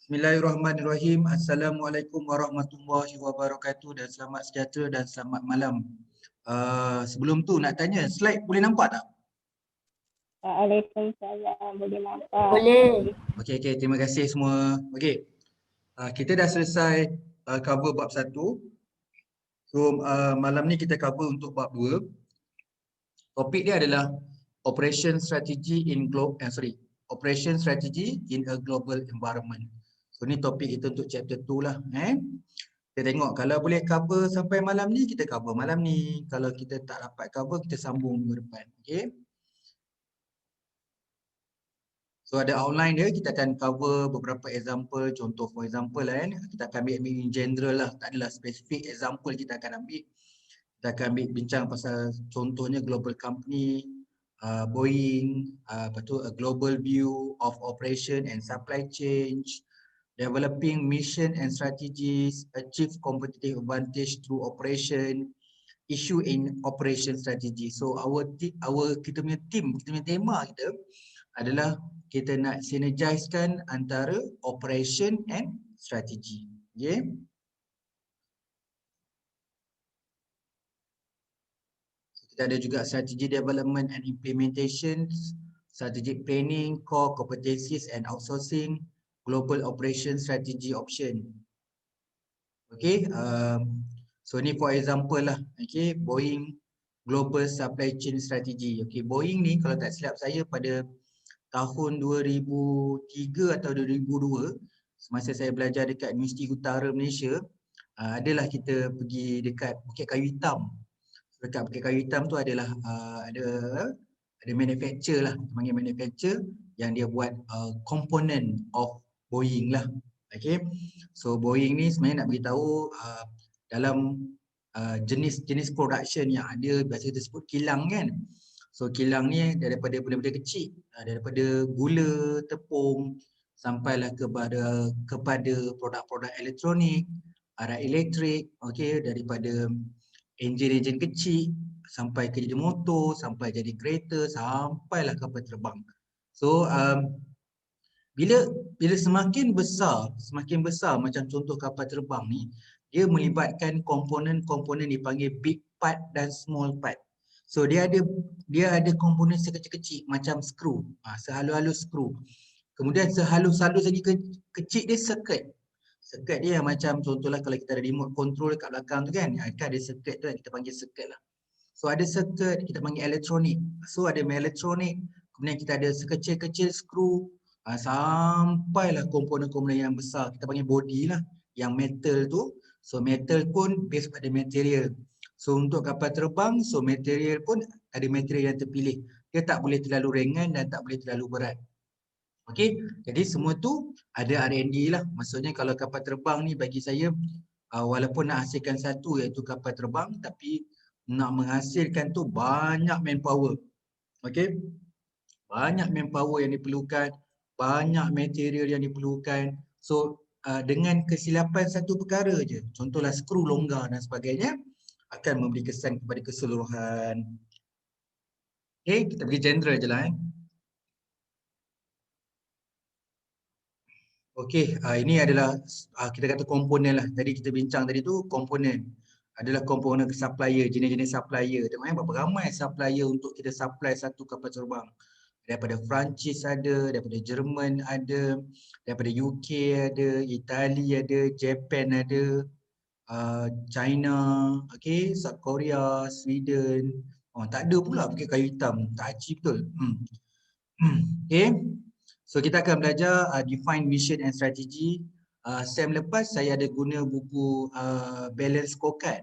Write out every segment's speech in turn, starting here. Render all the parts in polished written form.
Bismillahirrahmanirrahim. Assalamualaikum warahmatullahi wabarakatuh dan selamat sejahtera dan selamat malam. Sebelum tu nak tanya, slide boleh nampak tak? Waalaikumsalam, boleh nampak. Boleh. Okey, terima kasih semua. Okey. Kita dah selesai cover bab 1. So malam ni kita cover untuk bab 2. Topik dia adalah Operation Strategy in Operation Strategy in a Global Environment. So ni topik kita untuk chapter 2 lah. Kita tengok kalau boleh cover sampai malam ni, kita cover malam ni. Kalau kita tak dapat cover, kita sambung minggu depan. Okay. So ada outline dia, kita akan cover beberapa example, contoh for example lah kita akan ambil in general lah, tak adalah spesifik example kita akan ambil. Kita akan ambil bincang pasal contohnya global company, Boeing, lepas tu a global view of operation and supply chain, developing mission and strategies, achieve competitive advantage through operation, issue in operation strategy. So kita punya tema kita adalah kita nak synergizekan antara operation and strategy. Okay. So, kita ada juga strategy development and implementation, strategic planning, core competencies and outsourcing, global operation strategy option. Okay, so ni for example lah. Okay, Boeing Global Supply Chain Strategy. Okay, Boeing ni kalau tak silap saya pada tahun 2003 atau 2002, semasa saya belajar dekat Universiti Utara Malaysia, adalah kita pergi dekat Bukit Kayu Hitam. Dekat Bukit Kayu Hitam tu adalah ada manufacturer lah, kita panggil manufacturer yang dia buat component of Boeing lah. Okay, so Boeing ni sebenarnya nak beritahu dalam jenis production yang ada, biasa kita sebut kilang kan. So kilang ni daripada benda-benda kecil, daripada gula, tepung, sampailah kepada produk-produk elektronik, alat elektrik, okay, daripada enjin-enjin kecil sampai ke jadi motor, sampai jadi kereta, sampailah kapal terbang. So bila semakin besar macam contoh kapal terbang ni, dia melibatkan komponen-komponen dipanggil big part dan small part. So dia ada komponen sekecil-kecil macam skru, sehalus-halus skru. Kemudian sehalus-halus lagi kecil dia circuit. Circuit dia macam contohlah kalau kita ada remote control kat belakang tu kan ada circuit tu kan, kita panggil circuit lah. So ada circuit kita panggil elektronik. So ada elektronik, kemudian kita ada sekecil-kecil skru, sampailah komponen-komponen yang besar, kita panggil body lah, yang metal tu. So metal pun based pada material. So untuk kapal terbang, so material pun ada material yang terpilih. Dia tak boleh terlalu ringan dan tak boleh terlalu berat. Okey, jadi semua tu ada R&D lah. Maksudnya kalau kapal terbang ni bagi saya, walaupun nak hasilkan satu iaitu kapal terbang, tapi nak menghasilkan tu banyak manpower. Okey, banyak manpower yang diperlukan, banyak material yang diperlukan. So dengan kesilapan satu perkara je, contohlah skru longgar dan sebagainya, akan memberi kesan kepada keseluruhan. Okay, kita pergi general je lah. Okay, ini adalah kita kata komponen lah. Tadi kita bincang tadi tu komponen. Adalah komponen supplier, jenis-jenis supplier. Tengok berapa ramai supplier untuk kita supply satu kapal terbang. Daripada Perancis ada, daripada Jerman ada, daripada UK ada, Itali ada, Japan ada, China, okay, South Korea, Sweden. Tak ada pula Bukit Kayu Hitam, tak achieve betul. Okay, so kita akan belajar define mission and strategy. Sem lepas saya ada guna buku balance scorecard.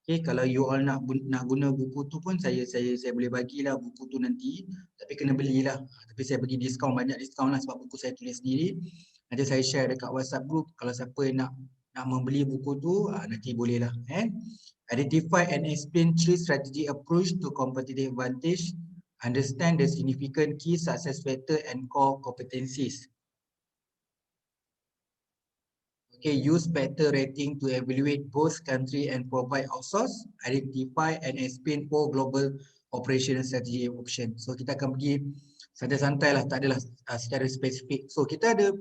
Okay, kalau you all nak guna buku tu pun saya boleh bagilah buku tu nanti, tapi kena belilah. Tapi saya bagi diskaun, banyak diskaun lah sebab buku saya tulis sendiri. Nanti saya share dekat WhatsApp group, kalau siapa yang nak membeli buku tu nanti bolehlah. Identify and explain 3 strategy approach to competitive advantage. Understand the significant key success factor and core competencies. Okay, use better rating to evaluate both country and provide outsource, identify and explain 4 global operational strategy option. So kita akan pergi santai-santai lah, tak adalah secara spesifik. So kita ada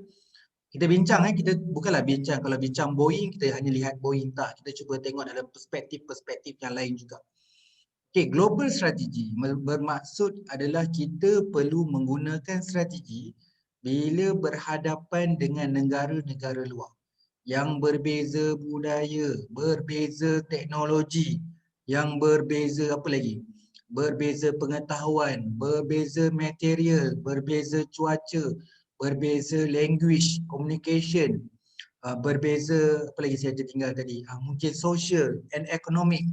kita bincang kita bukanlah bincang, kalau bincang Boeing kita hanya lihat Boeing tak, kita cuba tengok dalam perspektif yang lain juga. Okay, global strategy bermaksud adalah kita perlu menggunakan strategi bila berhadapan dengan negara-negara luar yang berbeza budaya, berbeza teknologi, yang berbeza apa lagi? Berbeza pengetahuan, berbeza material, berbeza cuaca, berbeza language, communication, berbeza apa lagi saya tertinggal tadi? Mungkin social and economic.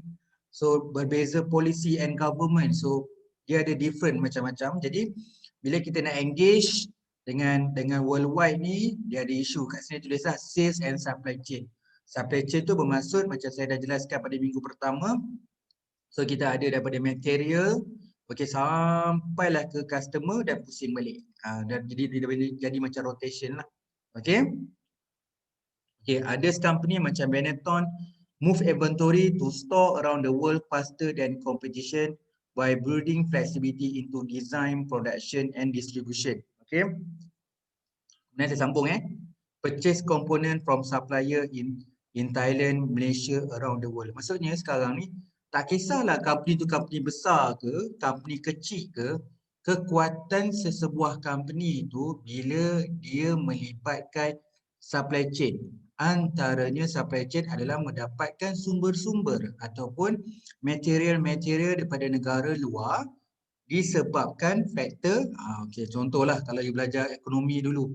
So berbeza policy and government. So dia ada different macam-macam. Jadi bila kita nak engage dengan worldwide ni, dia ada isu kat sini tulislah sales and supply chain. Supply chain tu bermaksud macam saya dah jelaskan pada minggu pertama. So kita ada daripada material, okey, sampailah ke customer dan pusing balik. Dan jadi macam rotation lah. Okey. Okay, others company macam Benetton move inventory to store around the world faster than competition by building flexibility into design, production and distribution. Okay. Kemudian saya sambung purchase component from supplier in Thailand, Malaysia, around the world. Maksudnya sekarang ni tak kisahlah company tu company besar ke, company kecil ke, kekuatan sesebuah company itu bila dia melibatkan supply chain. Antaranya supply chain adalah mendapatkan sumber-sumber ataupun material-material daripada negara luar disebabkan faktor, okay, contohlah kalau you belajar ekonomi dulu,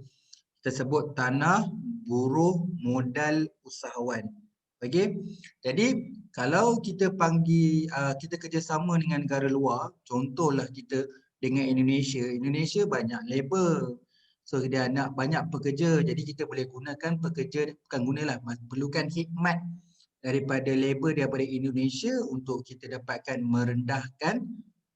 kita sebut tanah, buruh, modal, usahawan. Okey. Jadi kalau kita panggil, kita kerjasama dengan negara luar, contohlah kita dengan Indonesia, Indonesia banyak labor. So dia nak banyak pekerja, jadi kita boleh gunakan pekerja, bukan gunalah, perlukan khidmat daripada labor daripada Indonesia untuk kita dapatkan merendahkan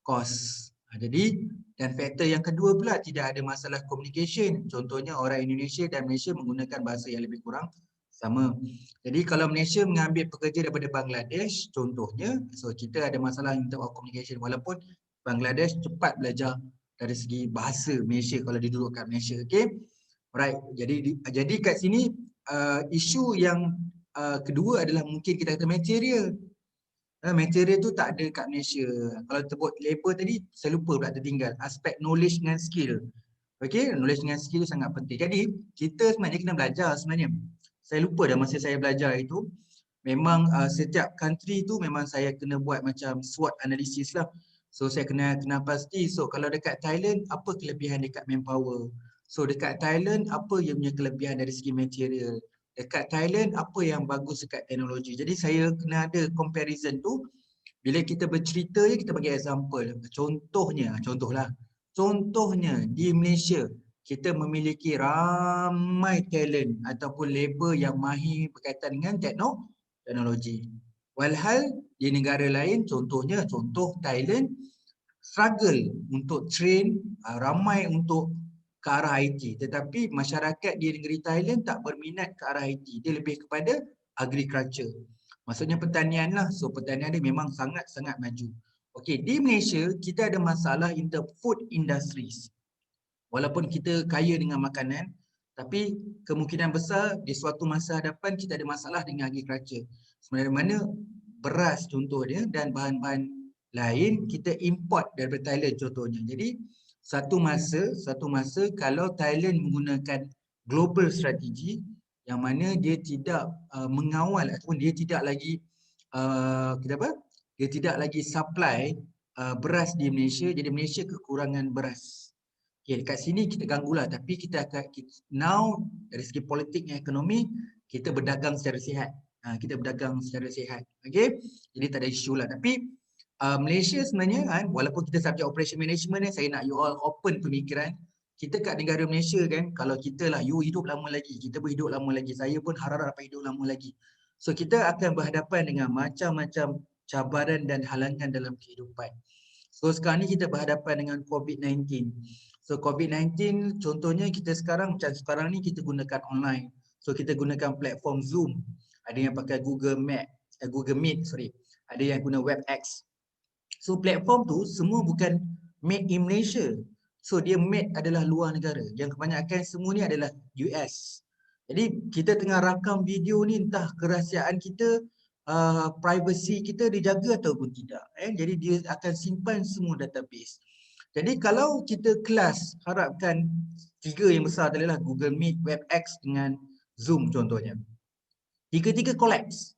kos. Jadi dan faktor yang kedua pula tidak ada masalah communication. Contohnya orang Indonesia dan Malaysia menggunakan bahasa yang lebih kurang sama. Jadi kalau Malaysia mengambil pekerja daripada Bangladesh contohnya, so kita ada masalah in terms of communication walaupun Bangladesh cepat belajar dari segi bahasa Malaysia kalau dia duduk kat Malaysia. Okey. Alright. Jadi kat sini isu yang kedua adalah mungkin kita kata material. Material tu tak ada kat Malaysia. Kalau sebut labor tadi, saya lupa pula tertinggal. Aspek knowledge dengan skill. Okay, knowledge dengan skill sangat penting. Jadi, kita sebenarnya kena belajar sebenarnya. Saya lupa dah masa saya belajar itu. Memang setiap country tu memang saya kena buat macam SWOT analysis lah. So, saya kena pasti. So, kalau dekat Thailand, apa kelebihan dekat manpower? So, dekat Thailand, apa yang punya kelebihan dari segi material? Dekat Thailand, apa yang bagus dekat teknologi? Jadi, saya kena ada comparison tu. Bila kita bercerita, kita bagi example. Contohnya di Malaysia, kita memiliki ramai talent ataupun labor yang mahir berkaitan dengan teknologi. Walhal di negara lain, contoh Thailand, struggle untuk train ramai untuk ke arah IT. Tetapi masyarakat di negeri Thailand tak berminat ke arah IT. Dia lebih kepada agriculture. Maksudnya pertanian lah. So pertanian dia memang sangat-sangat maju. Okey, di Malaysia kita ada masalah in the food industries. Walaupun kita kaya dengan makanan, tapi kemungkinan besar di suatu masa hadapan kita ada masalah dengan agriculture. Sebenarnya mana beras contohnya dan bahan-bahan lain kita import daripada Thailand contohnya. Jadi satu masa kalau Thailand menggunakan global strategy yang mana dia tidak mengawal ataupun dia tidak lagi dia tidak lagi supply beras di Malaysia, jadi Malaysia kekurangan beras. Okay, dekat sini kita ganggulah, tapi kita akan now dari segi politik dan ekonomi kita berdagang secara sihat. Kita berdagang secara sihat. Okay, jadi tak ada isu lah. Tapi Malaysia sebenarnya walaupun kita subjek operation management saya nak you all open pemikiran. Kita kat negara Malaysia kan, kalau kita lah you hidup lama lagi, kita berhidup lama lagi, saya pun harap dapat hidup lama lagi. So kita akan berhadapan dengan macam-macam cabaran dan halangan dalam kehidupan. So sekarang ni kita berhadapan dengan COVID-19. So COVID-19 contohnya kita sekarang macam sekarang ni kita gunakan online. So kita gunakan platform Zoom. Ada yang pakai Google Meet. Ada yang guna WebEx. So platform tu semua bukan made in Malaysia. So dia made adalah luar negara. Yang kebanyakan semua ni adalah US. Jadi kita tengah rakam video ni, entah kerahsiaan kita, privacy kita dijaga ataupun tidak. Jadi dia akan simpan semua database. Jadi kalau kita kelas harapkan 3 yang besar tadi lah, Google Meet, WebEx dengan Zoom contohnya. Tiga-tiga collapse.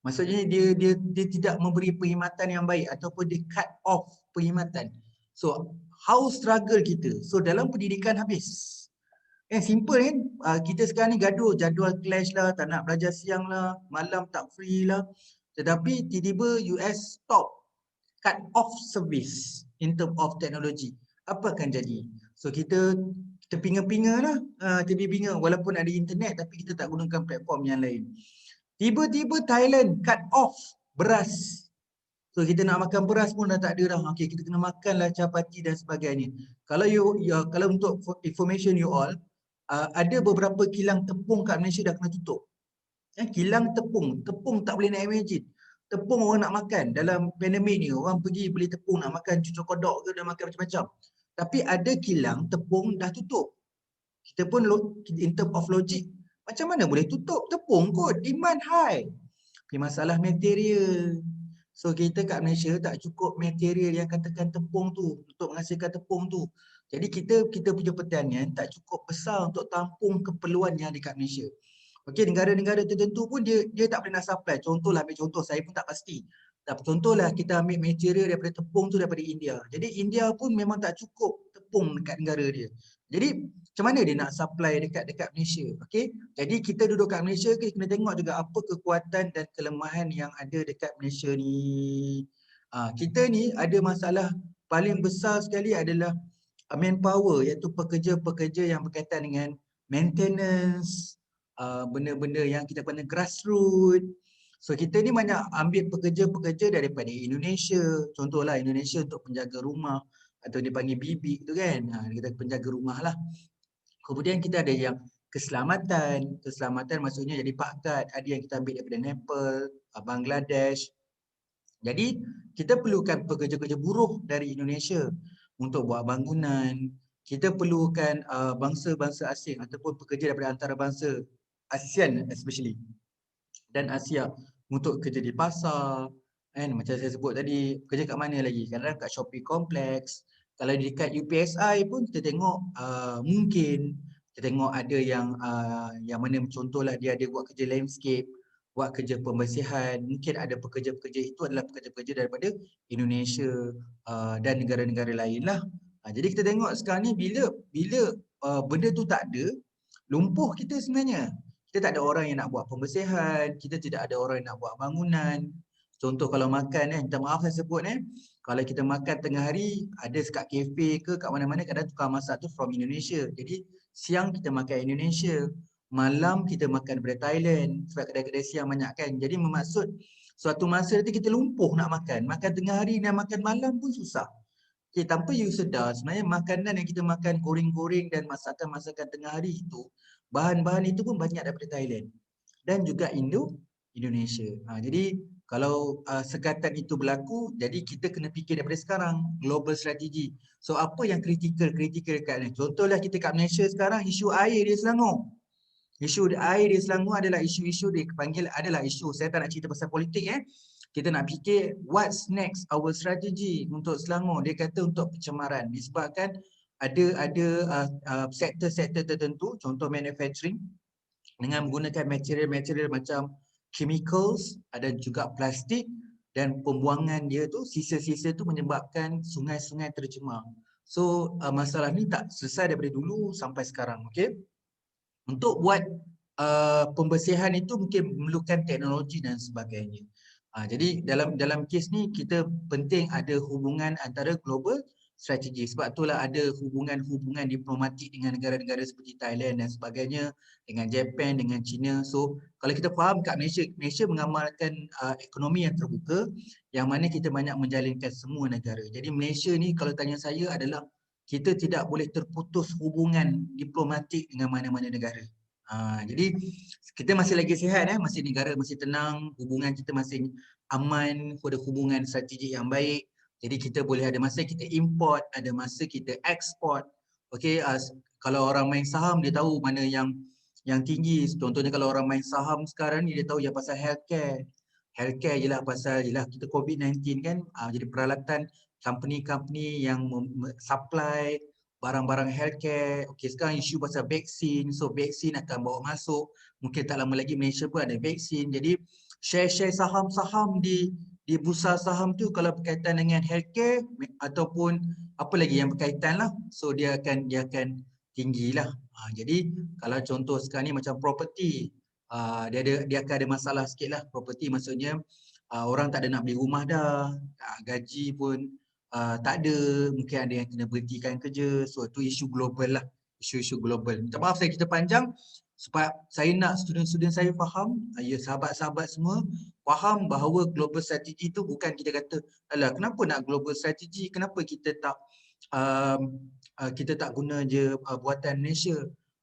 Maksudnya dia tidak memberi perkhidmatan yang baik ataupun dia cut off perkhidmatan. So how struggle kita? So dalam pendidikan habis. Simple kan, kita sekarang ni gaduh jadual clash lah, tak nak belajar siang lah, malam tak free lah. Tetapi tiba-tiba US stop, cut off service in term of technology. Apa akan jadi? So kita pinga-pinga lah, pinga walaupun ada internet tapi kita tak gunakan platform yang lain. Tiba-tiba Thailand cut off beras. So kita nak makan beras pun dah tak ada dah. Okay, kita kena makanlah capati dan sebagainya. Kalau kalau untuk information you all, ada beberapa kilang tepung kat Malaysia dah kena tutup. Kilang tepung tak boleh nak imagine. Tepung orang nak makan dalam pandemik ni, orang pergi beli tepung nak makan cucuk kodok ke, nak makan macam-macam. Tapi ada kilang tepung dah tutup. Kita pun in term of logic, macam mana boleh tutup? Tepung kot, demand high. Tapi masalah material. So kita kat Malaysia tak cukup material yang katakan tepung tu untuk menghasilkan tepung tu. Jadi kita punya pertanian tak cukup besar untuk tampung keperluan yang ada kat Malaysia. Okey, negara-negara tertentu pun dia tak boleh nak supply. Contohlah, ambil contoh, saya pun tak pasti. Contohlah kita ambil material daripada tepung tu daripada India. Jadi India pun memang tak cukup tepung dekat negara dia. Jadi macam mana dia nak supply dekat Malaysia? Okey. Jadi kita duduk kat Malaysia, kita kena tengok juga apa kekuatan dan kelemahan yang ada dekat Malaysia ni. Kita ni ada masalah paling besar sekali adalah manpower, iaitu pekerja-pekerja yang berkaitan dengan maintenance, benda-benda yang kita panggil grassroots. So kita ni banyak ambil pekerja-pekerja daripada Indonesia. Contohlah Indonesia untuk penjaga rumah atau dipanggil bibik tu kan. Kita penjaga rumah lah. Kemudian kita ada yang keselamatan. Keselamatan maksudnya jadi pakat. Ada yang kita ambil daripada Nepal, Bangladesh. Jadi kita perlukan pekerja-pekerja buruh dari Indonesia untuk buat bangunan. Kita perlukan bangsa-bangsa asing ataupun pekerja daripada antarabangsa ASEAN especially dan Asia untuk kerja di pasar. Macam saya sebut tadi, kerja kat mana lagi? Kadang-kadang kat shopping complex. Kalau dekat UPSI pun kita tengok mungkin kita tengok ada yang mana contohlah dia ada buat kerja landscape, buat kerja pembersihan. Mungkin ada pekerja-pekerja itu adalah pekerja-pekerja daripada Indonesia dan negara-negara lain lah. Jadi kita tengok sekarang ni bila benda tu tak ada, lumpuh kita sebenarnya. Kita tak ada orang yang nak buat pembersihan, kita tidak ada orang yang nak buat bangunan. Contoh kalau makan minta maaf saya sebut kalau kita makan tengah hari, ada kat kafe ke kat mana-mana, kadang tukang masak tu from Indonesia. Jadi siang kita makan Indonesia, malam kita makan daripada Thailand sebab kedai-kedai siang banyak kan. Jadi bermaksud suatu masa nanti kita lumpuh nak makan. Makan tengah hari dan makan malam pun susah. Okay, tanpa you sedar sebenarnya makanan yang kita makan goreng-goreng dan masakan-masakan tengah hari itu, bahan-bahan itu pun banyak daripada Thailand dan juga Indonesia. Jadi kalau sekatan itu berlaku, jadi kita kena fikir daripada sekarang global strategi. So apa yang kritikal dekat ni? Contohlah kita kat Malaysia sekarang, isu air di Selangor. Isu air di Selangor adalah isu-isu dia panggil adalah isu. Saya tak nak cerita pasal politik Kita nak fikir what's next our strategy untuk Selangor. Dia kata untuk pencemaran disebabkan ada sektor-sektor tertentu, contoh manufacturing dengan menggunakan material-material macam chemicals, ada juga plastik dan pembuangan dia tu, sisa-sisa tu menyebabkan sungai-sungai tercemar. So masalah ni tak selesai daripada dulu sampai sekarang. Okay? Untuk buat pembersihan itu mungkin memerlukan teknologi dan sebagainya. Jadi dalam kes ni kita penting ada hubungan antara global strategi. Sebab itulah ada hubungan diplomatik dengan negara-negara seperti Thailand dan sebagainya, dengan Japan, dengan China. So kalau kita faham kat Malaysia mengamalkan ekonomi yang terbuka yang mana kita banyak menjalinkan semua negara. Jadi Malaysia ni kalau tanya saya adalah kita tidak boleh terputus hubungan diplomatik dengan mana-mana negara. Jadi kita masih lagi sihat masih negara masih tenang, hubungan kita masih aman, ada hubungan strategik yang baik. Jadi kita boleh ada masa kita import, ada masa kita export. Okey, kalau orang main saham dia tahu mana yang yang tinggi. Contohnya kalau orang main saham sekarang ni dia tahu yang pasal healthcare. Healthcare je lah pasal je lah kita COVID-19 kan. Jadi peralatan company-company yang supply barang-barang healthcare. Okey, sekarang isu pasal vaksin. So vaksin akan bawa masuk. Mungkin tak lama lagi Malaysia pun ada vaksin. Jadi share-share saham-saham di bursa saham tu kalau berkaitan dengan healthcare ataupun apa lagi yang berkaitan lah. So dia akan tinggilah. Jadi kalau contoh sekarang ni macam property, dia akan ada masalah sikit lah. Property maksudnya orang tak ada nak beli rumah dah, gaji pun tak ada, mungkin ada yang kena berhentikan kerja. So itu isu global lah, isu-isu global. Minta maaf saya kita panjang sebab saya nak student-student saya faham, ya sahabat-sahabat semua faham bahawa global strategy tu bukan kita kata, alah kenapa nak global strategy, kenapa kita tak kita tak guna je buatan Malaysia.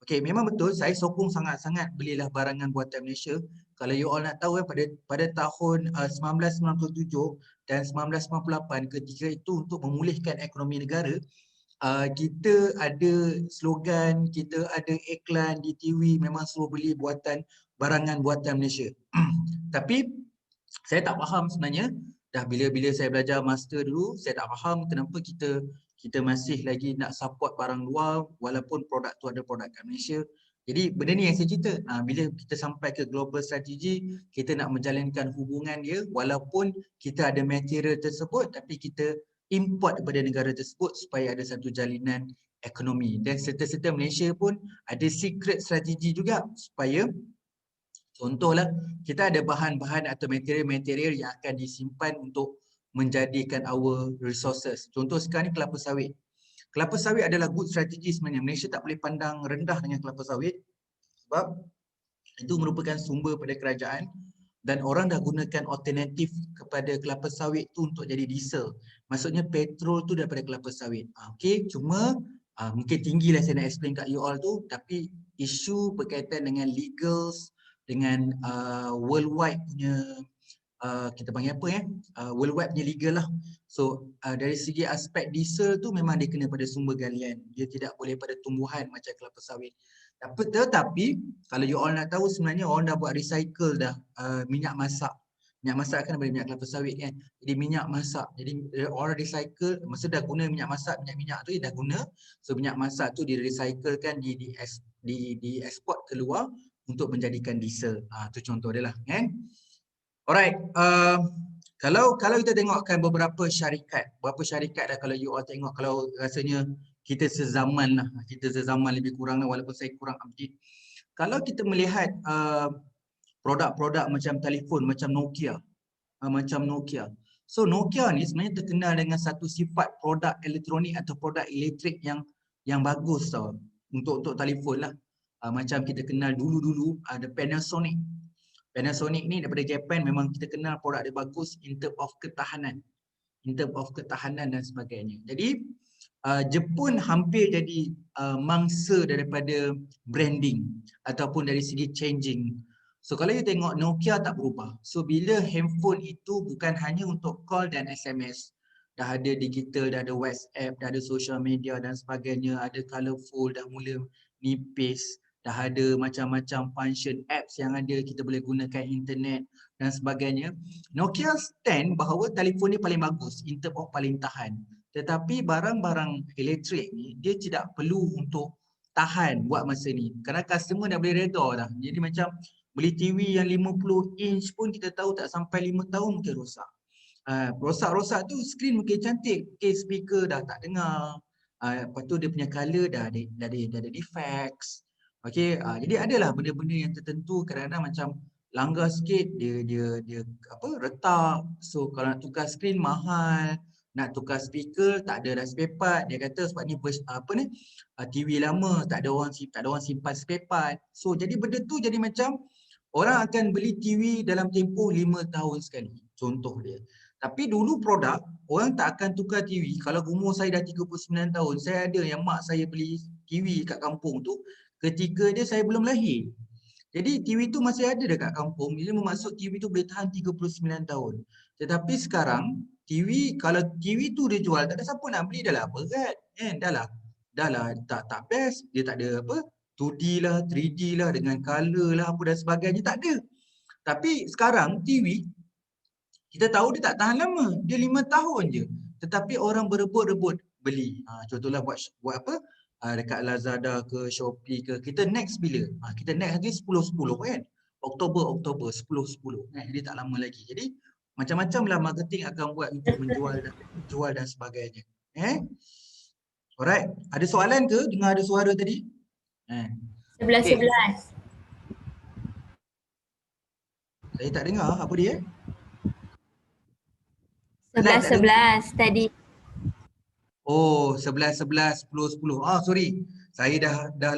Okey, memang betul saya sokong sangat-sangat belilah barangan buatan Malaysia. Kalau you all nak tahu pada tahun 1997 dan 1998 ketika itu untuk memulihkan ekonomi negara, kita ada slogan, kita ada iklan di TV memang suruh beli barangan buatan Malaysia. Tapi saya tak faham sebenarnya, dah bila saya belajar master dulu, saya tak faham kenapa kita masih lagi nak support barang luar walaupun produk tu ada produk kat Malaysia. Jadi benda ni yang saya cerita, bila kita sampai ke global strategy, kita nak menjalankan hubungan dia walaupun kita ada material tersebut tapi kita import daripada negara tersebut supaya ada satu jalinan ekonomi. Dan serta-serta Malaysia pun ada secret strategi juga supaya contohlah kita ada bahan-bahan atau material-material yang akan disimpan untuk menjadikan our resources. Contoh sekarang ni kelapa sawit. Kelapa sawit adalah good strategi sebenarnya. Malaysia tak boleh pandang rendah dengan kelapa sawit sebab itu merupakan sumber pada kerajaan dan orang dah gunakan alternatif kepada kelapa sawit tu untuk jadi diesel. Maksudnya petrol tu daripada kelapa sawit. Okey, cuma mungkin tinggilah saya nak explain kat you all tu, tapi isu berkaitan dengan legals, dengan worldwide punya kita panggil apa worldwide punya legal lah. So dari segi aspek diesel tu memang dia kena pada sumber galian. Dia tidak boleh pada tumbuhan macam kelapa sawit. Tetapi kalau you all nak tahu sebenarnya orang dah buat recycle dah minyak masak. Minyak masak kan daripada minyak kelapa sawit kan. Jadi minyak masak. Jadi orang recycle, masa dah guna minyak masak, minyak tu dia dah guna. So minyak masak tu direcyclekan, di ekspor keluar untuk menjadikan diesel. Tu contoh dia lah kan. Alright, kalau kita tengokkan beberapa syarikat dah kalau you all tengok, kalau rasanya kita sezaman lah, lebih kurang lah walaupun saya kurang update. Kalau kita melihat produk-produk macam telefon, macam Nokia. So Nokia ni sebenarnya terkenal dengan satu sifat produk elektronik atau produk elektrik yang bagus tau untuk telefon lah. Macam kita kenal dulu-dulu ada Panasonic. Panasonic ni daripada Japan memang kita kenal produk dia bagus in term of ketahanan. Dan sebagainya. Jadi Jepun hampir jadi mangsa daripada branding ataupun dari segi changing. So kalau you tengok Nokia tak berubah. So bila handphone itu bukan hanya untuk call dan SMS. Dah ada digital, dah ada WhatsApp, dah ada social media dan sebagainya. Ada colourful, dah mula nipis. Dah ada macam-macam function apps yang ada, kita boleh gunakan internet dan sebagainya. Nokia stand bahawa telefon ni paling bagus, in term of paling tahan. Tetapi barang-barang elektrik ni, dia tidak perlu untuk tahan buat masa ni. Kerana customer dah boleh reda dah. Jadi macam beli TV yang 50 inch pun kita tahu tak sampai 5 tahun mungkin rosak. Rosak-rosak tu skrin mungkin cantik, mungkin speaker dah tak dengar. Lepas tu dia punya color dah ada defects. Okey, jadi adalah benda-benda yang tertentu kadang-kadang macam langgar sikit dia retak. So kalau nak tukar skrin mahal, nak tukar speaker tak ada dah spare part. Dia kata sebab ni TV lama, tak ada orang simpan spare part. So jadi benda tu jadi macam orang akan beli TV dalam tempoh 5 tahun sekali. Contoh dia. Tapi dulu produk orang tak akan tukar TV. Kalau umur saya dah 39 tahun, saya ada yang mak saya beli TV kat kampung tu ketika dia saya belum lahir. Jadi TV tu masih ada dekat kampung. Jadi bermaksud TV tu boleh tahan 39 tahun. Tetapi sekarang kalau TV tu dia jual, tak ada siapa nak beli, dah lah berat kan. Dah lah tak best, dia tak ada 2D lah, 3D lah, dengan color lah, apa dan sebagainya. Tak ada. Tapi sekarang TV, kita tahu dia tak tahan lama. Dia 5 tahun je. Tetapi orang berebut-rebut beli. Contohlah buat apa? Dekat Lazada ke Shopee ke. Kita next bila? Kita next lagi 10-10 kan? Oktober 10-10. Dia tak lama lagi. Jadi macam-macam lah marketing akan buat untuk menjual dan sebagainya. Alright. Ada soalan ke? Dengar ada suara tadi? 11-11. Saya tak dengar apa dia? 11-11 tadi. Oh, 11-11, 10-10. Sorry. Saya dah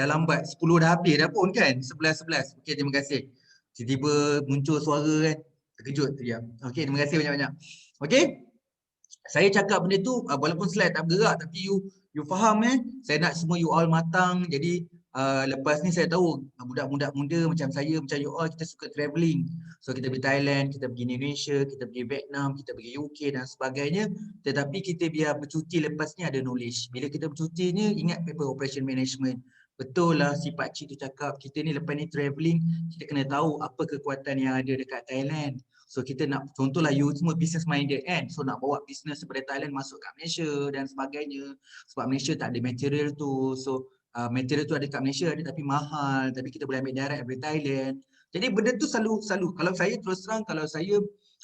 lambat. 10 dah habis dah pun kan? 11-11. Okey, terima kasih. Tiba-tiba muncul suara kan. Terkejut sekejap. Okey, terima kasih banyak-banyak. Okey. Saya cakap benda tu walaupun slide tak bergerak tapi you faham Saya nak semua you all matang. Jadi lepas ni saya tahu budak-budak muda macam saya, macam you all, kita suka travelling. So kita pergi Thailand, kita pergi Indonesia, kita pergi Vietnam, kita pergi UK dan sebagainya. Tetapi kita biar bercuti lepas ni ada knowledge. Bila kita bercuti ni ingat paper operation management. Betul lah si pakcik tu cakap, kita ni lepas ni travelling, kita kena tahu apa kekuatan yang ada dekat Thailand. So kita nak, contohlah you semua business minded kan. So nak bawa business daripada Thailand masuk kat Malaysia dan sebagainya. Sebab Malaysia tak ada material tu. So material tu ada kat Malaysia ada tapi mahal. Tapi kita boleh ambil direct daripada Thailand. Jadi benda tu selalu. Kalau saya terus terang, kalau saya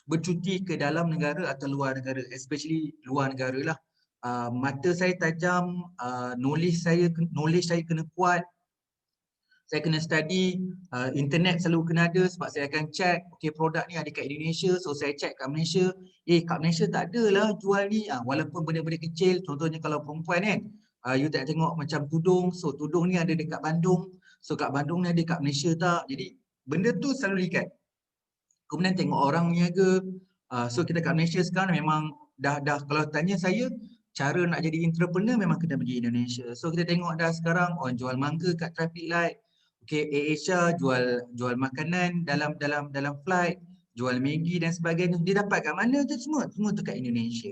bercuti ke dalam negara atau luar negara, especially luar negara lah. Mata saya tajam, knowledge saya kena kuat. Saya kena study, internet selalu kena ada sebab saya akan check, okay produk ni ada kat Indonesia, so saya check kat Malaysia. Kat Malaysia tak adalah jual ni, walaupun benda-benda kecil, contohnya kalau perempuan kan, you tak tengok macam tudung, so tudung ni ada dekat Bandung, so kat Bandung ni ada kat Malaysia tak, jadi benda tu selalu likat. Kemudian tengok orang niaga, so kita kat Malaysia sekarang memang dah kalau tanya saya, cara nak jadi entrepreneur memang kena pergi Indonesia. So kita tengok dah sekarang orang jual mangga kat traffic light. Okay, AirAsia jual makanan dalam flight, jual Maggi dan sebagainya. Dia dapat kat mana tu semua? Semua tu kat Indonesia.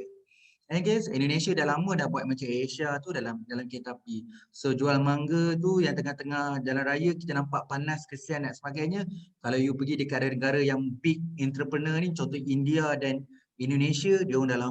Guys, Indonesia dah lama dah buat macam AirAsia tu dalam kereta api. So jual mangga tu yang tengah-tengah jalan raya kita nampak panas, kesian dan sebagainya. Kalau you pergi dekat negara-negara yang big entrepreneur ni, contoh India dan Indonesia, dia orang dah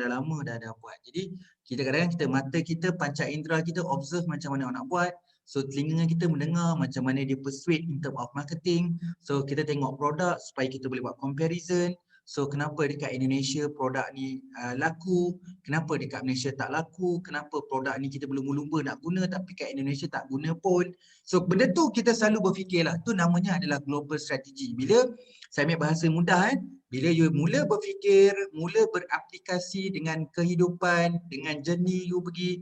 lama dah buat. Jadi kita kadang-kadang mata kita, panca indera kita observe macam mana orang nak buat. So telinga kita mendengar macam mana dia persuade in term of marketing. So kita tengok produk supaya kita boleh buat comparison. So kenapa dekat Indonesia produk ni laku, kenapa dekat Malaysia tak laku, kenapa produk ni kita berlumba-lumba nak guna tapi kat Indonesia tak guna pun. So benda tu kita selalu berfikirlah, tu namanya adalah global strategy. Bila saya ambil bahasa mudah bila you mula berfikir, mula beraplikasi dengan kehidupan, dengan journey you pergi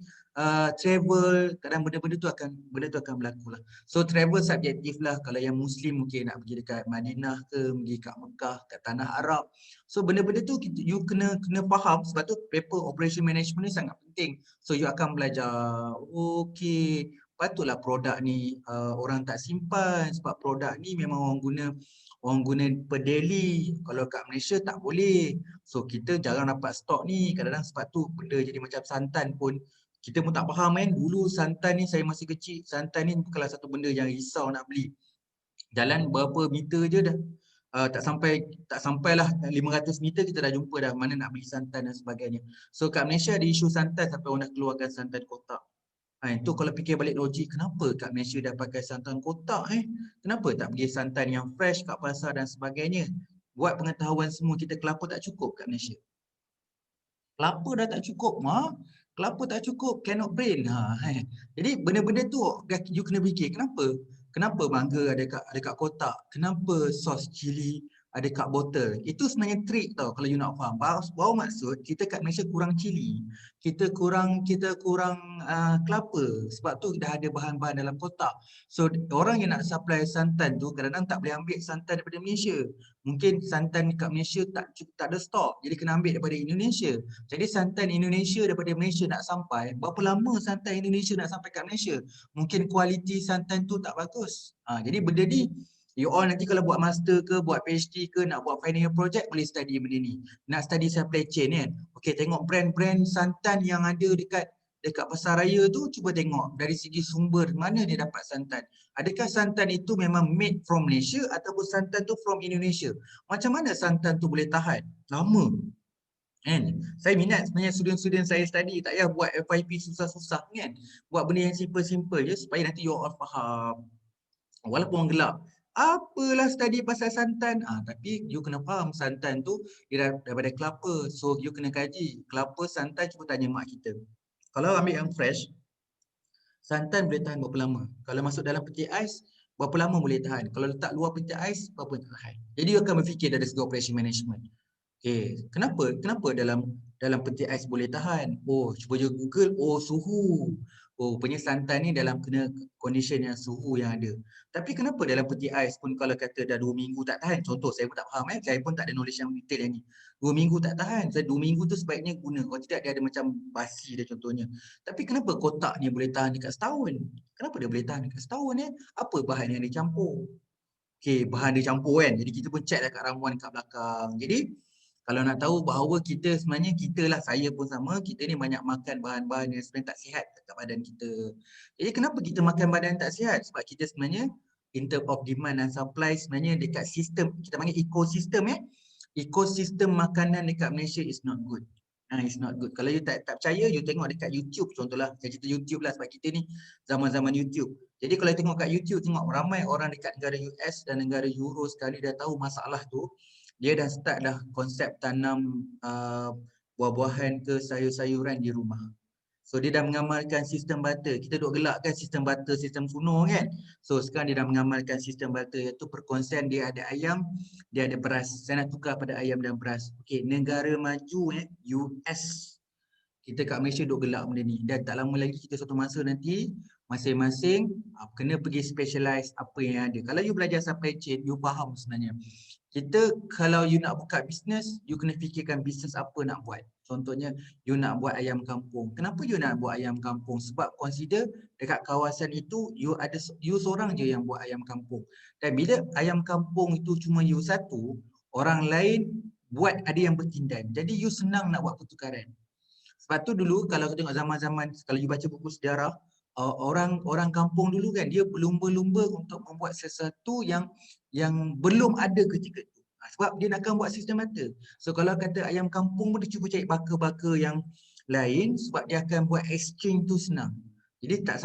travel, kadang benda-benda tu akan berlaku lah. So travel subjektif lah. Kalau yang Muslim mungkin nak pergi dekat Madinah ke, pergi kat Mekah, kat tanah Arab. So benda-benda tu you kena faham, sebab tu paper operation management ni sangat penting. So you akan belajar, okay, patutlah produk ni orang tak simpan sebab produk ni memang orang guna per daily. Kalau kat Malaysia tak boleh. So kita jarang dapat stok ni. Kadang-kadang sebab tu benda jadi macam santan pun kita pun tak faham kan. Dulu santan ni saya masih kecil, santan ni bukanlah satu benda yang risau nak beli. Jalan berapa meter je dah. Tak sampailah 500 meter kita dah jumpa dah mana nak beli santan dan sebagainya. So kat Malaysia ada isu santan sampai orang nak keluarkan santan kotak. Itu kalau fikir balik logik, kenapa kat Malaysia dah pakai santan kotak Kenapa tak pergi santan yang fresh kat pasar dan sebagainya? Buat pengetahuan semua, kita kelapa tak cukup kat Malaysia. Kelapa dah tak cukup, kelapa tak cukup, cannot brain. Jadi benda-benda tu you kena fikir, kenapa mangga ada kat kotak? Kenapa sos cili ada kat botol? Itu sebenarnya trik tau kalau you nak faham. Bahawa maksud kita kat Malaysia kurang cili, kita kurang kelapa sebab tu dah ada bahan-bahan dalam kotak. So orang yang nak supply santan tu kadang-kadang tak boleh ambil santan daripada Malaysia. Mungkin santan kat Malaysia tak ada stok, jadi kena ambil daripada Indonesia. Jadi santan Indonesia daripada Malaysia nak sampai, berapa lama santan Indonesia nak sampai kat Malaysia? Mungkin kualiti santan tu tak bagus. Jadi benda ni, you all nanti kalau buat master ke, buat PhD ke, nak buat final project, boleh study benda ni. Nak study supply chain kan. Okay, tengok brand-brand santan yang ada dekat dekat pasar raya tu cuba tengok dari segi sumber mana dia dapat santan. Adakah santan itu memang made from Malaysia ataupun santan tu from Indonesia? Macam mana santan tu boleh tahan lama? Kan? Saya minat sebenarnya student-student saya study, tak payah buat FYP susah-susah kan. Buat benda yang simple-simple je supaya nanti you all faham. Walaupun orang gelak, apalah study pasal santan. Tapi you kena faham santan tu dia daripada kelapa. So you kena kaji kelapa, santan, cuba tanya mak kita. Kalau ambil yang fresh, santan boleh tahan berapa lama? Kalau masuk dalam peti ais, berapa lama boleh tahan? Kalau letak luar peti ais, berapa tahan? Jadi you akan berfikir dari segi operation management. Kenapa dalam peti ais boleh tahan? Oh, cuba je Google, oh suhu. Oh, rupanya santan ni dalam kena condition yang suhu yang ada. Tapi kenapa dalam peti ais pun kalau kata dah 2 minggu tak tahan? Contoh, saya pun tak faham saya pun tak ada knowledge yang detail yang ni. 2 minggu tak tahan. Saya 2 minggu tu sebaiknya guna. Kalau tidak dia ada macam basi dia contohnya. Tapi kenapa kotak ni boleh tahan dekat setahun? Kenapa dia boleh tahan dekat setahun Apa bahan yang dicampur? Bahan dia campur kan. Jadi kita pun check dekat ramuan kat belakang. Jadi kalau nak tahu bahawa kita sebenarnya, kita lah, saya pun sama, kita ni banyak makan bahan-bahan yang sebenarnya tak sihat dekat badan kita. Jadi kenapa kita makan badan tak sihat? Sebab kita sebenarnya in term of demand dan supply sebenarnya dekat sistem, kita panggil ekosistem ekosistem makanan dekat Malaysia is not good. It's not good. Kalau you tak percaya, you tengok dekat YouTube contohlah. Saya cerita YouTube lah sebab kita ni zaman-zaman YouTube. Jadi kalau you tengok kat YouTube, tengok ramai orang dekat negara US dan negara Euro sekali dah tahu masalah tu. Dia dah start dah konsep tanam buah-buahan ke sayur-sayuran di rumah. So dia dah mengamalkan sistem butter. Kita duk gelak kan sistem butter, sistem kuno kan. So sekarang dia dah mengamalkan sistem butter, iaitu perkongsian, dia ada ayam, dia ada beras. Saya nak tukar pada ayam dan beras. Negara maju US. Kita kat Malaysia duk gelak benda ni. Dan tak lama lagi kita suatu masa nanti masing-masing kena pergi specialize apa yang ada. Kalau you belajar supply chain, you faham sebenarnya. Kita kalau you nak buka bisnes, you kena fikirkan bisnes apa nak buat. Contohnya, you nak buat ayam kampung. Kenapa you nak buat ayam kampung? Sebab consider dekat kawasan itu, you seorang je yang buat ayam kampung. Dan bila ayam kampung itu cuma you satu, orang lain buat ada yang bertindan. Jadi you senang nak buat pertukaran. Sebab tu dulu kalau kita tengok zaman-zaman, kalau you baca buku sejarah, orang kampung dulu kan, dia berlumba-lumba untuk membuat sesuatu yang belum ada ketika itu. Sebab dia nakkan buat sistem mata. So kalau kata ayam kampung pun dia cuba cari baka-baka yang lain sebab dia akan buat exchange tu senang. Jadi tak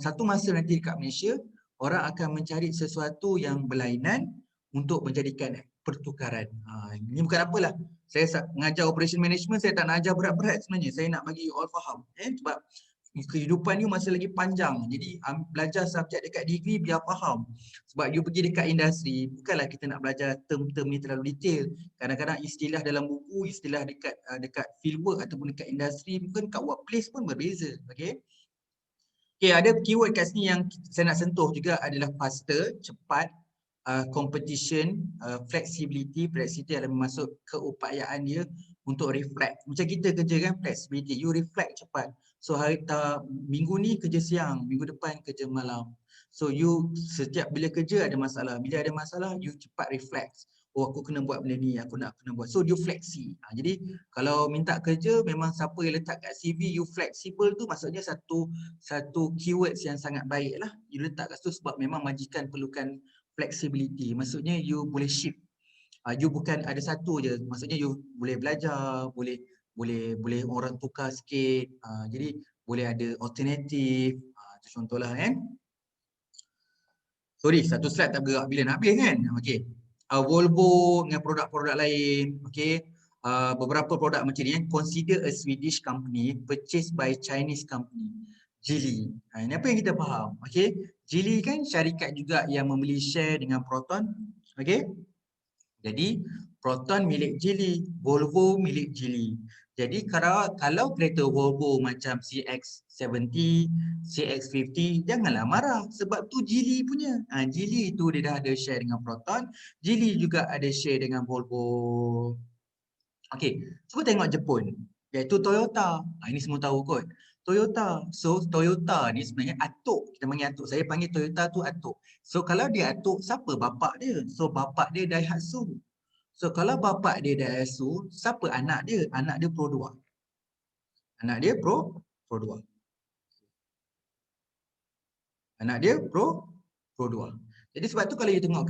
satu masa nanti dekat Malaysia, orang akan mencari sesuatu yang berlainan untuk menjadikan pertukaran. Ini bukan apalah. Saya mengajar operation management, saya tak nak ajar berat-berat sebenarnya. Saya nak bagi you all faham. Sebab kehidupan you masih lagi panjang. Jadi belajar subjek dekat degree biar faham. Sebab you pergi dekat industri, bukanlah kita nak belajar term-term ni terlalu detail. Kadang-kadang istilah dalam buku, istilah dekat fieldwork ataupun dekat industri, mungkin kat workplace pun berbeza. Ada keyword kat sini yang saya nak sentuh juga adalah faster, cepat, competition, flexibility adalah masuk keupayaan dia untuk reflect. Macam kita kerja kan, flexibility, you reflect cepat. So minggu ni kerja siang, minggu depan kerja malam. So you setiap bila kerja ada masalah, bila ada masalah you cepat reflect. Oh aku kena buat benda ni, aku nak kena buat. So you fleksi. Jadi kalau minta kerja memang siapa yang letak kat CV you flexible tu maksudnya satu keywords yang sangat baik lah. You letak kat situ sebab memang majikan perlukan flexibility. Maksudnya you boleh shift. You bukan ada satu je. Maksudnya you boleh belajar, boleh orang tukar sikit. Jadi boleh ada alternatif. Itu contohlah kan. Sorry, satu slide tak bergerak bila nak habis kan. Volvo dengan produk-produk lain. Beberapa produk macam ni consider a Swedish company purchased by Chinese company. Geely. Ini apa yang kita faham. Geely kan syarikat juga yang membeli share dengan Proton. Jadi Proton milik Geely, Volvo milik Geely. Jadi kalau kereta Volvo macam CX-70, CX-50, janganlah marah sebab tu Geely punya. Geely tu dia dah ada share dengan Proton, Geely juga ada share dengan Volvo. Cuba tengok Jepun, iaitu Toyota. Ini semua tahu kot. Toyota. So Toyota ni sebenarnya atuk. Kita panggil atuk. Saya panggil Toyota tu atuk. So kalau dia atuk, siapa bapak dia? So bapak dia Daihatsu. So kalau bapak dia Daihatsu, siapa anak dia? Anak dia Pro 2. Anak dia Pro 2. Anak dia Pro 2. Jadi sebab tu kalau you tengok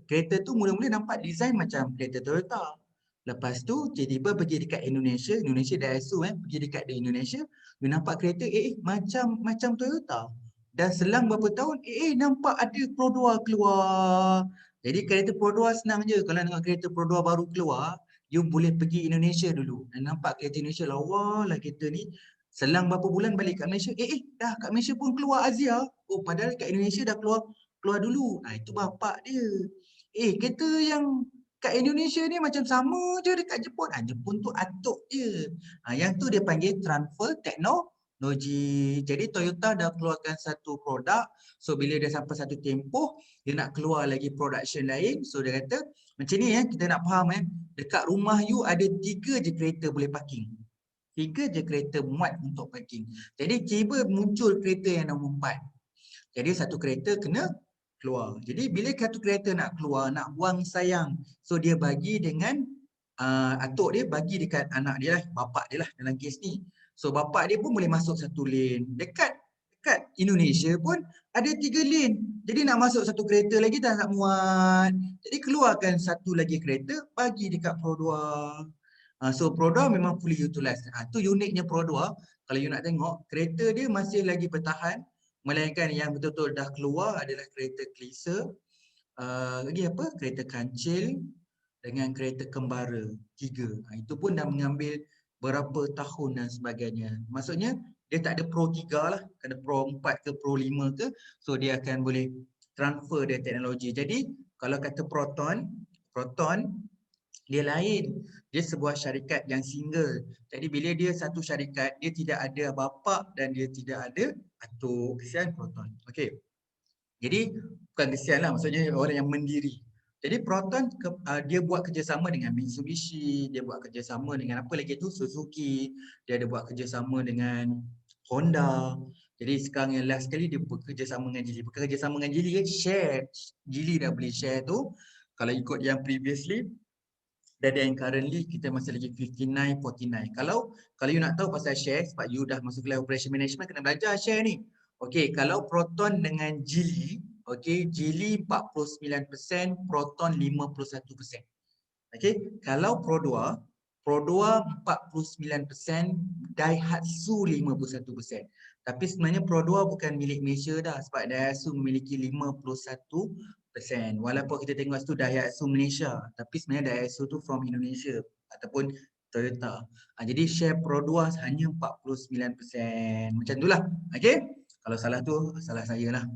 kereta tu mula-mula nampak design macam kereta Toyota. Lepas tu tiba-tiba pergi dekat Indonesia Daihatsu pergi dekat di Indonesia, you nampak kereta macam Toyota. Dan selang beberapa tahun nampak ada Pro 2 keluar. Jadi kereta Pro 2 senang je. Kalau tengok kereta Pro 2 baru keluar, you boleh pergi Indonesia dulu. Dan nampak kereta Indonesia lawa lah kereta ni. Selang beberapa bulan balik kat Malaysia, dah kat Malaysia pun keluar Azia. Oh, padahal kat Indonesia dah keluar dulu. Itu bapak dia. Kereta yang kat Indonesia ni macam sama je dekat Jepun. Jepun tu atuk je. Yang tu dia panggil transfer teknologi. Jadi Toyota dah keluarkan satu produk. So bila dia sampai satu tempoh, dia nak keluar lagi production lain. So dia kata, macam ni kita nak faham dekat rumah you ada 3 je kereta boleh parking. 3 je kereta muat untuk parking. Jadi tiba muncul kereta yang nombor 4. Jadi satu kereta kena keluar. Jadi bila satu kereta nak keluar, nak buang sayang. So dia bagi dengan atuk dia bagi dekat anak dia lah, bapak dia lah dalam kes ni. So bapak dia pun boleh masuk satu lane. Dekat Indonesia pun ada 3 lane. Jadi nak masuk satu kereta lagi dah nak muat. Jadi keluarkan satu lagi kereta bagi dekat Pro 2. So Pro 2 memang fully utilized. Tu uniknya Pro 2. Kalau you nak tengok, kereta dia masih lagi bertahan. Melainkan yang betul-betul dah keluar adalah kereta klise. Lagi apa? Kereta kancil dengan kereta kembara. 3. Itu pun dah mengambil berapa tahun dan sebagainya. Maksudnya dia tak ada Pro 3 lah. Ada Pro 4 ke Pro 5 ke. So dia akan boleh transfer dia teknologi. Jadi kalau kata Proton dia lain. Dia sebuah syarikat yang single. Jadi bila dia satu syarikat, dia tidak ada bapa dan dia tidak ada atuk. Kesian Proton. Okey. Jadi bukan kesian lah, maksudnya orang yang mendiri. Jadi Proton dia buat kerjasama dengan Mitsubishi, dia buat kerjasama dengan apa lagi tu, Suzuki, dia ada buat kerjasama dengan Honda. Jadi sekarang yang last sekali dia bekerjasama dengan Geely. Bekerjasama dengan Geely share. Geely dah boleh share tu. Kalau ikut yang previously, dan yang currently kita masih lagi 59-49. Kalau you nak tahu pasal share, sebab you dah masuk kelas operation management, kena belajar share ni. Okey, kalau Proton dengan Geely, Geely 49%, Proton 51%. Okey, kalau Pro 2 49%, Daihatsu 51%. Tapi sebenarnya Pro 2 bukan milik Malaysia dah, sebab Daihatsu memiliki 51%. Walaupun kita tengok situ Daihatsu Malaysia, tapi sebenarnya Daihatsu tu from Indonesia ataupun Toyota. Jadi share Pro 2 hanya 49%. Macam itulah. Okey. Kalau salah tu salah saya lah.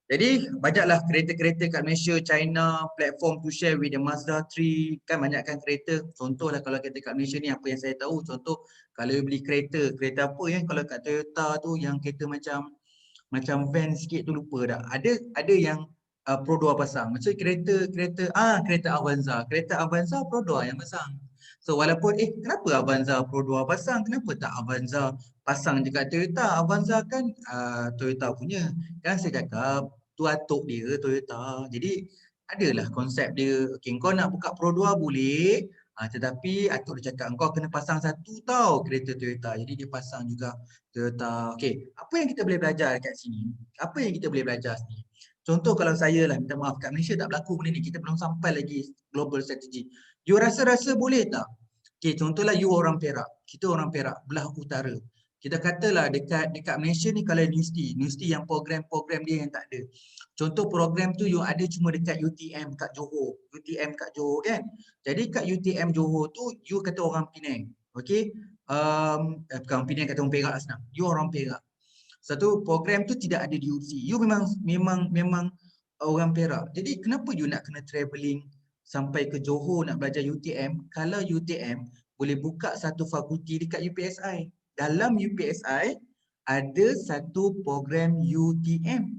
Jadi banyaklah kereta-kereta kat Malaysia, China, platform to share with the Mazda 3. Kan banyakkan kereta. Contohlah kalau kereta kat Malaysia ni apa yang saya tahu. Contoh kalau you beli kereta apa kalau kat Toyota tu yang kereta macam van sikit tu lupa dah. Ada yang Pro 2 pasang. Macam kereta Avanza. Kereta Avanza Pro 2 yang pasang. So walaupun kenapa Avanza Pro 2 pasang? Kenapa tak Avanza pasang dekat Toyota? Avanza kan Toyota punya. Kan saya cakap tu atuk dia Toyota. Jadi adalah konsep dia. Okey, kau nak buka Pro 2 boleh. Tetapi atuk dia cakap kau kena pasang satu tau kereta Toyota. Jadi dia pasang juga Toyota. Okey, apa yang kita boleh belajar kat sini? Apa yang kita boleh belajar sini? Contoh kalau saya lah, minta maaf, kat Malaysia tak berlaku benda ni. Kita belum sampai lagi global strategy. You rasa boleh tak? Okey, contohlah you orang Perak. Kita orang Perak, belah utara. Kita katalah dekat Malaysia ni kalau universiti yang program-program dia yang tak ada. Contoh program tu you ada cuma dekat UTM kat Johor. Kan? Jadi kat UTM Johor tu you kata orang Penang. Okey? Bukan Penang, kata orang Perak lah senang. You orang Perak. Satu program tu tidak ada di UC. You memang orang Perak. Jadi kenapa you nak kena travelling sampai ke Johor nak belajar UTM kalau UTM boleh buka satu fakulti dekat UPSI. Dalam UPSI ada satu program UTM.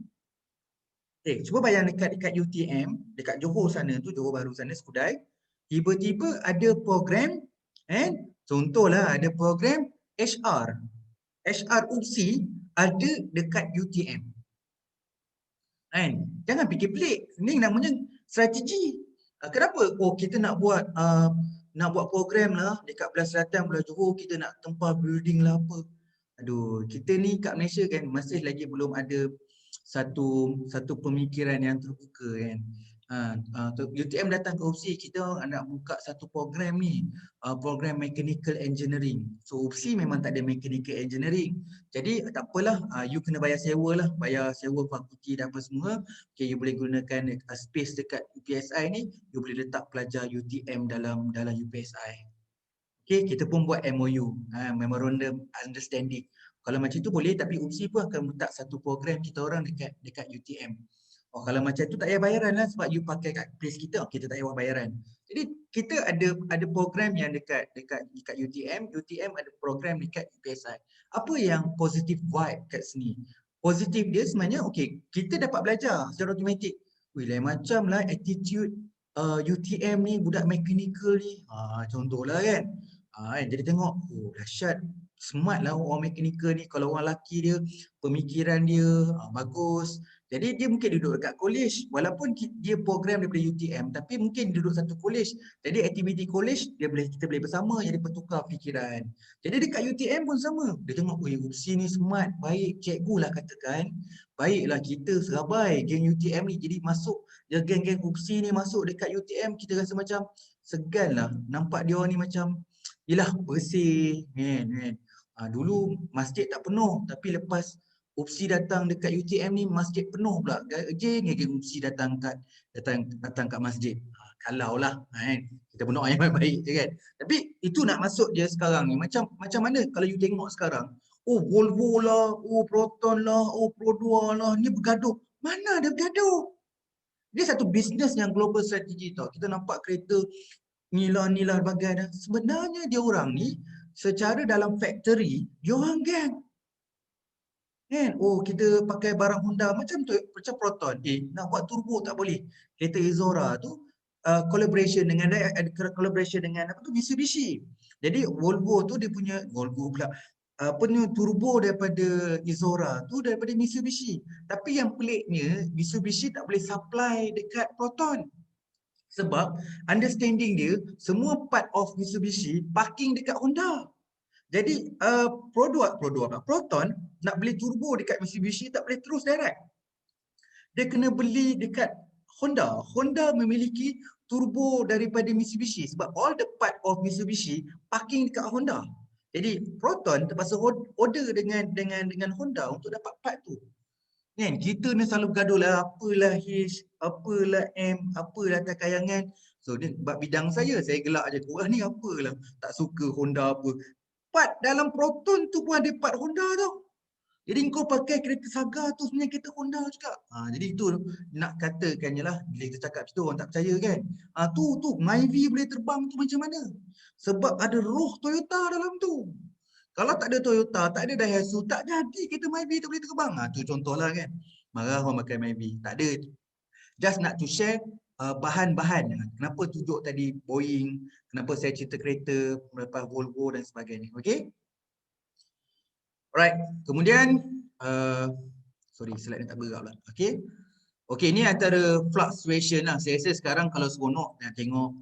Cuba bayang dekat UTM, dekat Johor sana tu, Johor Bahru sana, Skudai, tiba-tiba ada program, contohlah ada program HR. HRUC ada dekat UTM. Jangan fikir pelik. Ini namanya strategi. Kenapa? Kita nak buat program lah dekat belah selatan, belah Johor, kita nak tempah building lah apa. Aduh, kita ni kat Malaysia kan masih lagi belum ada satu pemikiran yang terbuka kan. UTM datang ke UPSI, kita nak buka satu program ni, program mechanical engineering. So UPSI memang tak ada mechanical engineering. Jadi tak apalah, you kena bayar sewa lah, bayar sewa fakulti dan apa semua. Okay, you boleh gunakan space dekat UPSI ni, you boleh letak pelajar UTM dalam UPSI. Okay, kita pun buat MOU, Memorandum Understanding. Kalau macam tu boleh, tapi UPSI pun akan letak satu program kita orang dekat UTM. Oh, kalau macam tu tak payah bayaran lah sebab you pakai kat place kita, kita tak payah bayaran. Jadi kita ada program yang dekat UTM, UTM ada program dekat UPSI. Apa yang positive vibe kat sini? Positif dia sebenarnya, okay, kita dapat belajar secara automatik. Wih, lain macam lah attitude UTM ni, budak mechanical ni. Contohlah kan. Jadi tengok, oh dahsyat, smart lah orang mechanical ni. Kalau orang lelaki dia, pemikiran dia bagus. Jadi dia mungkin duduk dekat college, walaupun dia program daripada UTM, tapi mungkin duduk satu college. Jadi aktiviti college kita boleh bersama, jadi bertukar fikiran. Jadi dekat UTM pun sama. Dia tengok, UPSI ni smart, baik, cikgu lah katakan. Baiklah kita serabai geng UTM ni, jadi masuk dia geng-geng UPSI ni masuk dekat UTM, kita rasa macam segan lah. Nampak dia ni macam, yelah bersih kan. Dulu masjid tak penuh, tapi lepas UPSI datang dekat UTM ni, masjid penuh pula. Geng UPSI datang kat masjid. Kalau lah kan. Kita berdoa yang baik-baik je kan. Tapi itu nak masuk dia sekarang ni. Macam mana kalau you tengok sekarang. Oh Volvo lah, oh Proton lah, oh Pro2 lah. Ni bergaduh. Mana ada bergaduh? Dia satu bisnes yang global strategi tau. Kita nampak kereta nila bagai dah. Sebenarnya dia orang ni secara dalam factory, dia orang geng. Kan? Oh, kita pakai barang Honda macam tu, macam Proton. Nak buat turbo tak boleh. Kereta Izora tu collaboration dengan apa tu, Mitsubishi. Jadi Volvo tu dia punya turbo daripada Izora tu daripada Mitsubishi. Tapi yang peliknya Mitsubishi tak boleh supply dekat Proton. Sebab understanding dia semua part of Mitsubishi parking dekat Honda. Jadi produk Proton nak beli turbo dekat Mitsubishi tak boleh terus direct. Dia kena beli dekat Honda. Honda memiliki turbo daripada Mitsubishi sebab all the part of Mitsubishi parking dekat Honda. Jadi Proton terpaksa order dengan Honda untuk dapat part tu. Kan kita ni selalu bergaduh lah, apalah H, apalah M, apalah takayangan. So dia bab bidang saya gelak je. Korang ni apalah tak suka Honda apa. Part dalam Proton tu pun ada part Honda tau. Jadi kau pakai kereta Saga tu sebenarnya kereta Honda juga. Jadi itu nak katakan je lah. Bila kita cakap situ orang tak percaya kan. Tu Myvi boleh terbang tu macam mana? Sebab ada roh Toyota dalam tu. Kalau tak ada Toyota, tak ada Daihatsu, tak jadi kereta Myvi tu boleh terbang. Tu contohlah kan. Marah orang pakai Myvi. Tak ada. Just nak to share bahan-bahan. Kenapa tunjuk tadi Boeing, kenapa saya cerita kereta, lepas Volvo dan sebagainya. Okay? Alright. Kemudian, sorry slide ni tak bergerak pula. Okay? Okay, ni antara fluctuation lah. Saya rasa sekarang kalau seronok nak tengok,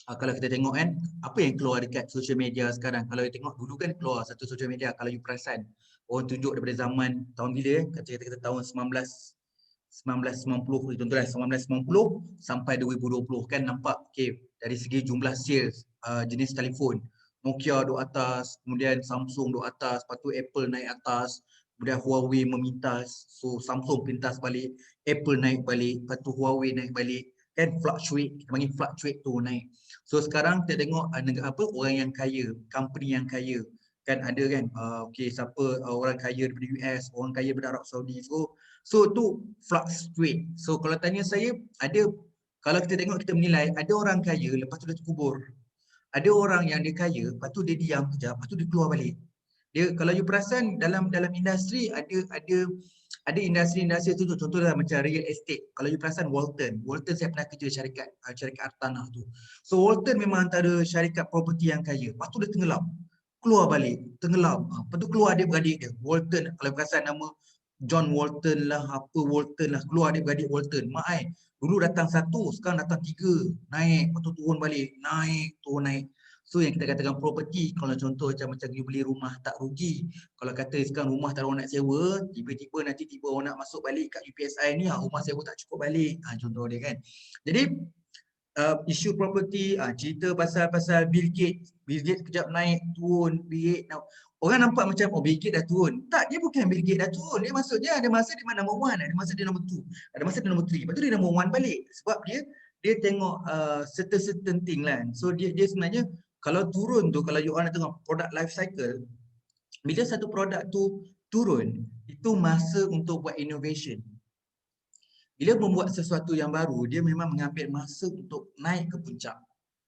kalau kita tengok kan, apa yang keluar dekat social media sekarang. Kalau kita tengok dulu kan keluar satu social media, kalau you perasan, orang tunjuk daripada zaman, tahun bila kata-kata tahun 1990, contohnya 1990 sampai 2020 kan nampak okay, dari segi jumlah sales jenis telefon, Nokia duduk atas, kemudian Samsung duduk atas, lepas tu Apple naik atas, kemudian Huawei memintas, so Samsung pintas balik, Apple naik balik, lepas tu Huawei naik balik, kan fluctuate, kita panggil fluctuate tu naik. So sekarang kita tengok orang yang kaya, company yang kaya, kan ada kan, okay, siapa orang kaya daripada US, orang kaya daripada Arab Saudi, so tu fluctuate. So kalau tanya saya, kalau kita tengok, kita menilai, ada orang kaya lepas tu dia terkubur. Ada orang yang dia kaya, lepas tu dia diam kejap, lepas tu dia keluar balik. Dia, kalau you perasan dalam industri ada industri tu, contohnya macam real estate. Kalau you perasan Walton saya pernah kerja syarikat hartanah tu. So Walton memang antara syarikat property yang kaya. Lepas tu dia tenggelam. Keluar balik, tenggelam. Lepas tu keluar adik-beradik dia. Walton, kalau perasan nama John Walton lah, apa Walton lah, keluar adik-beradik Walton. Mak dulu datang satu, sekarang datang tiga, naik, lepas tu turun balik, naik, turun naik. So yang kita katakan property, kalau contoh macam you beli rumah tak rugi. Kalau kata sekarang rumah tak ada orang nak sewa, tiba-tiba nanti orang nak masuk balik kat UPSI ni, rumah sewa tak cukup balik. Contoh dia kan. Jadi isu property, cerita pasal Bill Gates. Bill Gates kejap naik, turun, Bill Gates. Orang nampak macam, Bill Gates dah turun. Tak, dia bukan Bill Gates dah turun. Dia maksudnya ada masa dia number 1, ada masa dia number 2, ada masa dia number 3. Lepas tu dia number 1 balik. Sebab dia tengok certain thing lah. So dia sebenarnya, kalau turun tu, kalau you orang nak tengok product life cycle, bila satu produk tu turun, itu masa untuk buat innovation. Bila membuat sesuatu yang baru, dia memang mengambil masa untuk naik ke puncak.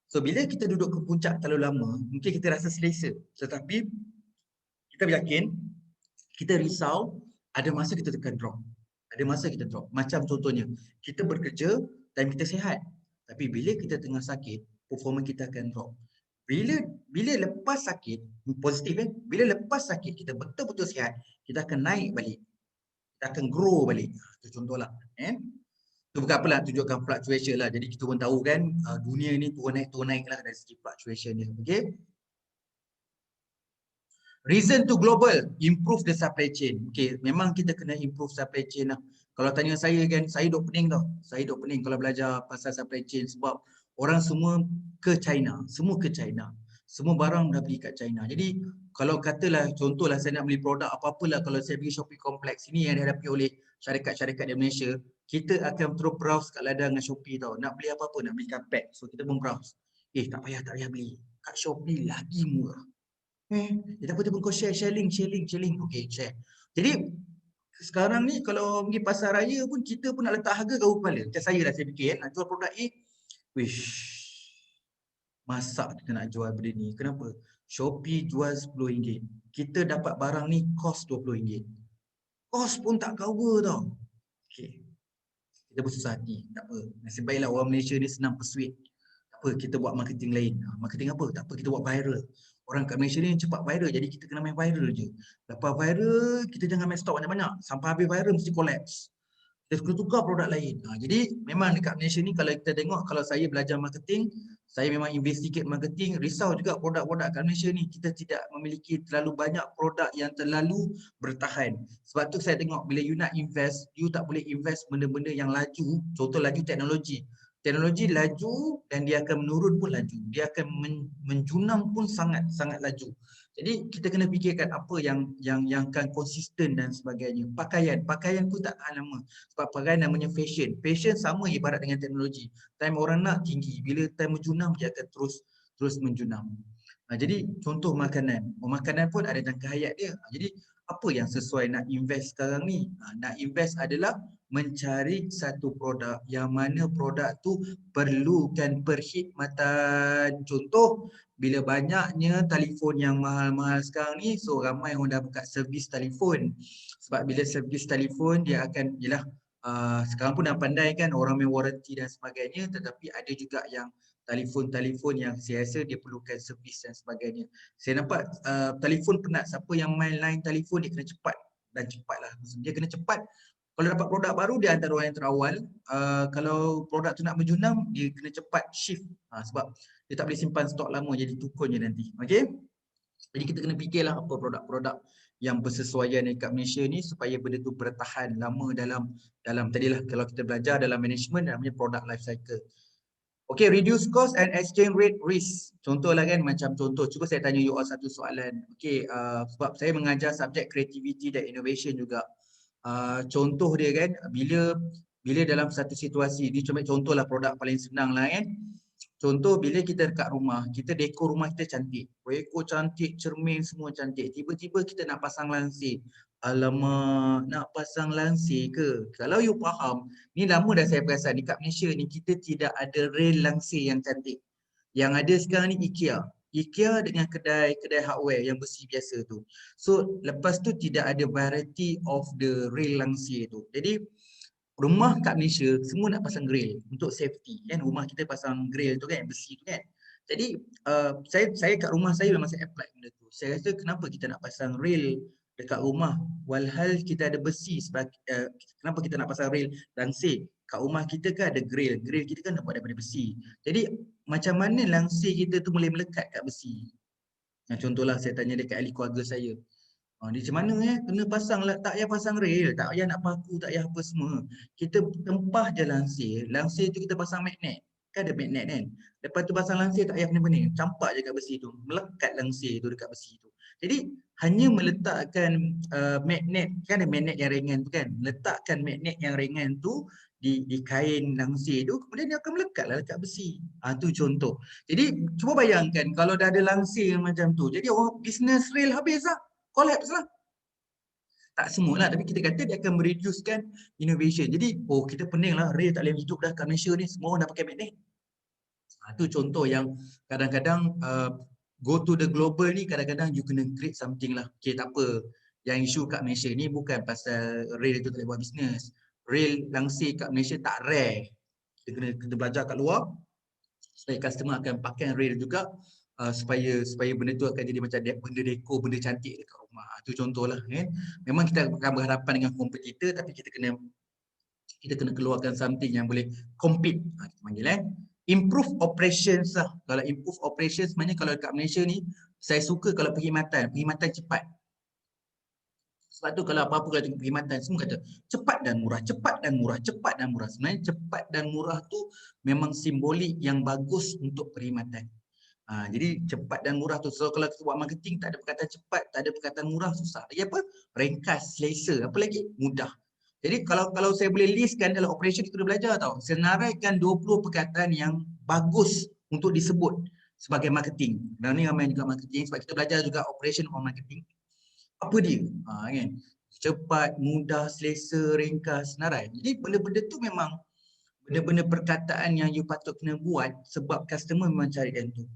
So bila kita duduk ke puncak terlalu lama, mungkin kita rasa selesa. Tetapi kita yakin, kita risau, ada masa kita tekan drop. Ada masa kita drop. Macam contohnya, kita bekerja dan kita sihat. Tapi bila kita tengah sakit, performa kita akan drop. Bila lepas sakit, positif bila lepas sakit kita betul-betul sihat, kita akan naik balik. Kita akan grow balik. Itu contohlah. Itu bukan apalah, tunjukkan fluctuation lah. Jadi kita pun tahu kan, dunia ni turun naik lah dari segi fluctuation dia. Okay? Reason to global, improve the supply chain. Okay, memang kita kena improve supply chain lah. Kalau tanya saya kan, saya duk pening tau. Saya duk pening kalau belajar pasal supply chain sebab orang semua ke China. Semua ke China. Semua barang dah beli kat China. Jadi kalau katalah, contohlah saya nak beli produk apa-apalah, kalau saya pergi Shopee Complex ini yang dihadapi oleh syarikat-syarikat di Malaysia, kita akan terus browse kat ladang dengan Shopee tau. Nak beli apa-apa, nak beli karpet. So kita pun browse. Tak payah beli. Kat Shopee lagi murah. Dia tak apa-apa kau share link. Okay, share. Jadi sekarang ni kalau pergi pasar raya pun kita pun nak letak harga kau kepala. Macam saya dah saya fikir nak jual produk A. Wish. Masak kita nak jual benda ni. Kenapa? Shopee jual RM10. Kita dapat barang ni cost RM20. Cost pun tak cover tau. Okay. Kita bersusah hati. Tak apa. Nasib baiklah orang Malaysia ni senang persuade. Tak apa, kita buat marketing lain. Marketing apa? Tak apa, kita buat viral. Orang kat Malaysia ni cepat viral, jadi kita kena main viral je. Lepas viral, kita jangan main stok banyak-banyak. Sampai habis viral mesti collapse. Kita kena tukar produk lain. Jadi memang dekat Malaysia ni kalau kita tengok, kalau saya belajar marketing, saya memang investigate marketing, risau juga produk-produk kat Malaysia ni. Kita tidak memiliki terlalu banyak produk yang terlalu bertahan. Sebab tu saya tengok bila you nak invest, you tak boleh invest benda-benda yang laju. Contoh laju teknologi. Teknologi laju dan dia akan menurun pun laju. Dia akan menjunam pun sangat laju. Jadi kita kena fikirkan apa yang akan konsisten dan sebagainya. Pakaian pun tak tahan lama. Sebab pakaian namanya fashion. Fashion sama ibarat dengan teknologi. Time orang nak tinggi, bila time menjunam dia akan terus menjunam. Jadi contoh makanan. Makanan pun ada jangka hayat dia. Jadi apa yang sesuai nak invest sekarang ni? Nak invest adalah mencari satu produk yang mana produk tu perlukan perkhidmatan. Contoh, bila banyaknya telefon yang mahal-mahal sekarang ni, so ramai orang dah buka servis telefon. Sebab bila servis telefon dia akan, sekarang pun dah pandai kan orang main warranty dan sebagainya, tetapi ada juga yang telefon-telefon yang saya rasa dia perlukan servis dan sebagainya. Saya nampak telefon penat, siapa yang main line telefon dia kena cepat dan cepatlah. Dia kena cepat. Kalau dapat produk baru dia antara orang yang terawal. Kalau produk tu nak menjunam dia kena cepat shift. Sebab dia tak boleh simpan stok lama jadi tukun je nanti. Okey? Jadi kita kena fikirlah apa produk-produk yang bersesuaian dekat Malaysia ni supaya benda tu bertahan lama dalam tadilah kalau kita belajar dalam management namanya product life cycle. Okay, reduce cost and exchange rate risk. Contohlah kan, macam contoh, cuba saya tanya you all satu soalan. Okay, sebab saya mengajar subjek creativity dan innovation juga. Contoh dia kan, bila dalam satu situasi, ni contohlah produk paling senang lah kan. Contoh bila kita dekat rumah, kita dekor rumah kita cantik. Dekor cantik, cermin semua cantik. Tiba-tiba kita nak pasang lansir. Alamak, nak pasang lansir ke? Kalau you faham, ni lama dah saya perasan dekat Malaysia ni kita tidak ada rail lansir yang cantik. Yang ada sekarang ni IKEA. IKEA dengan kedai hardware yang besi biasa tu. So lepas tu tidak ada variety of the rail lansir tu. Jadi rumah kat Malaysia semua nak pasang grill untuk safety kan, rumah kita pasang grill tu kan, besi tu kan. Jadi saya kat rumah saya memang saya apply benda tu. Saya rasa kenapa kita nak pasang rail dekat rumah walhal kita ada besi kenapa kita nak pasang rail lansir kat rumah kita kan ada grill kita kan dapat daripada besi. Jadi macam mana langsir kita tu boleh melekat kat besi. Contohlah saya tanya dekat ahli keluarga saya. Dia macam mana kena pasang lah, tak payah pasang rail, tak payah nak paku, tak payah apa semua. Kita tempah je langsir tu kita pasang magnet. Kan ada magnet kan. Lepas tu pasang langsir tak payah benda-benda. Campak je kat besi tu, melekat langsir tu dekat besi tu. Jadi hanya meletakkan magnet, kan ada magnet yang ringan tu kan. Letakkan magnet yang ringan tu di kain langsir tu, kemudian dia akan melekat lah dekat besi. Tu contoh. Jadi cuba bayangkan kalau dah ada langsir macam tu, jadi orang bisnes rail habis lah. Collapse lah. Tak semualah, tapi kita kata dia akan mereducekan innovation. Jadi, kita pening lah, rail tak boleh hidup dah kat Malaysia ni, semua orang dah pakai magnet. Itu contoh yang kadang-kadang go to the global ni, kadang-kadang you kena create something lah. Okay, tak apa. Yang isu kat Malaysia ni bukan pasal rail tu tak boleh buat bisnes. Rail langsir kat Malaysia tak rare. Kita kena belajar kat luar, supaya customer akan pakai rail juga. Supaya benda tu akan jadi macam benda dekor, benda cantik dekat rumah. Itu contohlah kan. Memang kita akan berhadapan dengan kompetitor, tapi kita kena keluarkan something yang boleh compete. Kita panggil improve operations lah. Kalau improve operations sebenarnya kalau dekat Malaysia ni saya suka kalau perkhidmatan cepat. Sebab tu kalau apa-apa kalau tengok perkhidmatan semua kata cepat dan murah, cepat dan murah, cepat dan murah. Sebenarnya cepat dan murah tu memang simbolik yang bagus untuk perkhidmatan. Jadi cepat dan murah tu. So kalau kita buat marketing tak ada perkataan cepat, tak ada perkataan murah, susah. Lagi apa? Ringkas, selesa. Apa lagi? Mudah. Jadi kalau saya boleh listkan dalam operation kita dah belajar tau. Senaraikan 20 perkataan yang bagus untuk disebut sebagai marketing. Dan ni ramai juga marketing sebab kita belajar juga operation or marketing. Apa dia? Kan? Cepat, mudah, selesa, ringkas, senarai. Jadi benda-benda tu memang benda-benda perkataan yang you patut kena buat sebab customer memang carikan tu.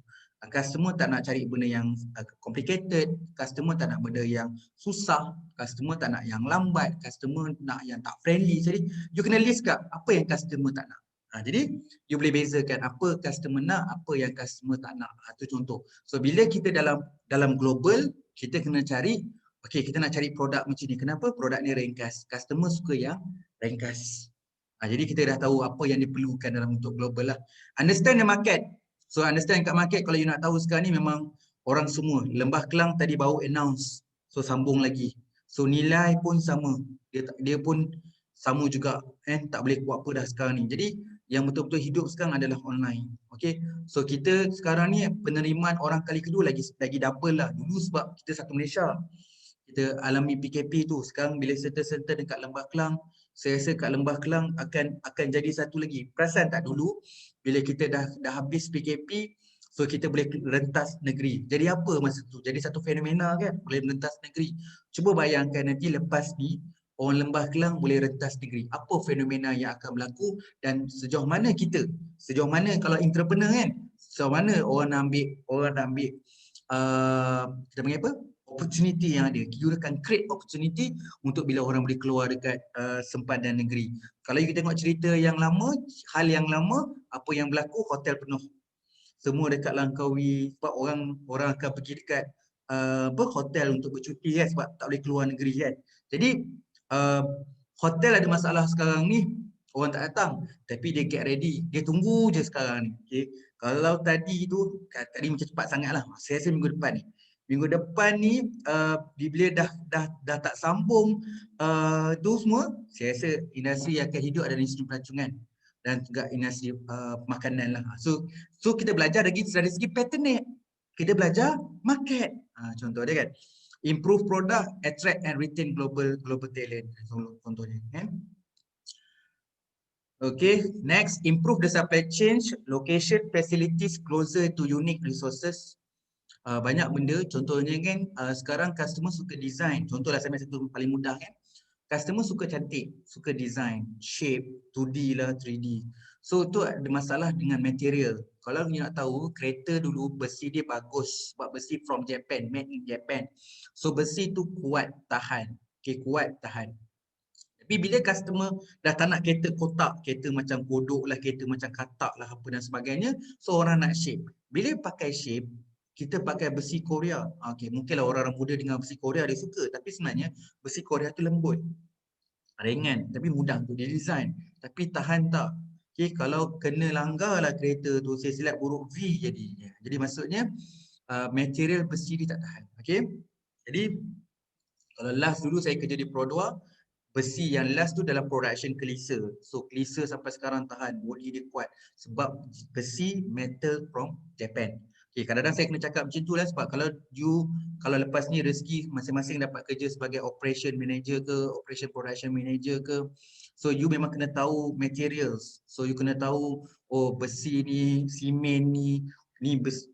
Customer tak nak cari benda yang complicated, customer tak nak benda yang susah, customer tak nak yang lambat, customer nak yang tak friendly. Jadi you kena list kat apa yang customer tak nak. Jadi you boleh bezakan apa customer nak, apa yang customer tak nak. Itu contoh. So bila kita dalam global, kita kena cari, okay, kita nak cari produk macam ni. Kenapa? Produk ni ringkas. Customer suka yang ringkas. Jadi kita dah tahu apa yang diperlukan dalam untuk global lah. Understand the market. So understand kat market, kalau you nak tahu sekarang ni memang orang semua. Lembah Kelang tadi baru announce. So sambung lagi. So nilai pun sama. Dia pun sama juga. Tak boleh buat apa dah sekarang ni. Jadi yang betul-betul hidup sekarang adalah online. Okay. So kita sekarang ni penerimaan orang kali kedua lagi double lah. Dulu sebab kita satu Malaysia. Kita alami PKP tu. Sekarang bila serta-serta dekat Lembah Kelang, saya rasa kat Lembah Kelang akan jadi satu lagi. Perasan tak dulu bila kita dah habis PKP, so kita boleh rentas negeri. Jadi apa masa tu? Jadi satu fenomena kan, boleh rentas negeri. Cuba bayangkan nanti lepas ni orang Lembah Kelang boleh rentas negeri. Apa fenomena yang akan berlaku dan sejauh mana kita? Sejauh mana kalau entrepreneur kan? Sejauh mana orang nak ambil kita panggil apa? Opportunity yang ada. Kita akan create opportunity untuk bila orang boleh keluar dekat sempadan negeri. Kalau kita tengok cerita yang lama, hal yang lama, apa yang berlaku, hotel penuh. Semua dekat Langkawi, sebab orang akan pergi dekat hotel untuk bercuti kan, sebab tak boleh keluar negeri kan. Jadi hotel ada masalah sekarang ni, orang tak datang, tapi dia get ready, dia tunggu je sekarang ni. Okay. Kalau tadi macam cepat sangat lah, saya rasa minggu depan ni. Minggu depan ni bila dah tak sambung tu semua, saya rasa industri yang akan hidup adalah industri pelancongan dan juga industri makanan lah. So kita belajar dari segi patronage. Kita belajar market. Contoh dia kan. Improve product, attract and retain global talent. Contohnya kan. Okay, next, improve the supply chain, location, facilities closer to unique resources. Banyak benda, contohnya kan sekarang customer suka design. Contohlah saya ambil satu paling mudah kan. Customer suka cantik, suka design, shape, 2D lah, 3D. So tu ada masalah dengan material. Kalau you nak tahu, kereta dulu besi dia bagus sebab besi from Japan, made in Japan. So besi tu kuat, tahan. Okay, kuat, tahan. Tapi bila customer dah tak nak kereta kotak, kereta macam kodok lah, kereta macam katak lah apa dan sebagainya, so orang nak shape. Bila pakai shape, kita pakai besi Korea. Okay, mungkinlah orang-orang muda dengan besi Korea dia suka, tapi sebenarnya besi Korea tu lembut, ringan, tapi mudah untuk dia design. Tapi tahan tak? Okay, kalau kena langgar lah kereta tu, saya silap huruf V jadinya. Jadi maksudnya material besi dia tak tahan. Okay, jadi kalau last dulu saya kerja di Pro2, besi yang last tu dalam production kelisa. So kelisa sampai sekarang tahan, body dia kuat sebab besi metal from Japan. Okay, kadang-kadang saya kena cakap macam tu lah sebab kalau lepas ni rezeki masing-masing dapat kerja sebagai operation manager ke, operation production manager ke, so you memang kena tahu materials. So you kena tahu, oh besi ni, simen ni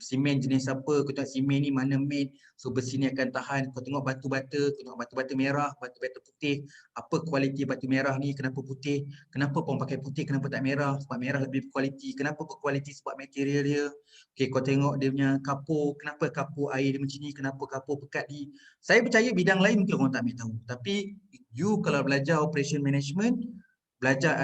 simen jenis apa, kau tengok simen ni mana made, so besi ni akan tahan. Kau tengok batu bata, kau tengok batu bata merah, batu bata putih, apa kualiti batu merah ni, kenapa putih, kenapa orang pakai putih, kenapa tak merah, sebab merah lebih berkualiti, kenapa berkualiti, sebab material dia. Okay, kau tengok dia punya kapur, kenapa kapur air dia macam ni, kenapa kapur pekat ni. Saya percaya bidang lain mungkin orang tak ambil tahu, tapi you kalau belajar operation management, belajar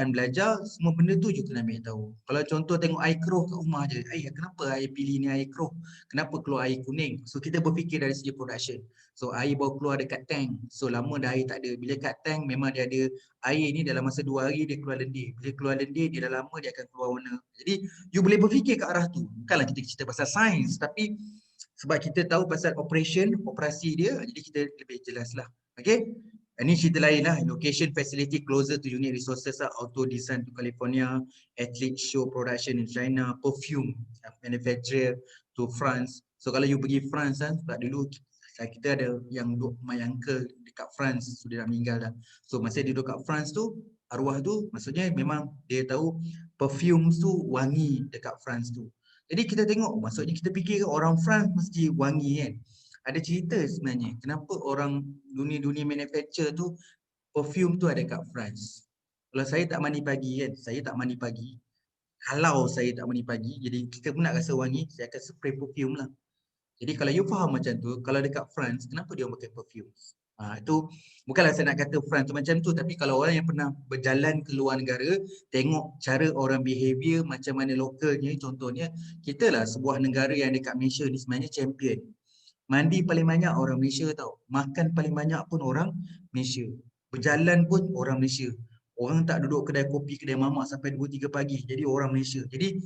semua benda tu you kena ambil tahu. Kalau contoh tengok air keruh kat rumah je, kenapa air pilih ni air keruh, kenapa keluar air kuning, so kita berfikir dari segi production. So air baru keluar dekat tank, so lama dah air tak ada, bila kat tank memang dia ada air ni, dalam masa 2 hari dia keluar lendir, bila keluar lendir dia dah lama dia akan keluar warna. Jadi you boleh berfikir ke arah tu, bukanlah kita cerita pasal sains, tapi sebab kita tahu pasal operasi dia, jadi kita lebih jelas lah. Okay, ini cerita lain lah. Location facility closer to unit resources lah. Auto design to California, athlete show production in China, perfume manufacturer to France. So kalau you pergi France kan, sebab dulu kita ada yang duduk my uncle dekat France, so dia dah meninggal dah. So masa dia duduk kat France tu, arwah tu, maksudnya memang dia tahu perfume tu wangi dekat France tu. Jadi kita tengok, maksudnya kita fikir orang France mesti wangi kan. Ada cerita sebenarnya, kenapa orang dunia-dunia manufacture tu, perfume tu ada kat France. Kalau saya tak mandi pagi kan, saya tak mandi pagi. Kalau saya tak mandi pagi, jadi kita pun nak rasa wangi, saya akan spray perfume lah. Jadi kalau you faham macam tu, kalau dekat France, kenapa dia orang pakai perfume? Itu bukanlah saya nak kata France tu macam tu, tapi kalau orang yang pernah berjalan ke luar negara, tengok cara orang behavior macam mana lokalnya, contohnya, kita lah sebuah negara yang dekat Malaysia ni sebenarnya champion. Mandi paling banyak orang Malaysia tau. Makan paling banyak pun orang Malaysia. Berjalan pun orang Malaysia. Orang tak duduk kedai kopi, kedai mamak sampai 2-3 pagi. Jadi orang Malaysia. Jadi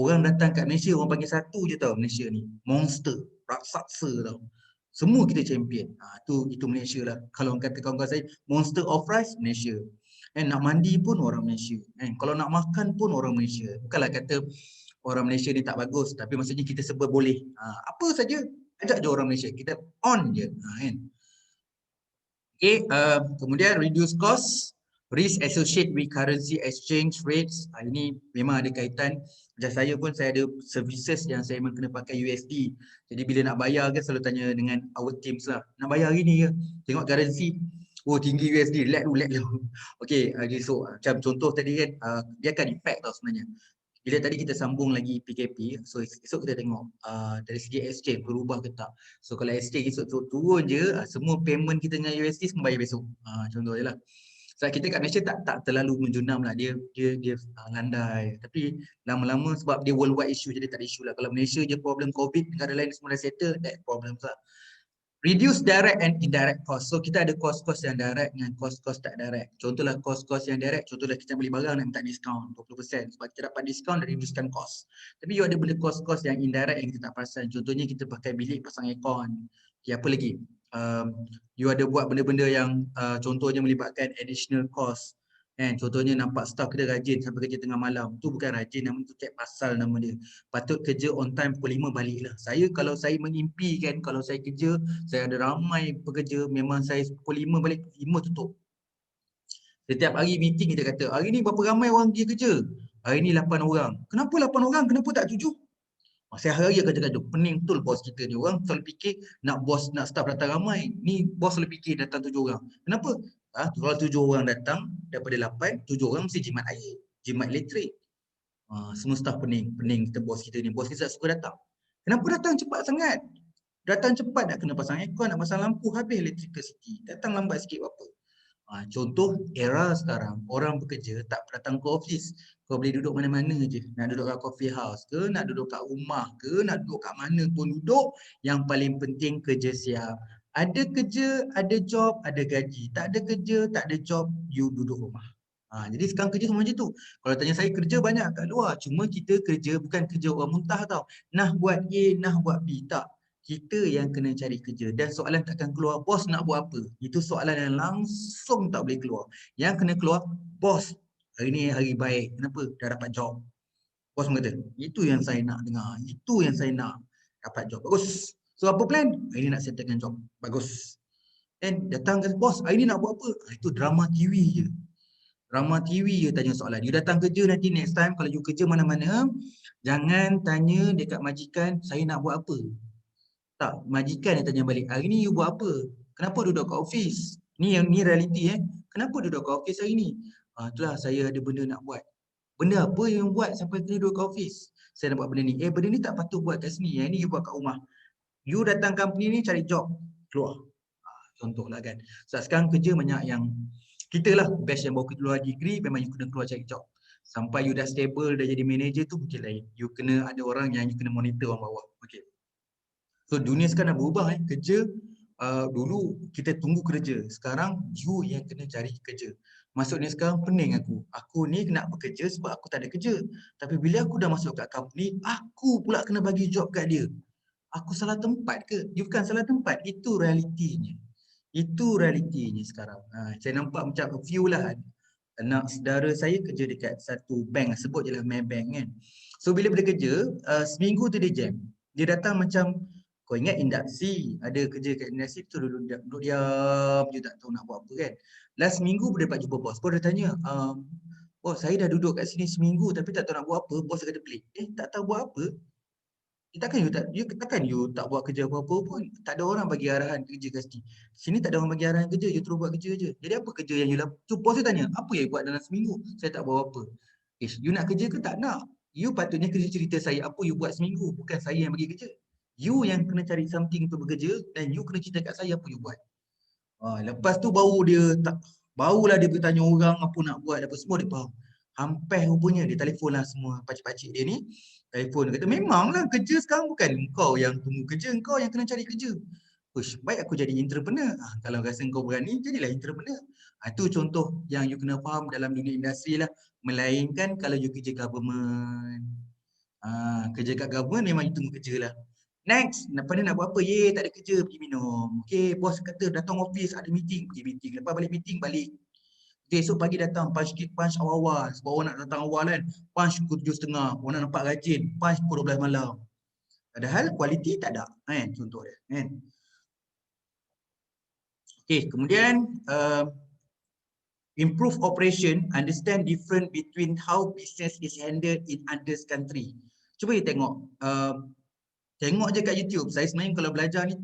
orang datang kat Malaysia, orang panggil satu je tau Malaysia ni. Monster, raksasa tau. Semua kita champion. Itu Malaysia lah. Kalau orang kata kawan-kawan saya, monster of rice, Malaysia. Nak mandi pun orang Malaysia. Kalau nak makan pun orang Malaysia. Bukanlah kata orang Malaysia ni tak bagus, tapi maksudnya kita serba boleh. Apa saja, ajak je orang Malaysia. Kita on je. Kan? Okay, kemudian reduce cost, risk associated with currency exchange rates. Ini memang ada kaitan. Macam saya pun, saya ada services yang saya memang kena pakai USD. Jadi bila nak bayar kan selalu tanya dengan our teams lah. Nak bayar hari ni ke? Tengok currency. Oh tinggi USD, let dulu. Okay, so macam contoh tadi kan, dia akan effect tau sebenarnya. Bila tadi kita sambung lagi PKP, so esok kita tengok dari segi exchange berubah ke tak. So kalau exchange esok turun je, semua payment kita dengan USD semua bayar besok. Contoh je lah. So kita kat Malaysia tak terlalu menjunam lah, dia landai. Tapi lama-lama sebab dia worldwide issue, jadi tak ada issue lah. Kalau Malaysia je problem COVID, negara lain semua dah settle, that problem lah. Reduce direct and indirect cost. So kita ada cost-cost yang direct dengan cost-cost tak direct. Contohlah cost-cost yang direct, contohlah kita beli barang dan minta diskaun 20%. Sebab kita dapat diskaun dan reducekan cost. Tapi you ada benda cost-cost yang indirect yang kita tak perasan. Contohnya kita pakai bilik pasang aircon. Okay, apa lagi? You ada buat benda-benda yang contohnya melibatkan additional cost. Contohnya nampak staff kita rajin sampai kerja tengah malam. Tu bukan rajin, nama tu cek pasal nama dia. Patut kerja on time pukul 5 balik lah. Kalau saya mengimpikan, kalau saya kerja, saya ada ramai pekerja, memang saya pukul 5 balik, 5 tutup. Setiap hari meeting kita kata, hari ni berapa ramai orang pergi kerja? Hari ni 8 orang. Kenapa 8 orang? Kenapa tak 7? Saya hari akan cakap, pening betul bos kita ni. Orang selalu fikir nak staff datang ramai. Ni bos selalu fikir datang 7 orang. Kenapa? Kalau 7 orang datang, daripada 8, 7 orang mesti jimat air, jimat elektrik. Semua staff pening kita bos kita ni. Bos kita tak suka datang. Kenapa datang cepat sangat? Datang cepat nak kena pasang aircon, nak pasang lampu, habis electricity. Datang lambat sikit apa? Contoh era sekarang, orang bekerja tak datang ke office. Kau boleh duduk mana-mana je. Nak duduk kat coffee house ke, nak duduk kat rumah ke, nak duduk kat mana pun duduk. Yang paling penting kerja siap. Ada kerja, ada job, ada gaji. Tak ada kerja, tak ada job, you duduk rumah. Jadi sekarang kerja semua macam tu. Kalau tanya saya kerja banyak kat luar. Cuma kita kerja bukan kerja orang muntah tau. Nah buat A, nah buat B. Tak. Kita yang kena cari kerja. Dan soalan takkan keluar, bos nak buat apa? Itu soalan yang langsung tak boleh keluar. Yang kena keluar, bos hari ni hari baik. Kenapa? Dah dapat job. Bos kata, itu yang saya nak dengar. Itu yang saya nak. Dapat job. Bagus. So apa plan? Hari ni nak settlekan job. Bagus. Dan datang kata, bos hari ni nak buat apa? Itu drama TV je. Drama TV je tanya soalan. You datang kerja nanti next time kalau you kerja mana-mana, jangan tanya dekat majikan saya nak buat apa. Tak, majikan yang tanya balik, hari ni you buat apa? Kenapa duduk kat office? Ni reality Kenapa duduk kat office hari ni? Itulah saya ada benda nak buat. Benda apa yang buat sampai kena duduk kat office? Saya nak buat benda ni. Benda ni tak patut buat kat sini. Yang ni you buat kat rumah. You datang company ni cari job. Keluar. Contohlah kan. Sebab sekarang kerja banyak yang kita lah batch yang baru keluar degree memang you kena keluar cari job. Sampai you dah stable, dah jadi manager tu mungkin lain. You kena ada orang yang you kena monitor orang bawah. Okay. So dunia sekarang dah berubah kerja. Dulu kita tunggu kerja. Sekarang you yang kena cari kerja. Maksudnya sekarang pening aku. Aku ni nak bekerja sebab aku tak ada kerja. Tapi bila aku dah masuk kat company, aku pula kena bagi job kat dia. Aku salah tempat ke? You bukan salah tempat. Itu realitinya. Itu realitinya sekarang. Saya nampak macam a few lah. Anak saudara saya kerja dekat satu bank. Sebut je lah Maybank kan. So bila dia kerja, seminggu tu dia jam. Dia datang macam, kau ingat induksi. Ada kerja kat induksi tu duduk diam. Dia tak tahu nak buat apa kan. Last minggu dia dapat jumpa bos. Bos dia tanya, bos saya dah duduk kat sini seminggu tapi tak tahu nak buat apa. Bos dia kata pelik. Tak tahu buat apa? Takkan you tak buat kerja apa-apa pun. Tak ada orang bagi arahan kerja kat sini. Sini tak ada orang bagi arahan kerja, you terus buat kerja je. Jadi apa kerja yang you lakukan? So bos saya tanya, apa yang you buat dalam seminggu? Saya tak buat apa. You nak kerja ke tak nak? You patutnya kerja cerita saya apa you buat seminggu, bukan saya yang bagi kerja. You yang kena cari something untuk bekerja dan you kena cerita kat saya apa you buat. Lepas tu barulah dia bertanya orang apa nak buat, apa semua dia faham. Hampir rupanya dia telefon lah semua pakcik-pakcik dia ni. Telefon dia kata, memanglah kerja sekarang bukan kau yang tunggu kerja, kau yang kena cari kerja. Ush, baik aku jadi entrepreneur. Kalau rasa kau berani, jadilah entrepreneur. Itu contoh yang you kena faham dalam dunia industri lah. Melainkan kalau you kerja government. Kerja kat government memang you tunggu kerja lah. Next, nak buat apa? Tak ada kerja, pergi minum. Okay, bos kata datang office, ada meeting, pergi meeting. Lepas balik meeting, balik. Okay, esok pagi datang, punch awal-awal. Sebab orang nak datang awal kan. Punch pukul 7.30, orang nak nampak rajin. Punch pukul 12 malam. Padahal kualiti tak ada. Contoh dia. Okay, kemudian improve operation, understand difference between how business is handled in others country. Cuba you tengok. Tengok je kat YouTube. Saya sebenarnya kalau belajar ni,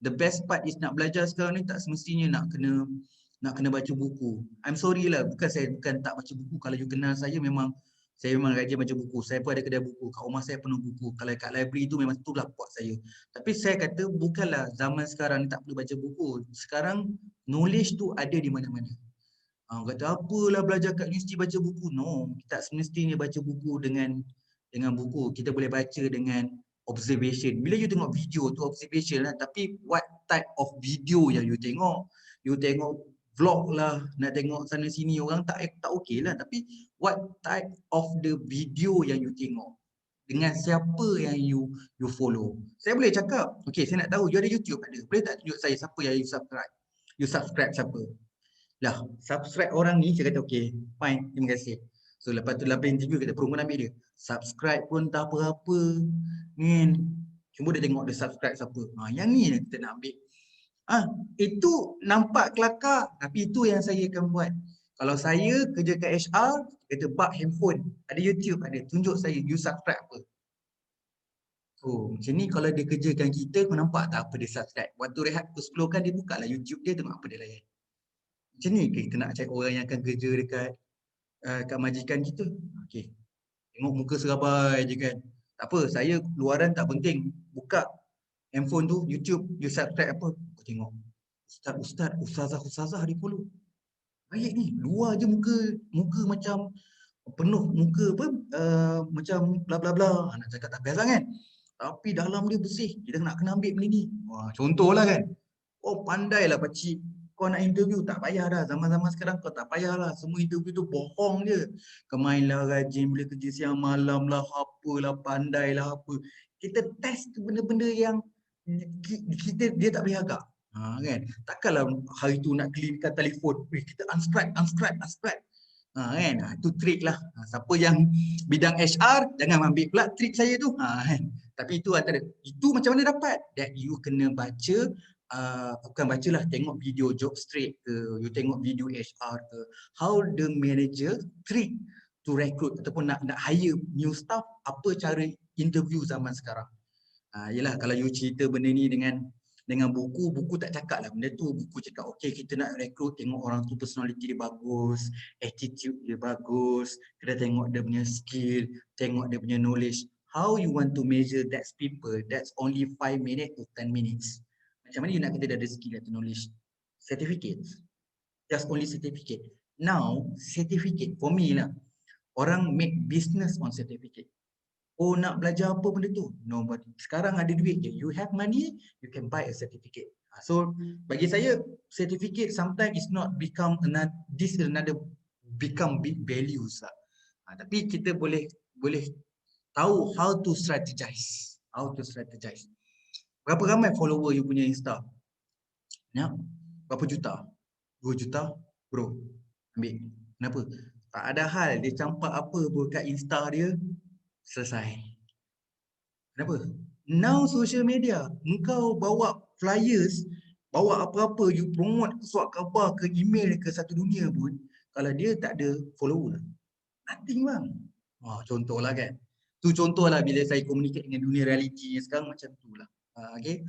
the best part is nak belajar sekarang ni tak semestinya nak kena baca buku. I'm sorry lah, bukan tak baca buku. Kalau you kenal saya memang rajin baca buku. Saya pun ada kedai buku. Kat rumah saya penuh buku. Kalau kat library tu memang itulah puak saya. Tapi saya kata bukanlah zaman sekarang ni tak perlu baca buku. Sekarang knowledge tu ada di mana-mana. Kata apalah belajar kat universiti baca buku. No, tak semestinya baca buku dengan buku. Kita boleh baca dengan observation. Bila you tengok video tu observation lah. Tapi what type of video yang you tengok? You tengok vlog lah, nak tengok sana sini orang tak okey lah. Tapi what type of the video yang you tengok? Dengan siapa yang you follow? Saya boleh cakap, okay, saya nak tahu you ada YouTube ada. Boleh tak tunjuk saya siapa yang you subscribe? You subscribe siapa? Lah, subscribe orang ni, saya kata okay, fine, terima kasih. So lepas tu lepas interview kata promo ambil dia. Subscribe pun tak apa-apa. Cuma dia tengok dia subscribe siapa. Yang ni yang kita nak ambil. Itu nampak kelakar, tapi itu yang saya akan buat. Kalau saya kerja kat HR, kata bak handphone, ada YouTube ada, tunjuk saya you subscribe apa. So macam ni kalau dia kerjakan kita, kau nampak tak apa dia subscribe. Waktu rehat pukul 10 kan dia buka lah YouTube dia, tengok apa dia layan. Macam ni kita nak cari orang yang akan kerja dekat kat majikan kita. Okay. Tengok muka serabai je kan. Tak apa, saya luaran tak penting. Buka handphone tu, YouTube, you subscribe apa, kau tengok. Ustazah dia follow. Baik ni, luar je muka macam penuh muka apa, macam bla bla bla. Nak cakap tak biasa kan. Tapi dalam dia bersih. Kita nak kena ambil benda ni. Contohlah kan. Oh pandailah pakcik. Kau nak interview tak payah dah. Zaman-zaman sekarang kau tak payah lah. Semua interview tu bohong je. Kau mainlah rajin, boleh kerja siang malam lah, apalah, pandai lah apa. Kita test tu benda-benda yang dia tak boleh agak. Kan? Takkanlah hari tu nak cleankan telefon. Kita unsubscribe. Kan? Itu trik lah. Siapa yang bidang HR, jangan ambil pula trik saya tu. Kan? Tapi itu macam mana dapat? That you kena baca, bukan bacalah, tengok video job straight ke, you tengok video HR ke, how the manager trick to recruit ataupun nak hire new staff, apa cara interview zaman sekarang. Yelah, kalau you cerita benda ni dengan buku tak cakap lah benda tu. Buku cakap okay, kita nak recruit, tengok orang tu personality dia bagus, attitude dia bagus, kita tengok dia punya skill, tengok dia punya knowledge. How you want to measure that people? That's only 5 minutes to 10 minutes. Macam mana you nak kata dia ada skill atau knowledge? Certificate. Just only certificate. Now, certificate for me lah, orang make business on certificate. Oh, nak belajar apa benda tu? Nobody. Sekarang ada duit je. You have money, you can buy a certificate. So, bagi saya, certificate sometimes is not become another become big values lah. Tapi kita boleh tahu how to strategize. Berapa ramai follower you punya Insta? Ya? Berapa juta? 2 juta? Bro, ambil. Kenapa? Tak ada hal dia campak apa pun kat Insta dia, selesai. Kenapa? Now social media, engkau bawa flyers, bawa apa-apa, you promote surat khabar ke email ke satu dunia pun, kalau dia tak ada follower, nothing bang. Contohlah kan. Tu contohlah bila saya communicate dengan dunia reality sekarang macam tu lah. Okay.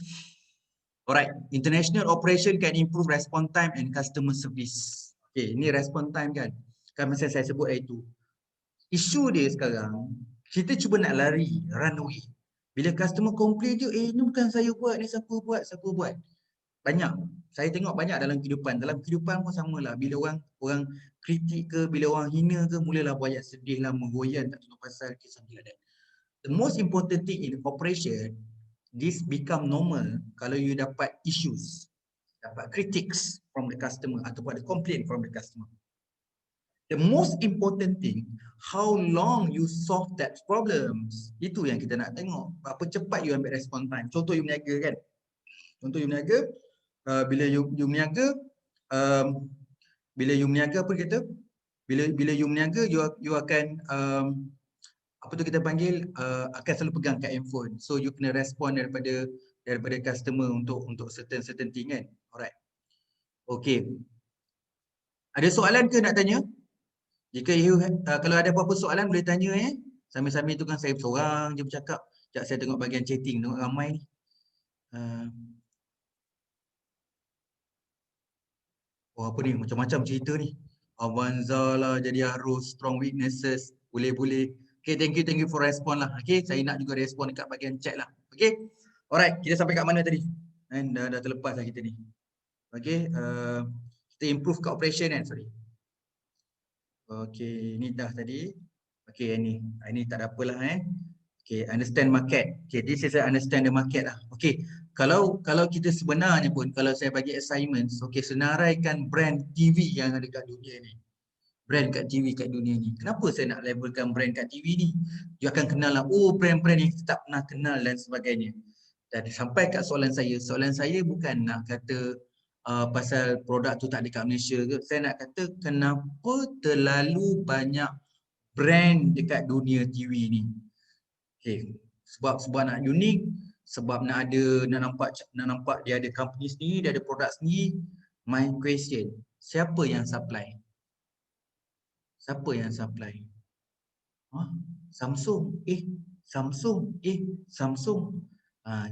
Alright, international operation can improve response time and customer service. Okay, ini response time kan. Kan masa saya sebut itu. Isu dia sekarang, kita cuba nak lari, run away. Bila customer complain je, ni bukan saya buat, ni siapa buat. Banyak. Saya tengok banyak dalam kehidupan. Dalam kehidupan pun samalah. Bila orang kritik ke, bila orang hina ke, mulalah banyak sedih lah, menggoyan, tak tahu pasal, something like that. The most important thing in operation, this become normal kalau you dapat issues, dapat critics from the customer ataupun ada complaint from the customer. The most important thing, how long you solve that problems. Itu yang kita nak tengok. Berapa cepat you ambil response time. Contoh you berniaga kan. Bila you berniaga, apa kita? Bila you berniaga, you akan apa tu kita panggil, akan selalu pegang kat handphone. So you kena respond daripada customer untuk certain thing kan. Alright. Okay. Ada soalan ke nak tanya? Jika you kalau ada apa-apa soalan boleh tanya Sambil-sambil tu kan saya seorang je bercakap. Sekejap saya tengok bahagian chatting, tengok ramai ni. Apa ni, macam-macam cerita ni. Avanza lah jadi arus, strong weaknesses, boleh. Okay, thank you for respon lah. Okay, saya nak juga respon dekat bahagian chat lah. Okay, alright, kita sampai kat mana tadi? Dah terlepas lah kita ni. Okay, kita improve ke operation kan, sorry. Okay, ni dah tadi. Okay, ini tak ada apalah Okay, understand market. Okay, this is understand the market lah. Okay, kalau kita sebenarnya pun, kalau saya bagi assignments, okay, senaraikan brand TV yang ada kat dunia ni. Brand kat TV kat dunia ni. Kenapa saya nak labelkan brand kat TV ni? You akan kenal lah, brand-brand yang kita tak pernah kenal dan sebagainya. Dan sampai kat soalan saya bukan nak kata pasal produk tu tak ada kat Malaysia ke. Saya nak kata kenapa terlalu banyak brand dekat dunia TV ni. Okay. Sebab nak unik, sebab nak nampak dia ada company sendiri, dia ada produk sendiri. My question, siapa yang supply? Samsung. Samsung.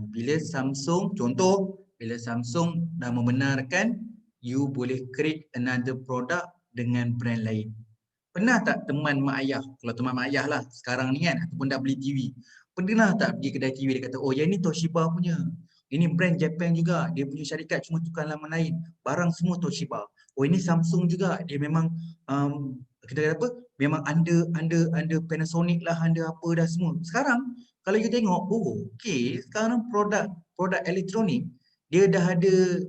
Bila Samsung, contoh, bila Samsung dah membenarkan you boleh create another product dengan brand lain. Pernah tak teman mak ayah, kalau teman mak ayah lah sekarang ni kan, ataupun dah beli TV, pernah tak pergi kedai TV dia kata, yang ni Toshiba punya, ini brand Japan juga, dia punya syarikat cuma tukar laman lain, barang semua Toshiba. Ini Samsung juga, dia memang kita kata apa, memang under Panasonic lah, under apa dah semua. Sekarang kalau you tengok, okay, sekarang produk elektronik dia dah ada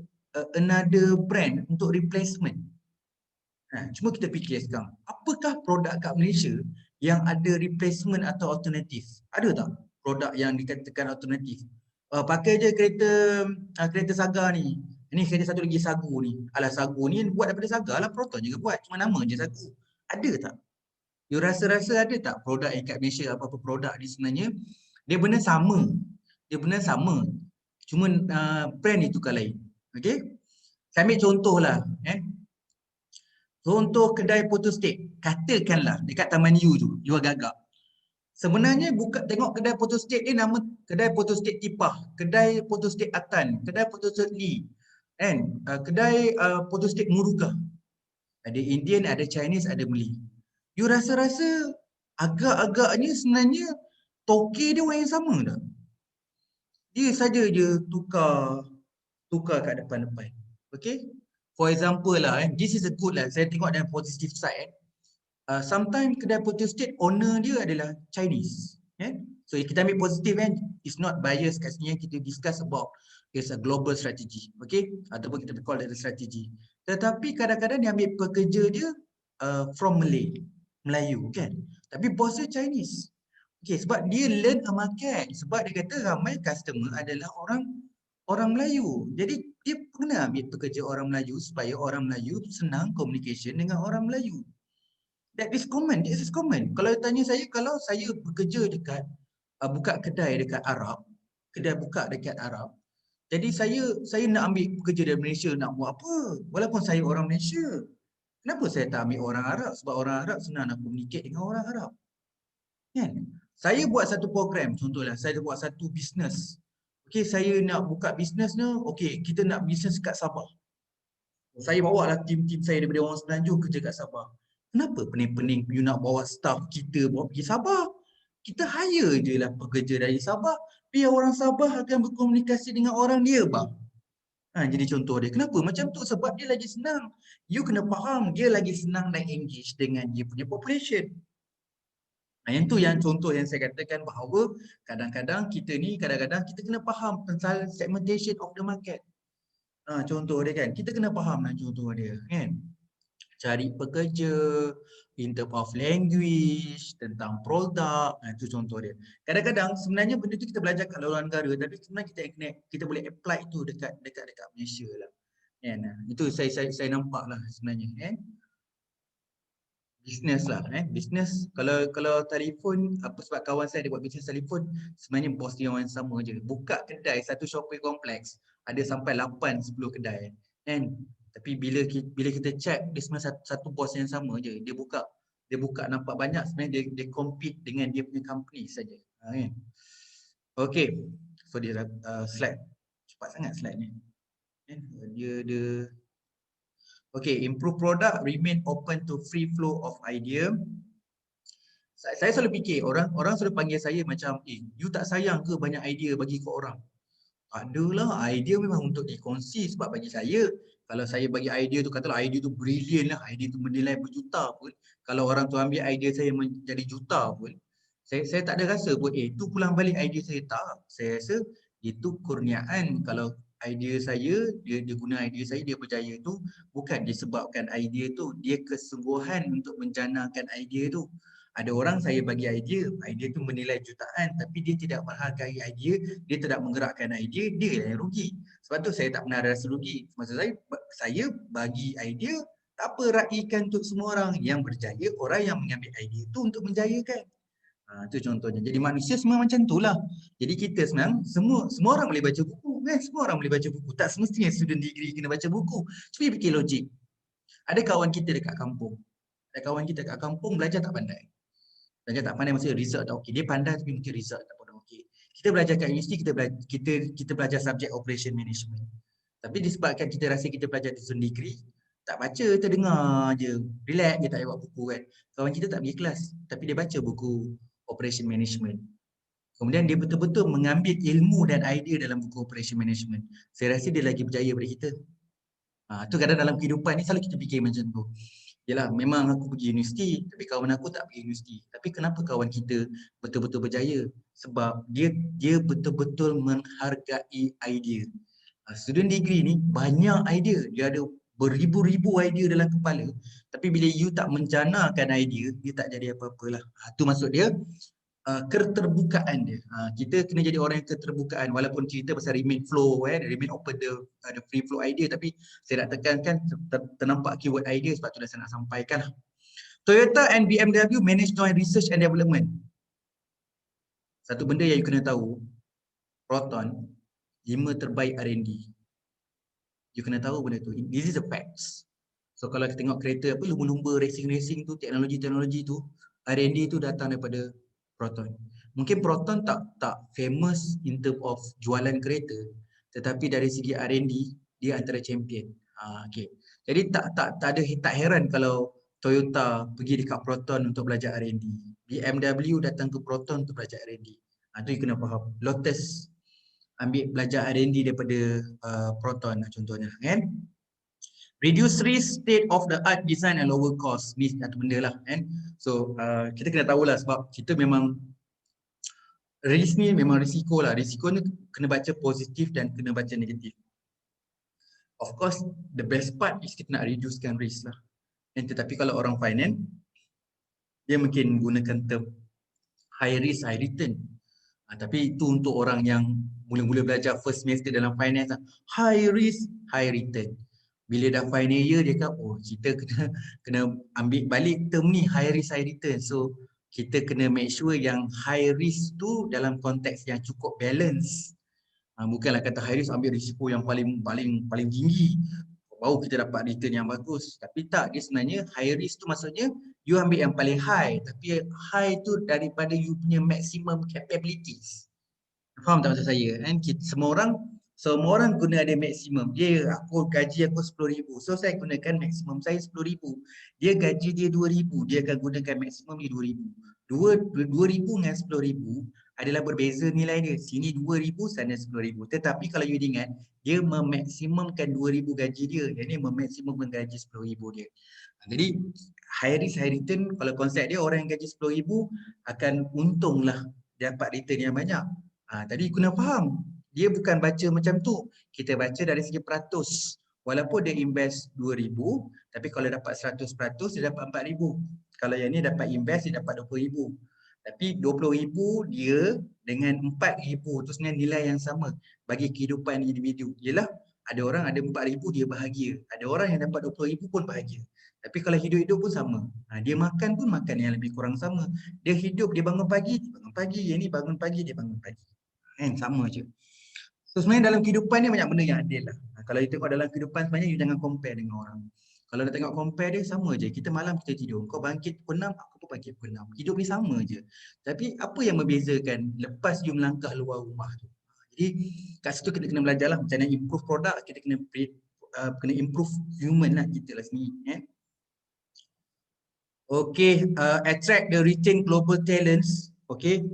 another brand untuk replacement. Cuma kita fikir sekarang, apakah produk kat Malaysia yang ada replacement atau alternatif? Ada tak produk yang dikatakan alternatif? Pakai je kereta Saga ni. Ini kereta satu lagi Sagu ni. Alah, Sagu ni buat daripada Saga lah, Proton juga buat. Cuma nama je Sagu. Ada tak? You rasa-rasa ada tak produk yang kat Malaysia, apa-apa produk ni sebenarnya dia benar sama. Dia benar sama. Cuma brand itu tukar lain. Okey? Saya ambil contohlah, contoh kedai photostat, katakanlah dekat Taman U tu, you agak-agak. Sebenarnya buka tengok kedai photostat dia nama kedai photostat Tipah, kedai photostat Atan, kedai photostat Lee, kan? Kedai photostat Muruga. Ada Indian, ada Chinese, ada Malay. You rasa-rasa agak-agaknya sebenarnya toke dia orang yang sama tak? Dia saja je tukar kat depan-depan. Okay? For example lah, this is a good lah. Saya tengok dalam positive side. Sometimes kedai photostat owner dia adalah Chinese. So kita ambil positif it's not bias kat sini, kita discuss about it's a global strategy. Okay? Ataupun kita call it a strategy. Tetapi kadang-kadang dia ambil pekerja dia from Melayu kan. Tapi bos dia Chinese. Okay, sebab dia learn a market. Sebab dia kata ramai customer adalah orang Melayu. Jadi dia kena ambil pekerja orang Melayu supaya orang Melayu senang communication dengan orang Melayu. That is common. This is common. Kalau tanya saya, kalau saya bekerja dekat buka kedai dekat Arab, kedai buka dekat Arab, jadi saya nak ambil pekerja dari Malaysia, nak buat apa? Walaupun saya orang Malaysia. Kenapa saya tak ambil orang Arab? Sebab orang Arab senang nak communicate dengan orang Arab. Kan? Saya buat satu program, contohlah saya buat satu bisnes. Okey, saya nak buka bisnes ni, okey, kita nak bisnes kat Sabah. Saya bawa lah tim-tim saya daripada orang Semenanjung kerja kat Sabah. Kenapa pening-pening you nak bawa staff kita bawa pergi Sabah? Kita hire je lah pekerja dari Sabah, biar orang Sabah akan berkomunikasi dengan orang dia, bang. Jadi contoh dia. Kenapa macam tu? Sebab dia lagi senang. You kena faham dia lagi senang nak engage dengan dia punya population. Yang tu yang contoh yang saya katakan bahawa kadang-kadang kita kena faham tentang segmentation of the market. Contoh dia kan, kita kena faham lah contoh dia kan. Cari pekerja, in term of language, tentang produk, itu contoh dia. Kadang-kadang sebenarnya benda tu kita belajar kat luar negara, tapi sebenarnya kita boleh apply tu dekat Malaysia lah. Kan? Itu saya nampak lah sebenarnya kan. Bisnes lah bisnes, kalau telefon apa, sebab kawan saya dia buat bisnes telefon, sebenarnya bos dia orang sama je. Buka kedai satu shopping kompleks ada sampai 8-10 kedai kan. Tapi bila kita check, dia sebenarnya satu bos yang sama je. Dia buka nampak banyak, sebenarnya dia compete dengan dia punya company saja. Kan. Okay, so dia slide cepat sangat slide ni. Dia okay, improve product, remain open to free flow of idea. Saya selalu fikir, orang selalu panggil saya macam, you tak sayang ke banyak idea bagi ke orang? Adalah, idea memang untuk dikongsi. Sebab bagi saya, kalau saya bagi idea tu, katalah idea tu brilliant lah, idea tu bernilai berjuta pun, kalau orang tu ambil idea saya menjadi juta pun, saya tak ada rasa pun, tu pulang balik idea saya. Tak, saya rasa itu kurniaan. Kalau idea saya, dia guna idea saya, dia berjaya tu bukan disebabkan idea tu, dia kesungguhan untuk menjanakan idea tu. Ada orang saya bagi idea tu bernilai jutaan, tapi dia tidak menghargai idea, dia tidak menggerakkan idea, dia yang rugi. Sebab tu saya tak pernah rasa rugi. Maksud saya bagi idea, tak apa raikan untuk semua orang. Yang berjaya, orang yang mengambil idea tu untuk menjayakan. Itu contohnya. Jadi manusia semua macam itulah. Jadi kita sebenarnya semua orang boleh baca buku kan? Semua orang boleh baca buku. Tak semestinya student degree kena baca buku. Cuba fikir logik. Ada kawan kita dekat kampung. Belajar tak pandai. Maksudnya result tak okey. Dia pandai tapi mungkin result tak pernah okey. Kita belajar kat universiti, kita belajar subjek operation management. Tapi disebabkan kita rasa kita belajar di student degree, tak baca, terdengar je. Relax je, tak payah buat buku kan. Kawan kita tak pergi kelas, tapi dia baca buku operation management. Kemudian dia betul-betul mengambil ilmu dan idea dalam buku operation management. Saya rasa dia lagi berjaya daripada kita. Tu kadang dalam kehidupan ni selalu kita fikir macam tu. Yalah, memang aku pergi universiti, tapi kawan aku tak pergi universiti. Tapi kenapa kawan kita betul-betul berjaya? Sebab dia betul-betul menghargai idea. Student degree ni banyak idea, dia ada beribu-ribu idea dalam kepala, tapi bila you tak mencanangkan idea, dia tak jadi apa-apalah. Tu maksud dia keterbukaan dia. Kita kena jadi orang yang keterbukaan, walaupun cerita pasal remain flow, remain open the free flow idea, tapi saya nak tekankan ternampak keyword idea sebab tu dah saya nak sampaikan lah. Toyota and BMW manage joint research and development. Satu benda yang you kena tahu, Proton 5 terbaik R&D. You kena tahu benda tu. This is the facts. So kalau kita tengok kereta apa lumba-lumba racing tu, teknologi tu, R&D tu datang daripada Proton. Mungkin Proton tak famous in term of jualan kereta, tetapi dari segi R&D dia antara champion. Okay. Jadi tak heran kalau Toyota pergi dekat Proton untuk belajar R&D. BMW datang ke Proton untuk belajar R&D. Tu you kena faham. Lotus ambil belajar R&D daripada Proton contohnya, kan? Reduce risk, state of the art design and lower cost. Ni satu benda lah, kan? So kita kena tahulah sebab kita memang risk ni memang risiko lah. Risiko ni kena baca positif dan kena baca negatif. Of course, the best part is kita nak reducekan risk lah. Tetapi kalau orang finance, dia mungkin gunakan term high risk, high return. Tapi itu untuk orang yang mula-mula belajar first semester dalam finance, high risk, high return. Bila dah final year dia kata, oh kita kena ambil balik term ni high risk, high return. So kita kena make sure yang high risk tu dalam konteks yang cukup balance. Bukanlah kata high risk ambil risiko yang paling tinggi baru kita dapat return yang bagus. Tapi tak, dia sebenarnya high risk tu maksudnya you ambil yang paling high, tapi high tu daripada you punya maximum capabilities. Faham tak maksud saya? Kan semua orang guna ada maksimum. Gaji aku 10,000. So saya gunakan maksimum saya 10,000. Dia gaji dia 2,000. Dia akan gunakan maksimum dia 2,000. 2,000 dengan 10,000 adalah berbeza nilai dia. Sini 2,000, sana 10,000. Tetapi kalau you ingat, dia memaksimumkan 2,000 gaji dia. Yang ni memaksimumkan gaji 10,000 dia. Jadi high risk, high return, kalau konsep dia orang yang gaji 10,000 akan untunglah dapat return yang banyak. Tadi kena faham, dia bukan baca macam tu. Kita baca dari segi peratus. Walaupun dia invest 2,000, tapi kalau dapat 100%, dia dapat 4,000. Kalau yang ni dapat invest, dia dapat 20,000. Tapi 20,000 dia dengan 4,000 tu sebenarnya nilai yang sama bagi kehidupan individu. Ialah ada orang ada 4,000 dia bahagia. Ada orang yang dapat 20,000 pun bahagia. Tapi kalau hidup-hidup pun sama. Dia makan pun makan yang lebih kurang sama. Dia hidup, dia bangun pagi, Yang ni bangun pagi, dia bangun pagi. Sama je. So sebenarnya dalam kehidupan ni banyak benda yang adil lah. Kalau you tengok dalam kehidupan sebenarnya you jangan compare dengan orang. Kalau nak tengok compare dia sama je. Kita malam kita tidur. Kau bangkit pukul 6, aku pun bangkit pukul 6. Hidup ni sama je. Tapi apa yang membezakan lepas you melangkah luar rumah tu? Jadi kat situ kita kena belajar lah macam mana improve produk, kita kena improve human lah kita lah sendiri. Okay, attract the retain global talents. Okay.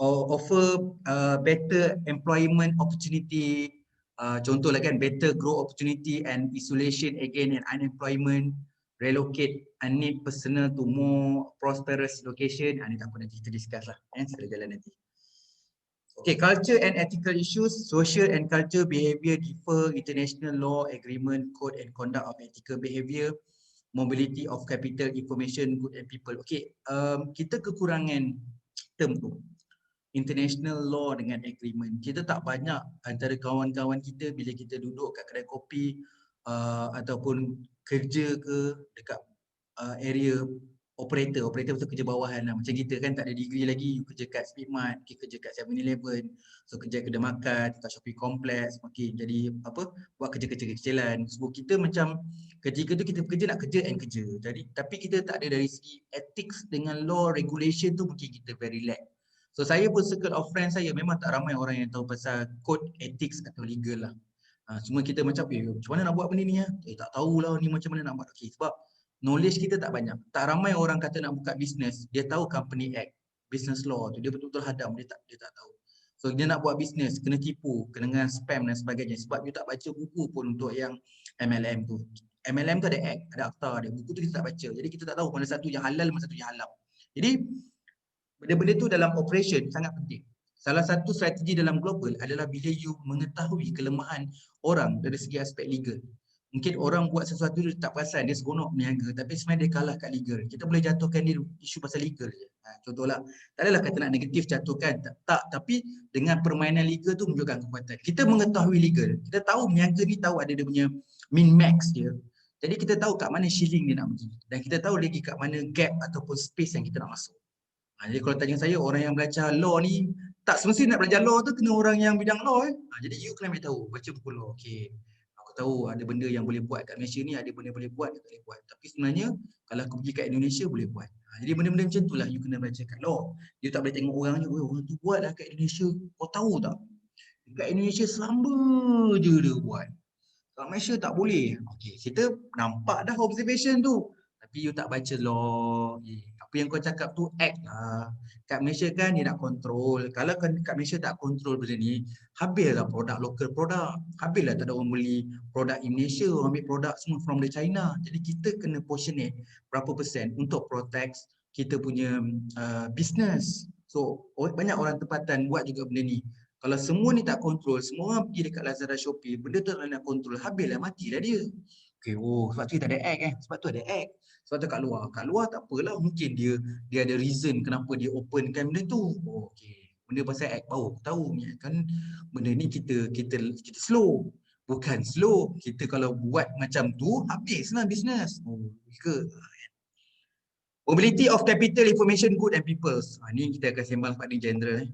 Offer better employment opportunity, contohlah kan better growth opportunity and isolation again and unemployment, relocate unneeded personnel to more prosperous location. Ini tak apa, nanti kita discuss lah setelah jalan nanti. Okay, culture and ethical issues, social and culture behavior differ, international law, agreement, code and conduct of ethical behavior, mobility of capital, information, good and people. Okay, kita kekurangan term tu. International law dengan agreement. Kita tak banyak antara kawan-kawan kita bila kita duduk kat kedai kopi ataupun kerja ke dekat area operator tu kerja bawahan lah. Macam kita kan tak ada degree lagi, you kerja kat Speedmart, kita kerja kat 7-Eleven, so kerja kedai makan, kat shopping complex, jadi buat kerja-kerja kecilan. So kita macam ketika tu kita bekerja nak kerja and kerja. Jadi tapi kita tak ada dari segi ethics dengan law regulation tu mungkin kita very lack. So saya pun circle of friends saya memang tak ramai orang yang tahu pasal code ethics atau legal lah. Cuma kita macam macam mana nak buat benda ni ya? Tak tahulah ni macam mana nak buat. Okay, sebab knowledge kita tak banyak. Tak ramai orang kata nak buka bisnes, dia tahu company act, business law tu, dia betul-betul hadam, dia tak tahu. So dia nak buat bisnes, kena tipu, kena dengan spam dan sebagainya sebab dia tak baca buku pun untuk yang MLM tu. MLM tu ada act, ada akta, ada buku tu kita tak baca. Jadi kita tak tahu mana satu yang halal, mana satu yang haram. Jadi benda-benda tu dalam operation sangat penting. Salah satu strategi dalam global adalah bila you mengetahui kelemahan orang dari segi aspek legal. Mungkin orang buat sesuatu dia tak perasan, dia seronok berniaga tapi sebenarnya dia kalah kat legal. Kita boleh jatuhkan dia isu pasal legal je. Contohlah, tak adalah kata nak negatif jatuhkan, tak, tapi dengan permainan legal tu menunjukkan kekuatan. Kita mengetahui legal, kita tahu berniaga ni tahu ada dia punya min max dia. Jadi kita tahu kat mana shilling dia nak pergi dan kita tahu lagi kat mana gap ataupun space yang kita nak masuk. Jadi kalau tanya saya, orang yang belajar law ni tak semestinya nak belajar law tu kena orang yang bidang law. Jadi you kena tahu, baca buku law. Okay. Aku tahu ada benda yang boleh buat kat Malaysia ni, ada benda boleh buat, tak boleh buat. Tapi sebenarnya kalau aku pergi kat Indonesia boleh buat. Jadi benda-benda macam itulah you kena belajar kat law. You tak boleh tengok orang je, orang tu buat lah kat Indonesia. Kau tahu tak? Kat Indonesia selamba je dia buat. Kat Malaysia tak boleh. Okay, kita nampak dah observation tu. Tapi you tak baca law. Apa yang kau cakap tu act lah. Kat Malaysia kan dia nak control. Kalau kat Malaysia tak control benda ni, habislah produk lokal produk. Habislah tak ada orang beli produk Indonesia, orang ambil produk semua from the China. Jadi kita kena portionate berapa persen untuk protect kita punya business. So banyak orang tempatan buat juga benda ni. Kalau semua ni tak kontrol, semua orang pergi dekat Lazada, Shopee, benda tu nak kontrol, habislah, matilah dia. Okay, sebab tu kita ada act sebab tu ada act. Sebab tu kat luar tak apalah, mungkin dia ada reason kenapa dia openkan benda tu. Okay, benda pasal act baru tahu ni kan benda ni kita slow. Bukan slow, kita kalau buat macam tu habislah business. Ke mobility of capital, information, good and people. Ni kita akan sembang pada general.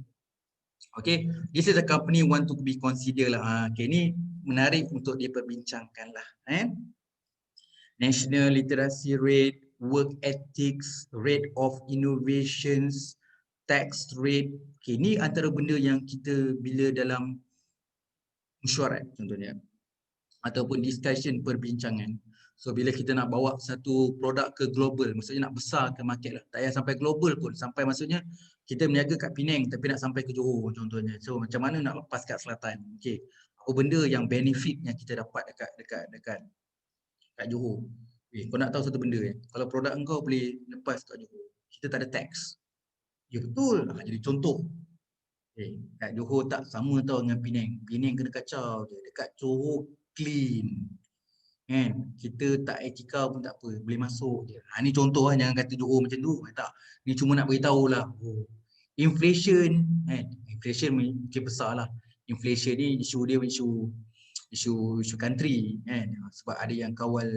Okay, this is a company want to be considered lah. Okay, ni menarik untuk diperbincangkan lah. National literacy rate, work ethics, rate of innovations, tax rate. Okay, ni antara benda yang kita bila dalam mesyuarat contohnya ataupun discussion perbincangan. So bila kita nak bawa satu produk ke global, maksudnya nak besarkan market lah. Tak payah sampai global pun, sampai maksudnya kita berniaga kat Penang tapi nak sampai ke Johor contohnya. So macam mana nak lepas kat selatan? Okey. Apa benda yang benefit yang kita dapat dekat Johor? Kau nak tahu satu benda kalau produk engkau boleh lepas kat Johor, kita tak ada tax. Ya betul. Jadi contoh. Kat Johor tak sama tau dengan Penang. Penang kena kacau je. Dekat Johor clean. Kan? Kita tak etika pun tak apa, boleh masuk je. Ni contoh lah, jangan kata Johor macam tu. Tak. Ni cuma nak beritahu lah. Inflation, kan? Inflation mungkin besar lah. Inflation ni isu dia isu country, kan? Sebab ada yang kawal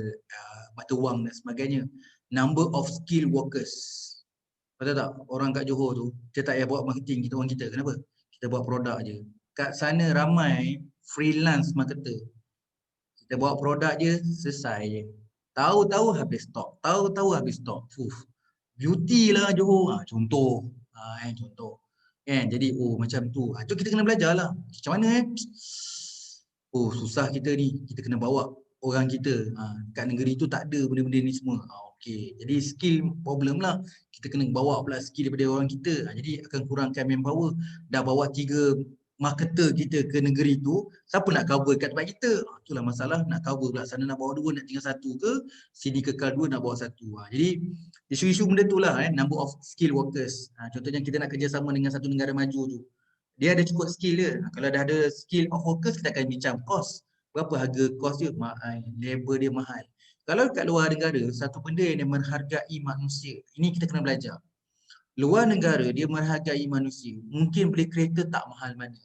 mata wang dan sebagainya. Number of skilled workers. Betul tak? Orang kat Johor tu, kita tak payah buat marketing, kita orang kita. Kenapa? Kita buat produk je. Kat sana ramai freelance marketer. Kita bawa produk je, selesai je. Tahu-tahu habis stok. Tahu-tahu habis stok. Beauty lah Johor. Contoh. Contoh. Jadi macam tu. Tu kita kena belajar lah. Macam mana susah kita ni. Kita kena bawa orang kita. Kat negeri tu tak ada benda-benda ni semua. Okay. Jadi skill problem lah. Kita kena bawa pula skill daripada orang kita. Jadi akan kurangkan manpower. Dah bawa 3 marketer kita ke negeri tu, siapa nak cover kat tempat kita? Itulah masalah, nak cover pula sana nak bawa 2, nak tinggal 1 ke, sini kekal 2 nak bawa 1. Jadi isu-isu benda tu lah, number of skill workers. Contohnya kita nak kerjasama dengan satu negara maju tu, dia ada cukup skill dia. Kalau dah ada skill of workers, kita akan bincang cost. Berapa harga cost dia? Labor dia mahal. Kalau kat luar negara, satu benda yang dia menghargai manusia, ini kita kena belajar. Luar negara dia menghargai manusia. Mungkin beli kereta tak mahal mana.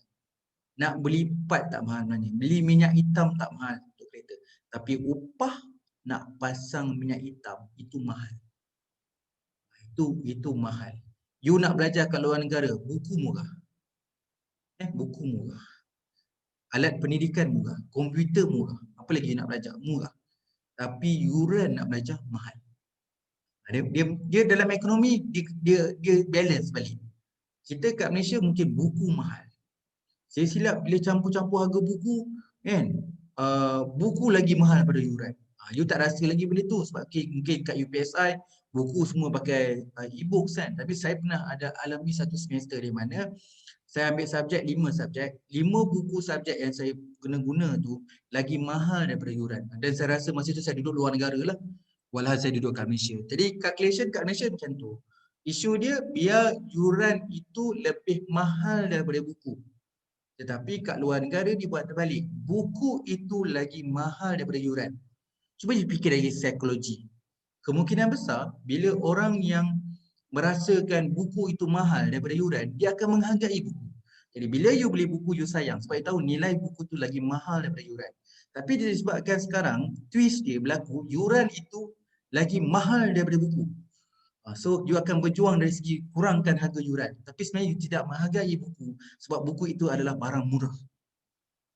Nak beli part tak mahal mana. Beli minyak hitam tak mahal untuk kereta. Tapi upah nak pasang minyak hitam itu mahal. Itu mahal. You nak belajar kat luar negara, buku murah. Buku murah. Alat pendidikan murah. Komputer murah. Apa lagi you nak belajar? Murah. Tapi yuran nak belajar mahal. Dia dalam ekonomi dia balance balik. Kita kat Malaysia mungkin buku mahal. Saya silap bila campur-campur harga buku, kan? Buku lagi mahal daripada yuran. You tak rasa lagi benda tu sebab mungkin kat UPSI buku semua pakai e-books kan. Tapi saya pernah ada alami satu semester di mana saya ambil subjek 5 subjek. 5 buku subjek yang saya guna tu lagi mahal daripada yuran. Dan saya rasa masa tu saya duduk luar negara lah. Walhal saya duduk kat Malaysia. Jadi calculation kat Malaysia macam tu. Isu dia biar yuran itu lebih mahal daripada buku. Tetapi kat luar negara dia buat terbalik. Buku itu lagi mahal daripada yuran. Cuba you fikir dari psikologi. Kemungkinan besar bila orang yang merasakan buku itu mahal daripada yuran, dia akan menghargai buku. Jadi bila you beli buku, you sayang sebab you tahu nilai buku itu lagi mahal daripada yuran. Tapi disebabkan sekarang twist dia berlaku, yuran itu lagi mahal daripada buku. So you akan berjuang dari segi kurangkan harga yuran. Tapi sebenarnya you tidak menghargai buku sebab buku itu adalah barang murah.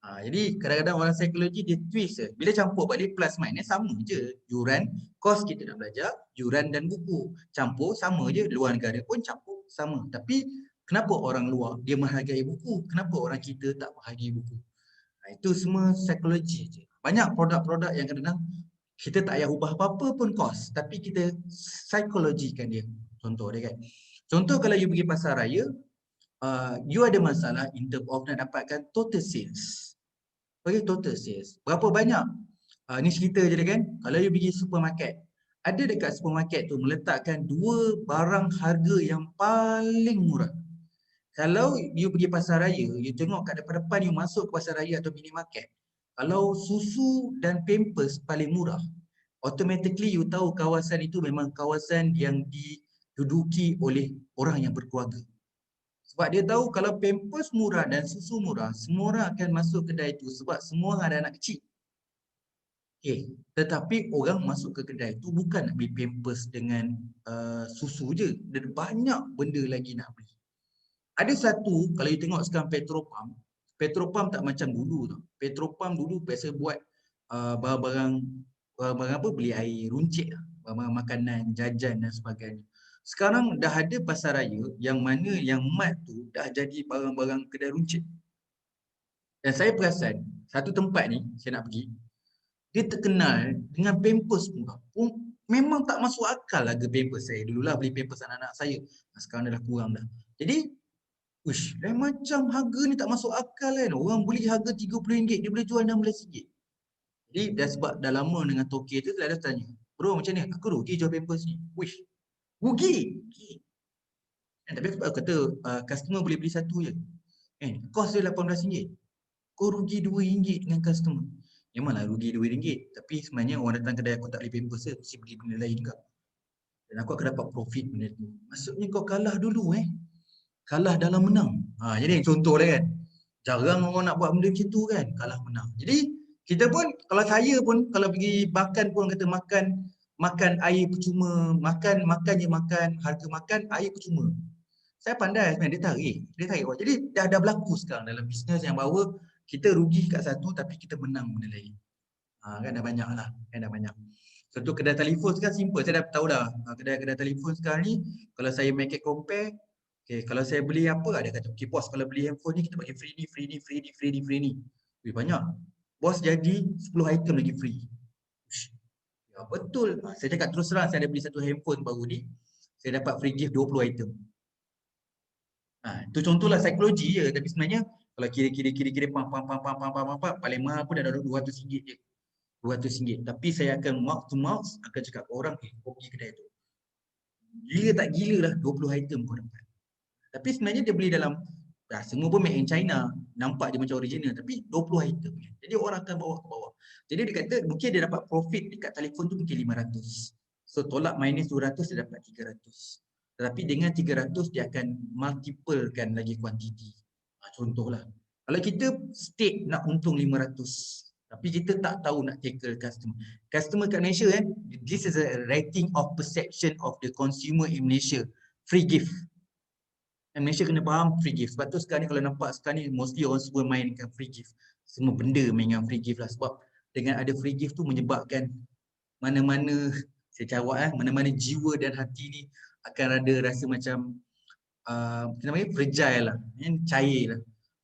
Jadi kadang-kadang orang psikologi dia twist je. Bila campur balik plus minus sama je. Yuran, kos kita nak belajar, yuran dan buku. Campur sama je. Luar negara pun campur sama. Tapi kenapa orang luar dia menghargai buku? Kenapa orang kita tak menghargai buku? Itu semua psikologi je. Banyak produk-produk yang kadang-kadang kita tak payah ubah apa-apa pun kos. Tapi kita psikologikan dia. Contoh dia kan. Contoh kalau you pergi pasar raya, you ada masalah in term of nak dapatkan total sales. Okay, total sales. Berapa banyak? Ni cerita je kan. Kalau you pergi supermarket, ada dekat supermarket tu meletakkan 2 barang harga yang paling murah. Kalau you pergi pasar raya, you tengok kat depan-depan you masuk ke pasar raya atau minimarket. Kalau susu dan pampers paling murah, automatically you tahu kawasan itu memang kawasan yang diduduki oleh orang yang berkeluarga. Sebab dia tahu kalau pampers murah dan susu murah, semua orang akan masuk kedai itu sebab semua orang ada anak kecil. Tetapi orang masuk ke kedai itu bukan nak beli pampers dengan susu je. Ada banyak benda lagi nak beli. Ada satu, kalau you tengok sekarang Petropam tak macam dulu tau. Petropam dulu biasa buat barang-barang apa, beli air runcit, barang-barang makanan, jajan dan sebagainya. Sekarang dah ada pasar raya yang mana yang mat tu dah jadi barang-barang kedai runcit. Dan saya perasan satu tempat ni saya nak pergi, dia terkenal dengan pampers murah. Memang tak masuk akal harga pampers saya. Dululah beli pampers anak-anak saya. Sekarang dah kurang dah. Jadi, macam harga ni tak masuk akal kan. Orang beli harga RM30, dia boleh jual RM16. Jadi dah sebab dah lama dengan toke tu, saya dah tanya, bro macam ni, aku rugi jual pampers ni. Rugi. Tapi aku kata customer boleh beli satu je. Kos dia RM18. Kau rugi RM2 dengan customer. Memanglah rugi RM2. Tapi sebenarnya orang datang kedai aku tak beli pampers je, mesti beli benda lain juga. Dan aku akan dapat profit benda tu. Maksudnya kau kalah dulu Kalah dalam menang. Jadi contoh lah kan. Jarang orang nak buat benda macam tu kan. Kalah menang. Jadi kita pun, kalau saya pun, kalau pergi makan pun kata makan air percuma, makan je makan, harga makan, air percuma. Saya pandai sebenarnya, dia tarik. Jadi dah berlaku sekarang dalam bisnes yang bahawa kita rugi kat satu tapi kita menang benda lain. Kan dah banyak lah. Contoh kedai telefon sekarang simple, saya dah tahu dah. Kedai telefon sekarang ni, kalau saya make it compare, kalau saya beli apa, ada kata, bos kalau beli handphone ni kita bagi free ni. Banyak. Bos jadi 10 item lagi free. Ya betul. Saya cakap terus terang, saya ada beli satu handphone baru ni, saya dapat free gift 20 item. Itu contohlah psikologi je, tapi sebenarnya kalau kira pam paling mahal pun dah RM200 je. RM200. Tapi saya akan mouth to mouth akan cakap ke orang, kau pergi kedai tu. Gila tak gila lah 20 item kau dapat. Tapi sebenarnya dia beli dalam semua pun made in China. Nampak dia macam original tapi 20 item. Jadi orang akan bawa ke bawah. Jadi dia kata mungkin dia dapat profit dekat telefon tu mungkin 500. So tolak minus 200 dia dapat 300. Tetapi dengan 300 dia akan multiplekan lagi kuantiti. Contohlah. Kalau kita state nak untung 500 tapi kita tak tahu nak tackle customer. Customer kat Malaysia this is a rating of perception of the consumer in Malaysia. Free gift. Dan Malaysia kena faham free gift. Sebab tu sekarang ni kalau nampak sekarang ni mostly orang semua main dengan free gift. Semua benda main dengan free gift lah. Sebab dengan ada free gift tu menyebabkan mana-mana saya jawab mana-mana jiwa dan hati ni akan ada rasa macam fragile lah, cair lah.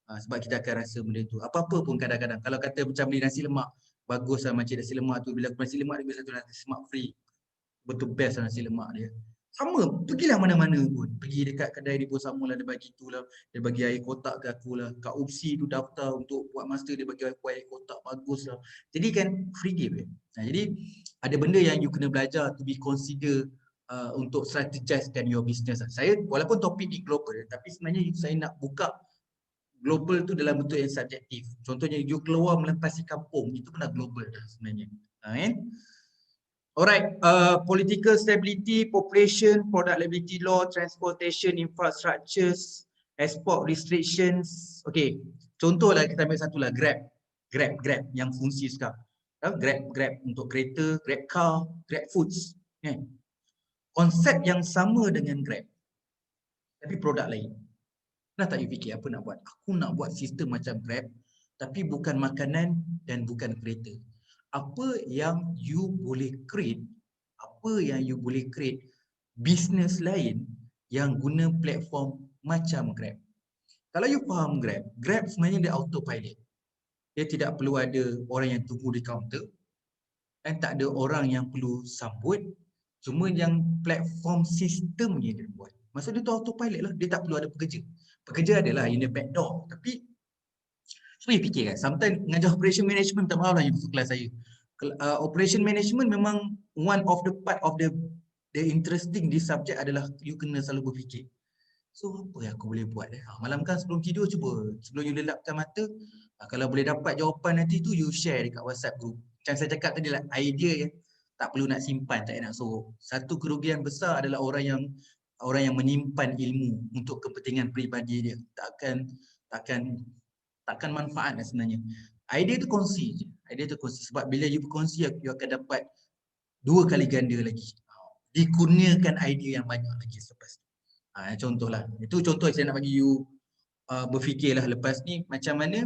Sebab kita akan rasa benda tu. Apa-apa pun kadang-kadang. Kalau kata macam beli nasi lemak, bagus lah macam nasi lemak tu. Bila aku nasi lemak, dia beli satu nasi lemak free. Betul best lah nasi lemak dia. Sama, pergilah mana-mana pun. Pergi dekat kedai dia pun sama lah, dia bagi tu lah. Dia bagi air kotak ke aku lah. Kat UPSI tu daftar untuk buat master, dia bagi air kotak, bagus lah. Jadi kan free gift jadi ada benda yang you kena belajar to be consider untuk strategizekan your business. Saya walaupun topik di global, tapi sebenarnya saya nak buka global tu dalam bentuk yang subjektif. Contohnya you keluar melintasi kampung, itu pun dah global dah sebenarnya. Kan? Alright, political stability, population, product liability law, transportation, infrastructures, export restrictions. Okay, contohlah kita ambil satu lah, Grab yang fungsi sekarang. Grab untuk kereta, Grab car, Grab foods. Konsep yang sama dengan Grab, tapi produk lain. Pernah tak you fikir apa nak buat? Aku nak buat sistem macam Grab, tapi bukan makanan dan bukan kereta. Apa yang you boleh create, business lain yang guna platform macam Grab. Kalau you faham Grab sebenarnya dia autopilot. Dia tidak perlu ada orang yang tunggu di kaunter dan tak ada orang yang perlu sambut. Cuma yang platform sistemnya dia buat. Maksud dia tu autopilot lah, dia tak perlu ada pekerja. Pekerja adalah in the back door. Tapi so you fikir kan, sometimes mengajar operation management, tak maaf lah yang masuk kelas saya. Operation management memang one of the part of the interesting di subject adalah you kena selalu berfikir. So apa yang aku boleh buat? Malam kan sebelum tidur cuba, sebelum you lelapkan mata, kalau boleh dapat jawapan nanti tu you share dekat WhatsApp group. Macam saya cakap tadi lah, idea yang tak perlu nak simpan, tak nak sorok. Satu kerugian besar adalah orang yang menyimpan ilmu untuk kepentingan peribadi dia. Takkan manfaat lah sebenarnya. Idea tu kongsi je. Sebab bila you berkongsi, you akan dapat 2 kali ganda lagi. Dikurniakan idea yang banyak lagi selepas tu. Contohlah. Itu contoh saya nak bagi you berfikirlah lepas ni macam mana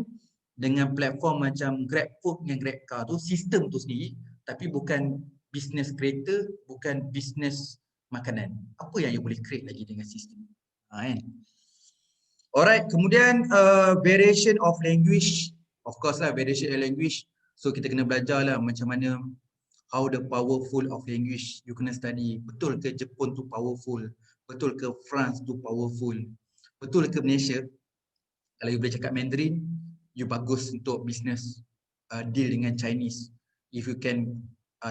dengan platform macam Grab Food dengan Grab Car tu, sistem tu sendiri, tapi bukan bisnes kereta, bukan bisnes makanan. Apa yang you boleh create lagi dengan sistem? Kan? Alright, kemudian variation of language. Of course lah, variation of language. So kita kena belajar lah macam mana how the powerful of language you kena study. Betul ke Jepun tu powerful? Betul ke France tu powerful? Betul ke Malaysia? Kalau you boleh cakap Mandarin, you bagus untuk business deal dengan Chinese. If you can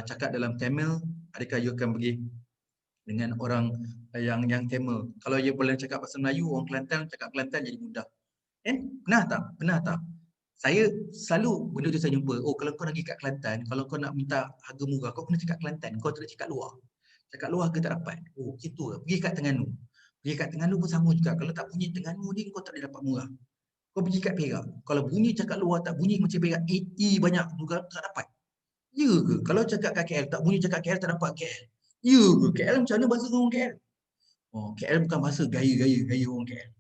cakap dalam Tamil, adakah you akan pergi dengan orang yang Tamil? Kalau you boleh cakap bahasa Melayu, orang Kelantan cakap Kelantan jadi mudah. Pernah tak? Saya selalu benda tu saya jumpa. Oh, kalau kau nak pergi kat Kelantan, kalau kau nak minta harga murah, kau kena cakap Kelantan. Kau tak cakap luar. Cakap luar harga tak dapat. Oh, gitu. Pergi kat Terengganu. Pergi kat Terengganu pun sama juga. Kalau tak bunyi Terengganu ni, kau tak boleh dapat murah. Kau pergi kat Perak. Kalau bunyi cakap luar, tak bunyi macam Perak, banyak juga tak dapat. Ya ke? Kalau cakap kat KL, tak bunyi cakap KL, tak dapat KL. Ya ke? KL macam mana bahasa orang KL? Oh, KL bukan bahasa gaya orang KL.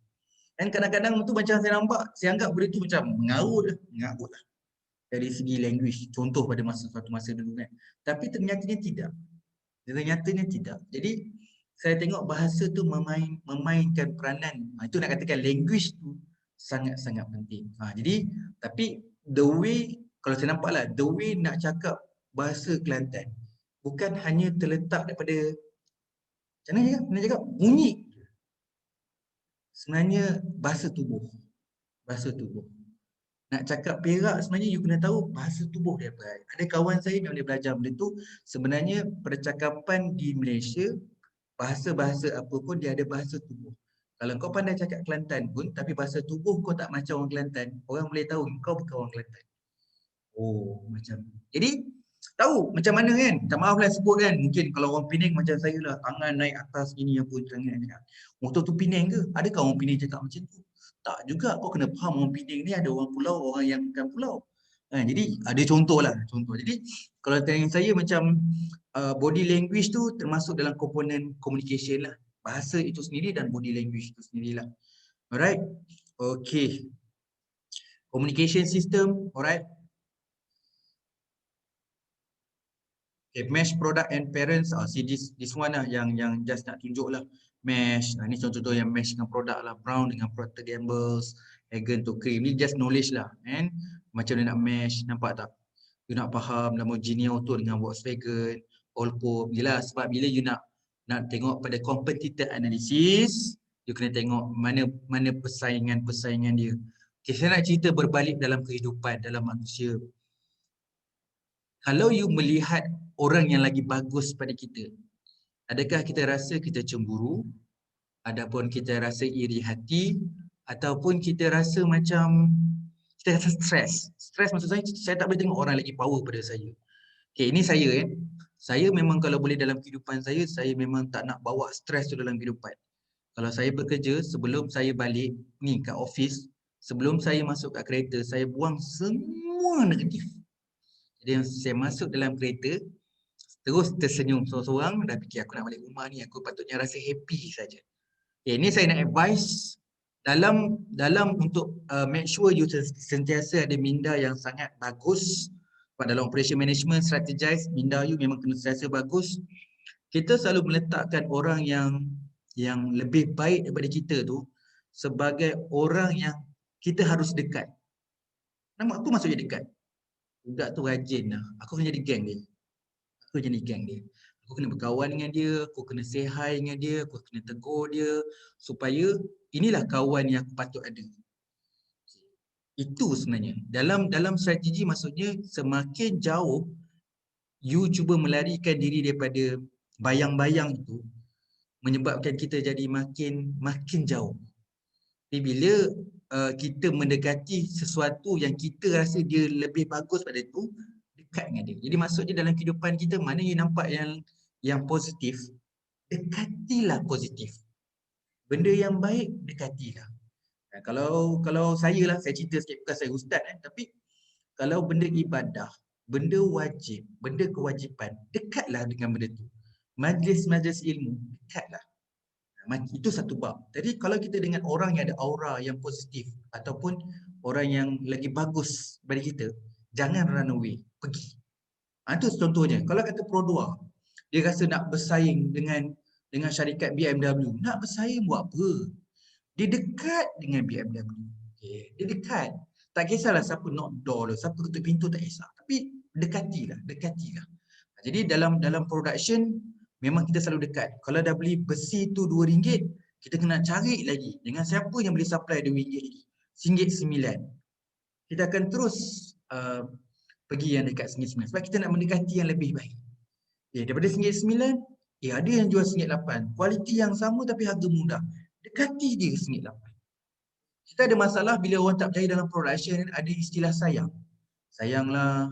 Dan kadang-kadang tu macam saya nampak, saya anggap benda tu macam mengarut lah. Dari segi language, contoh pada suatu masa dulu kan. Tapi ternyatanya tidak. Jadi saya tengok bahasa tu memainkan peranan. Itu nak katakan language tu sangat-sangat penting. Jadi tapi the way, kalau saya nampak lah, the way nak cakap bahasa Kelantan bukan hanya terletak daripada macam mana nak cakap bunyi. Sebenarnya bahasa tubuh. Nak cakap Perak sebenarnya you kena tahu bahasa tubuh dia apa. Ada kawan saya yang dia belajar benda tu, sebenarnya percakapan di Malaysia, bahasa-bahasa apa pun dia ada bahasa tubuh. Kalau kau pandai cakap Kelantan pun tapi bahasa tubuh kau tak macam orang Kelantan, orang boleh tahu kau bukan orang Kelantan. Oh, macam. Jadi tahu macam mana kan? Minta maaf lah sebut kan. Mungkin kalau orang Penang macam saya lah, tangan naik atas gini apa tangan cakap. Motor tu Penang ke? Adakah orang Penang cakap macam tu? Tak juga. Kau kena faham orang Penang ni ada orang pulau, orang yang bukan pulau. Jadi ada contoh. Jadi kalau tanya saya macam body language tu termasuk dalam komponen communication lah. Bahasa itu sendiri dan body language itu sendirilah. Alright. Okay. Communication system. Alright. Okay, mesh product and parents. See this one lah yang just nak tunjuk lah. Mesh. Ni contoh yang mesh dengan produk lah. Brown dengan Procter Gambles, Hagen to cream. Ni just knowledge lah. And macam dia nak mesh. Nampak tak? You nak faham Lamborghini Auto dengan Volkswagen, Volvo. Jelas sebab bila you nak tengok pada competitor analysis, you kena tengok mana persaingan dia. Okay, saya nak cerita berbalik dalam kehidupan, dalam manusia. Kalau you melihat orang yang lagi bagus pada kita, Adakah kita rasa kita cemburu, ataupun kita rasa iri hati, ataupun kita rasa macam kita rasa stres. Stres maksud saya tak boleh tengok orang lagi power pada saya. Okay, ini saya kan. Saya memang kalau boleh dalam kehidupan saya memang tak nak bawa stres tu dalam kehidupan. Kalau saya bekerja, sebelum saya balik ni kat office, sebelum saya masuk kat kereta, saya buang semua negatif. Jadi saya masuk dalam kereta, terus tersenyum seorang-seorang, dah fikir aku nak balik rumah ni, aku patutnya rasa happy saja. Okay, ini saya nak advice dalam untuk make sure you sentiasa ada minda yang sangat bagus. Dalam operation management, strategize, minda you memang kena sentiasa bagus. Kita selalu meletakkan orang yang lebih baik daripada kita tu sebagai orang yang kita harus dekat. Nama apa maksudnya dekat? Budak tu rajin lah. Aku kena jadi geng dia. Aku jadi geng dia. Aku kena berkawan dengan dia, aku kena say hi dengan dia, aku kena tegur dia supaya inilah kawan yang aku patut ada. Itu sebenarnya. Dalam strategi maksudnya semakin jauh you cuba melarikan diri daripada bayang-bayang itu menyebabkan kita jadi makin jauh. Tapi bila kita mendekati sesuatu yang kita rasa dia lebih bagus pada itu, dekat dengan dia. Jadi maksudnya dalam kehidupan kita, mana you nampak yang positif, dekatilah positif. Benda yang baik, dekatilah. Kalau saya lah, saya cerita sikit, bukan saya ustaz tapi kalau benda ibadah, benda wajib, benda kewajipan, dekatlah dengan benda tu. Majlis-majlis ilmu, dekatlah. Itu satu bab. Jadi kalau kita dengan orang yang ada aura yang positif ataupun orang yang lagi bagus daripada kita, jangan run away, pergi. Itu contohnya. Kalau kata Pro2, dia rasa nak bersaing dengan syarikat BMW. Nak bersaing buat apa? Dia dekat dengan BMW. Okay. Dia dekat. Tak kisahlah siapa knock door, siapa ketuk pintu, tak kisah. Tapi dekatilah. Jadi dalam production, memang kita selalu dekat. Kalau dah beli besi tu RM2, kita kena cari lagi dengan siapa yang boleh supply RM2 lagi. RM9. Kita akan terus pergi yang dekat RM9 sebab kita nak mendekati yang lebih baik. Daripada RM9, ada yang jual RM8. Kualiti yang sama tapi harga mudah. Dekati dia RM8. Kita ada masalah bila orang tak percaya dalam production, ada istilah sayang. Sayanglah,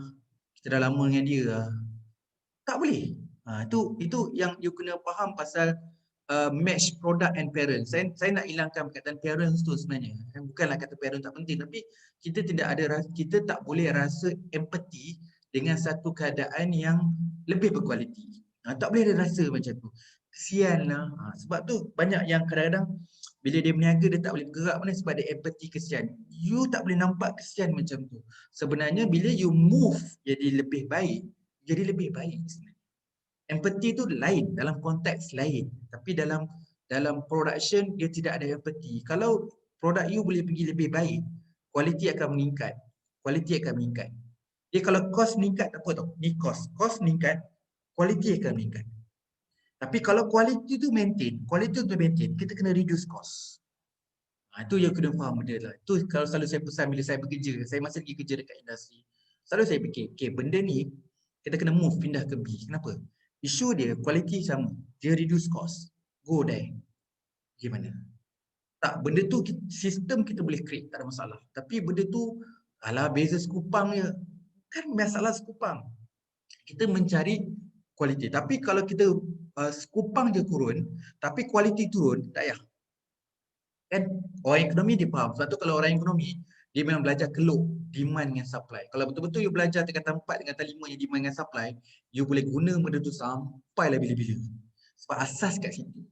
kita dah lama dengan dia lah. Tak boleh. Itu yang you kena faham pasal match product and parents. Saya nak hilangkan perkataan parents tu sebenarnya. Bukanlah kata parents tak penting, tapi kita tak boleh rasa empathy dengan satu keadaan yang lebih berkualiti. Tak boleh ada rasa macam tu. Kesianlah. Sebab tu banyak yang kadang-kadang bila dia berniaga dia tak boleh bergerak mana sebab ada empathy, kesian. You tak boleh nampak kesian macam tu. Sebenarnya bila you move jadi lebih baik sebenarnya. Empathy tu lain, dalam konteks lain. Tapi dalam production, dia tidak ada empathy. Kalau produk you boleh pergi lebih baik, kualiti akan meningkat. Jadi kalau cost meningkat, tak apa tau. Ni cost meningkat, kualiti akan meningkat. Tapi kalau kualiti tu maintain, kita kena reduce cost. Itu yang kena faham benda lah. Itu kalau selalu saya pesan bila saya bekerja, saya masih lagi kerja dekat industri. Selalu saya fikir, okay, benda ni kita kena move, pindah ke B. Kenapa? Isu dia, kualiti sama. Dia reduce cost. Go there. Gimana? Tak, benda tu sistem kita boleh create, tak ada masalah. Tapi benda tu, beza sekupang je. Kan masalah sekupang. Kita mencari kualiti. Tapi kalau kita sekupang je turun, tapi kualiti turun, tak payah. Kan orang ekonomi dia faham. Sebab tu kalau orang ekonomi, dia memang belajar keluk demand dengan supply. Kalau betul-betul you belajar tingkatan 4 tingkatan 5 yang demand dengan supply, you boleh guna benda tu sampailah bila-bila. Sebab asas kat situ.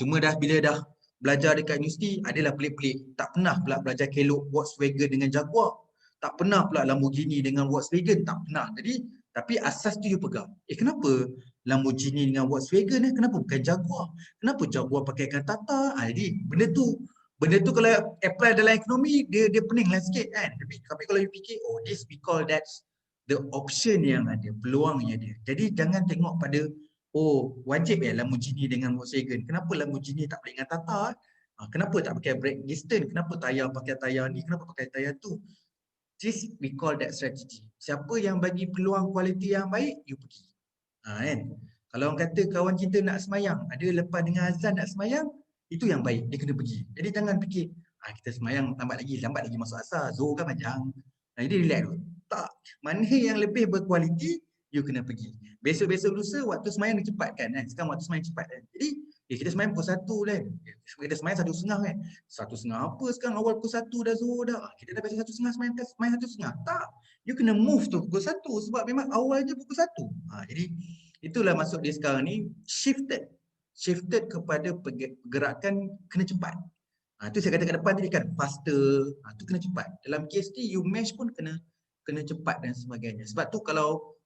Cuma bila dah belajar dekat universiti, adalah pelik-pelik. Tak pernah pula belajar keluk Volkswagen dengan Jaguar. Tak pernah pula Lamborghini dengan Volkswagen. Tak pernah. Tapi asas tu you pegang. Kenapa Lamborghini dengan Volkswagen kenapa bukan Jaguar? Kenapa Jaguar pakaikan Tata? Jadi benda tu kalau apply dalam ekonomi dia peninglah sikit kan. Tapi kalau you fikir this we call that the option yang ada, peluang yang ada. Jadi jangan tengok pada wajib Lamborghini dengan Volkswagen. Kenapa Lamborghini tak boleh dengan Tata? Kenapa tak pakai brake distance? Kenapa pakai tayar ni? Kenapa pakai tayar tu? This we call that strategy. Siapa yang bagi peluang kualiti yang baik, you pergi. Kan? Kalau orang kata kawan kita nak semayang, ada lepas dengar azan nak semayang, itu yang baik, dia kena pergi. Jadi jangan fikir, kita semayang lambat lagi masuk asar, Zuhur kan panjang. Jadi relax dulu. Tak, mana yang lebih berkualiti, you kena pergi. Besok-besok lusa waktu semayang dicepatkan kan. Sekarang waktu semayang cepat kan. Jadi kita semayang pukul 1 kan. Kita semayang 1:30 kan. 1:30 apa sekarang, awal pukul 1 dah Zuhur dah. Kita dah biasa 1:30 semayang 1:30. Tak, you kena move tu pukul 1 sebab memang awalnya pukul 1. Jadi itulah maksud dia sekarang ni shifted kepada pergerakan kena cepat. Tu saya kata kat depan tadi kan, faster, tu kena cepat. Dalam KST you mesh pun kena cepat dan sebagainya. Sebab tu kalau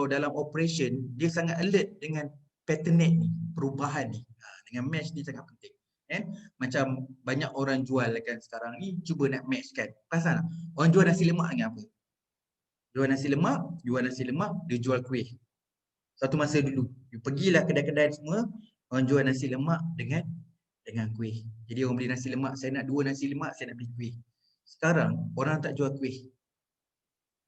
dalam operation dia sangat alert dengan patternate ni, perubahan ni. Dengan mesh ni sangat penting. Kan? Macam banyak orang jual kan sekarang ni cuba nak match kan. Pasal tak? Orang jual nasi lemak dengan apa? Jual nasi lemak, dia jual kuih. Satu masa dulu, you pergilah kedai-kedai semua, orang jual nasi lemak dengan kuih. Jadi orang beli nasi lemak, saya nak 2 nasi lemak, saya nak beli kuih. Sekarang orang tak jual kuih.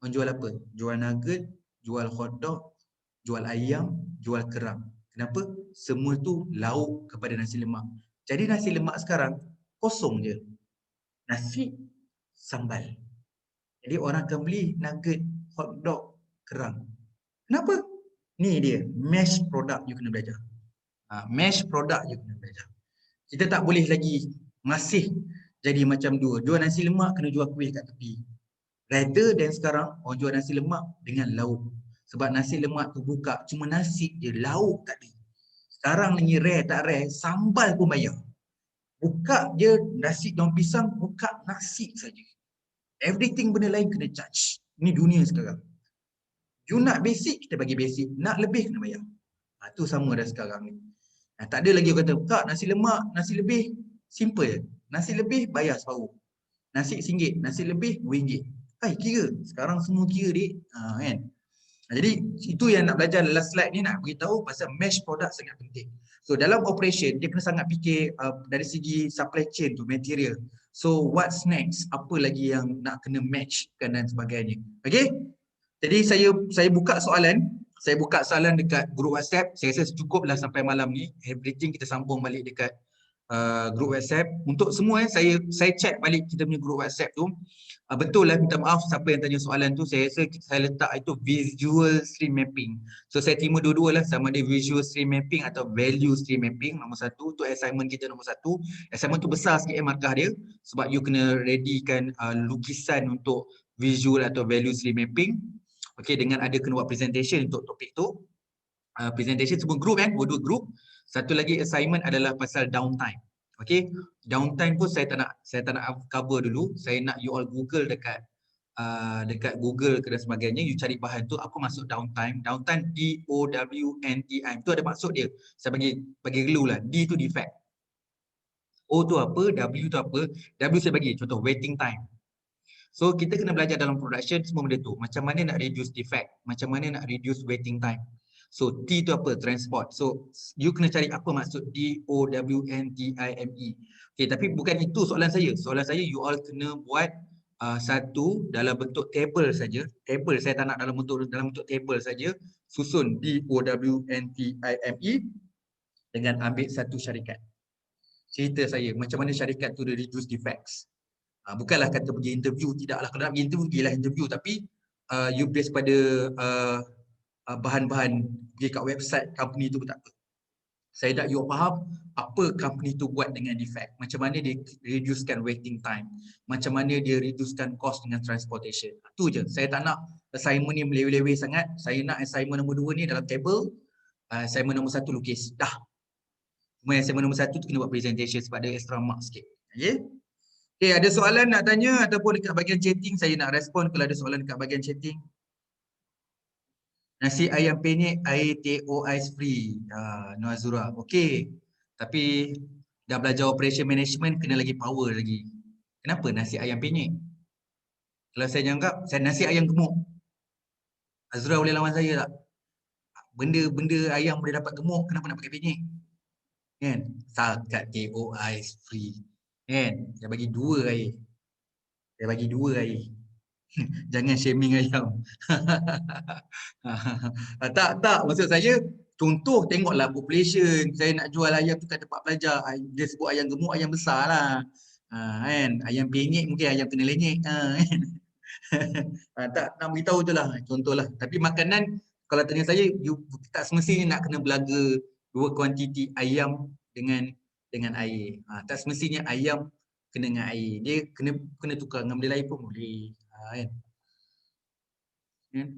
Orang jual apa? Jual nugget, jual hotdog, jual ayam, jual kerang. Kenapa? Semua tu lauk kepada nasi lemak. Jadi nasi lemak sekarang kosong je. Nasi, sambal. Jadi orang akan beli nugget, hotdog, kerang. Kenapa? Ni dia, mesh product you kena belajar. Mesh product you kena belajar. Kita tak boleh lagi masih jadi macam dua. Jual nasi lemak kena jual kuih kat tepi. Rather than sekarang orang jual nasi lemak dengan lauk. Sebab nasi lemak tu buka cuma nasi je, lauk tak ada. Sekarang ni rare tak rare, sambal pun bayar. Buka je nasi daun pisang, buka nasi saja. Everything benda lain kena charge. Ini dunia sekarang. You nak basic, kita bagi basic. Nak lebih, kena bayar. Tu sama dah sekarang ni. Tak ada lagi orang kata, Kak, nasi lemak, nasi lebih, simple. Nasi lebih, bayar separuh. Nasi RM1, nasi lebih, RM2. Kira. Sekarang semua kira, dik. Kan? Jadi, itu yang nak belajar last slide ni, nak beritahu pasal mesh product sangat penting. So, dalam operation, dia kena sangat fikir dari segi supply chain tu, material. So, what's next? Apa lagi yang nak kena matchkan dan sebagainya. Okay? Jadi saya buka soalan. Saya buka soalan dekat grup WhatsApp. Saya rasa cukuplah sampai malam ni. Everything kita sambung balik dekat grup WhatsApp. Untuk semua saya check balik kita punya grup WhatsApp tu. Betul lah, minta maaf siapa yang tanya soalan tu. Saya rasa saya letak itu visual stream mapping. So saya terima dua-dua lah, sama ada visual stream mapping atau value stream mapping. Nombor 1 tu assignment kita nombor 1. Assignment tu besar sikit markah dia. Sebab you kena readykan lukisan untuk visual atau value stream mapping. Okay, dengan ada kena buat presentation untuk topik tu. Presentation semua group kan, dua group. Satu lagi assignment adalah pasal downtime. Okay, downtime pun saya tak nak cover dulu. Saya nak you all Google dekat Google dan sebagainya. You cari bahan tu, apa maksud downtime. Downtime D-O-W-N-T-I-M. Tu ada maksud dia. Saya bagi clue lah. D tu defect. O tu apa, W tu apa. W saya bagi contoh waiting time. So kita kena belajar dalam production semua benda tu. Macam mana nak reduce defect, macam mana nak reduce waiting time. So T tu apa? Transport. So you kena cari apa maksud D-O-W-N-T-I-M-E. Okay, tapi bukan itu soalan saya. Soalan saya you all kena buat satu dalam bentuk table saja. Table, saya tak nak dalam bentuk table saja. Susun D-O-W-N-T-I-M-E dengan ambil satu syarikat. Cerita saya macam mana syarikat tu reduce defects. Bukanlah kata pergi interview, tidaklah. Kalau nak pergi interview, pergilah interview. Tapi you base pada bahan-bahan pergi kat website company tu pun tak apa. Saya nak you faham apa company tu buat dengan defect. Macam mana dia reducekan waiting time. Macam mana dia reducekan cost dengan transportation. Tu je. Saya tak nak assignment ni meleweh-leweh sangat. Saya nak assignment nombor 2 ni dalam table. Assignment nombor 1 lukis. Dah. Cuma assignment nombor 1 tu kena buat presentation sebab ada extra mark sikit. Okay? Okay, ada soalan nak tanya ataupun dekat bahagian chatting, saya nak respon kalau ada soalan dekat bahagian chatting. Nasi ayam penyet, air TO ice free. Nuazura. Okey. Tapi dah belajar operation management, kena lagi power lagi. Kenapa nasi ayam penyet? Kalau saya anggap, saya nasi ayam gemuk. Azura boleh lawan saya tak? Benda ayam boleh dapat gemuk, kenapa nak pakai penyet? Kan? Sakat TO ice free. Kan? Saya bagi 2 air. Saya bagi 2 air. Jangan shaming ayam. Tak, maksud saya contoh tengoklah population. Saya nak jual ayam tu kat tempat pelajar. Dia sebut ayam gemuk, ayam besar lah. Kan? Ayam penyek mungkin ayam kena lenyek. Kan? Tak nak beritahu je lah. Contohlah. Tapi makanan, kalau tanya saya, tak semestinya nak kena belaga dua kuantiti ayam dengan air. Tak semestinya ayam kena dengan air. Dia kena tukar dengan benda lain pun boleh. Kan?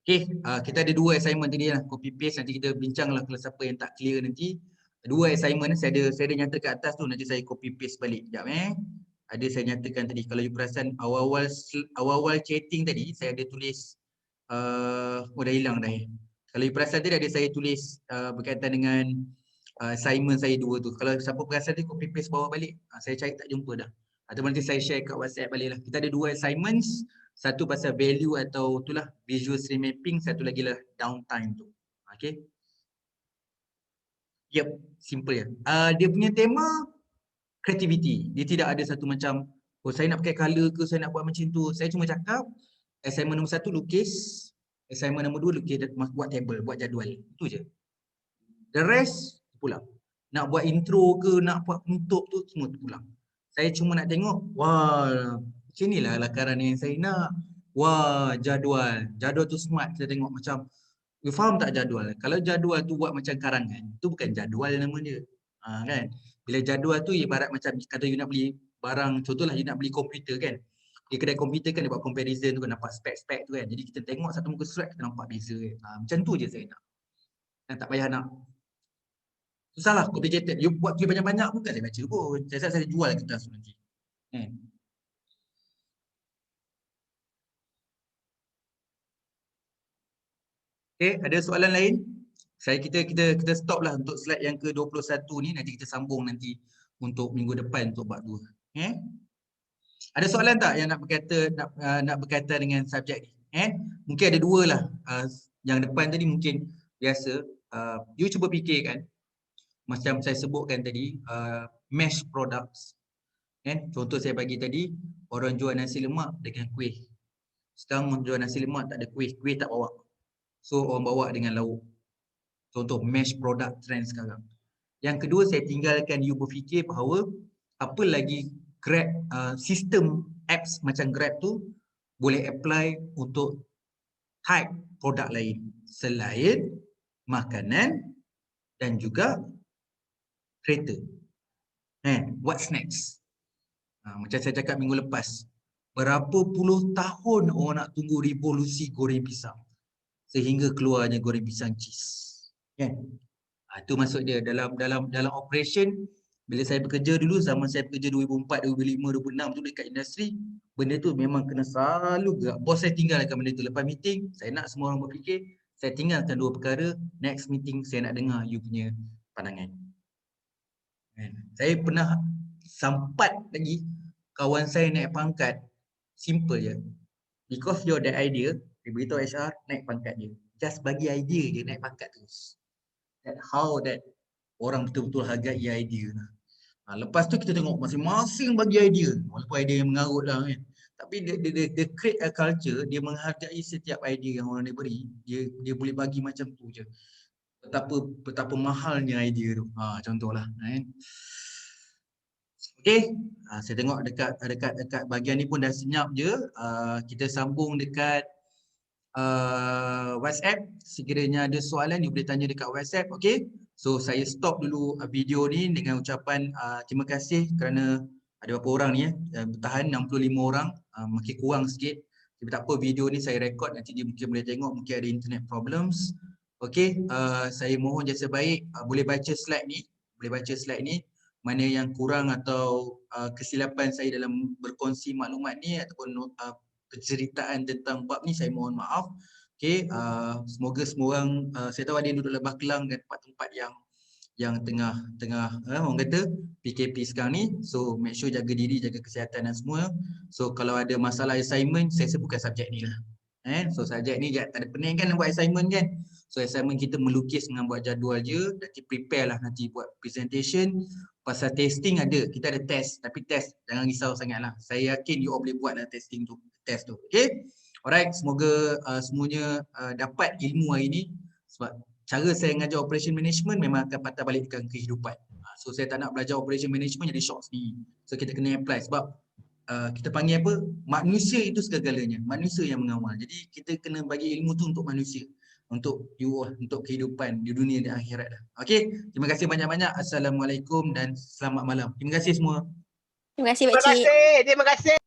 Okay, kita ada 2 assignment tadi lah, copy paste. Nanti kita bincang lah kalau siapa yang tak clear nanti. 2 assignment saya ada nyata kat atas tu, nanti saya copy paste balik. Sekejap Ada saya nyatakan tadi, kalau you perasan awal-awal chatting tadi, saya ada tulis, dah hilang dah. Kalau you perasan tadi ada saya tulis berkaitan dengan assignment saya 2 tu. Kalau siapa perasan tadi, copy paste bawah balik. Saya cari tak jumpa dah. Atau nanti saya share kat WhatsApp balik lah. Kita ada 2 assignments. Satu pasal value atau itulah visual stream mapping, satu lagi lah downtime tu. Okay. Yep, simple ya. Dia punya tema creativity. Dia tidak ada satu macam, oh saya nak pakai color ke, saya nak buat macam tu. Saya cuma cakap, assignment nombor 1 lukis, assignment nombor 2 lukis, buat table, buat jadual. Itu je. The rest, pulang. Nak buat intro ke, nak buat penutup tu, semua pulang. Saya cuma nak tengok, wah, macam inilah lakaran yang saya nak. Wah, jadual. Jadual tu smart. Saya tengok macam, you faham tak jadual? Kalau jadual tu buat macam karangan, tu bukan jadual nama dia. Kan? Bila jadual tu ibarat macam kata you nak beli barang, contohlah you nak beli komputer kan. Di kedai komputer kan dia buat comparison tu kan, nampak spek-spek tu kan. Jadi kita tengok satu muka surat, kita nampak beza kan. Macam tu je saya nak. Dan tak payah nak. Susahlah, complicated. You buat you banyak-banyak pun kan saya baca pun. Saya jual kertas tu nanti. Okay, ada soalan lain? Kita stop lah untuk slide yang ke-21 ni, nanti kita sambung nanti untuk minggu depan untuk bab 2. Ada soalan tak yang nak berkaitan dengan subjek ni? Mungkin ada 2 lah. Yang depan tadi mungkin biasa. You cuba fikirkan, macam saya sebutkan tadi, mesh products. Contoh saya bagi tadi, orang jual nasi lemak dengan kuih. Sekarang orang jual nasi lemak tak ada kuih, kuih tak bawa. So orang bawa dengan lauk. Contoh mesh product trend sekarang. Yang kedua, saya tinggalkan you berfikir bahawa apa lagi Grab, sistem apps macam Grab tu boleh apply untuk type produk lain selain makanan dan juga kereta. What's next? Macam saya cakap minggu lepas, berapa puluh tahun orang nak tunggu revolusi goreng pisang sehingga keluarnya goreng pisang cheese. Itu maksud dia dalam operation. Bila saya bekerja dulu, zaman saya bekerja 2004, 2005, 2006 tu dekat industri, benda tu memang kena selalu gerak. Bos saya tinggalkan benda tu. Lepas meeting, saya nak semua orang berfikir, saya tinggalkan 2 perkara. Next meeting saya nak dengar you punya pandangan. Saya pernah sampat lagi kawan saya naik pangkat, simple je. Because you're the idea, dia beritahu HR naik pangkat dia. Just bagi idea je, naik pangkat terus. That how that orang betul-betul hargai idea. Lepas tu kita tengok masing-masing bagi idea. Walaupun idea yang mengarut lah kan. Tapi dia create a culture, dia menghargai setiap idea yang orang dia beri. Dia boleh bagi macam tu je. Betapa mahalnya idea tu. Contohlah. Okay. Saya tengok dekat bahagian ni pun dah senyap je. Kita sambung dekat WhatsApp. Sekiranya ada soalan, you boleh tanya dekat WhatsApp. Okay. So saya stop dulu video ni dengan ucapan terima kasih kerana ada berapa orang ni bertahan 65 orang, makin kurang sikit. Tapi tak apa, video ni saya rekod, nanti dia mungkin boleh tengok, mungkin ada internet problems. Okay, saya mohon jasa baik boleh baca slide ni, mana yang kurang atau kesilapan saya dalam berkongsi maklumat ni ataupun penceritaan tentang bab ni, saya mohon maaf. Okay, semoga semua orang, saya tahu ada yang duduk dalam Kelang dan tempat-tempat yang tengah orang kata PKP sekarang ni. So make sure jaga diri, jaga kesihatan dan semua. So kalau ada masalah assignment, saya sebutkan subjek ni lah. So subjek ni tak ada pening kan nak buat assignment kan. So assignment kita melukis dengan buat jadual je. Nanti prepare lah nanti buat presentation. Pasal testing ada, kita ada test. Tapi test jangan risau sangat lah. Saya yakin you all boleh buat lah testing tu, test tu. Okay. Alright, semoga semuanya dapat ilmu hari ni. Sebab cara saya mengajar operation management memang akan patah balikkan kehidupan. So saya tak nak belajar operation management jadi short sendiri. So kita kena apply sebab kita panggil apa? Manusia itu segala-galanya. Manusia yang mengawal. Jadi kita kena bagi ilmu tu untuk manusia. Untuk untuk kehidupan di dunia dan akhirat dah. Okey, terima kasih banyak-banyak. Assalamualaikum dan selamat malam. Terima kasih semua. Terima kasih Terima Pak Cik. kasih. Terima kasih.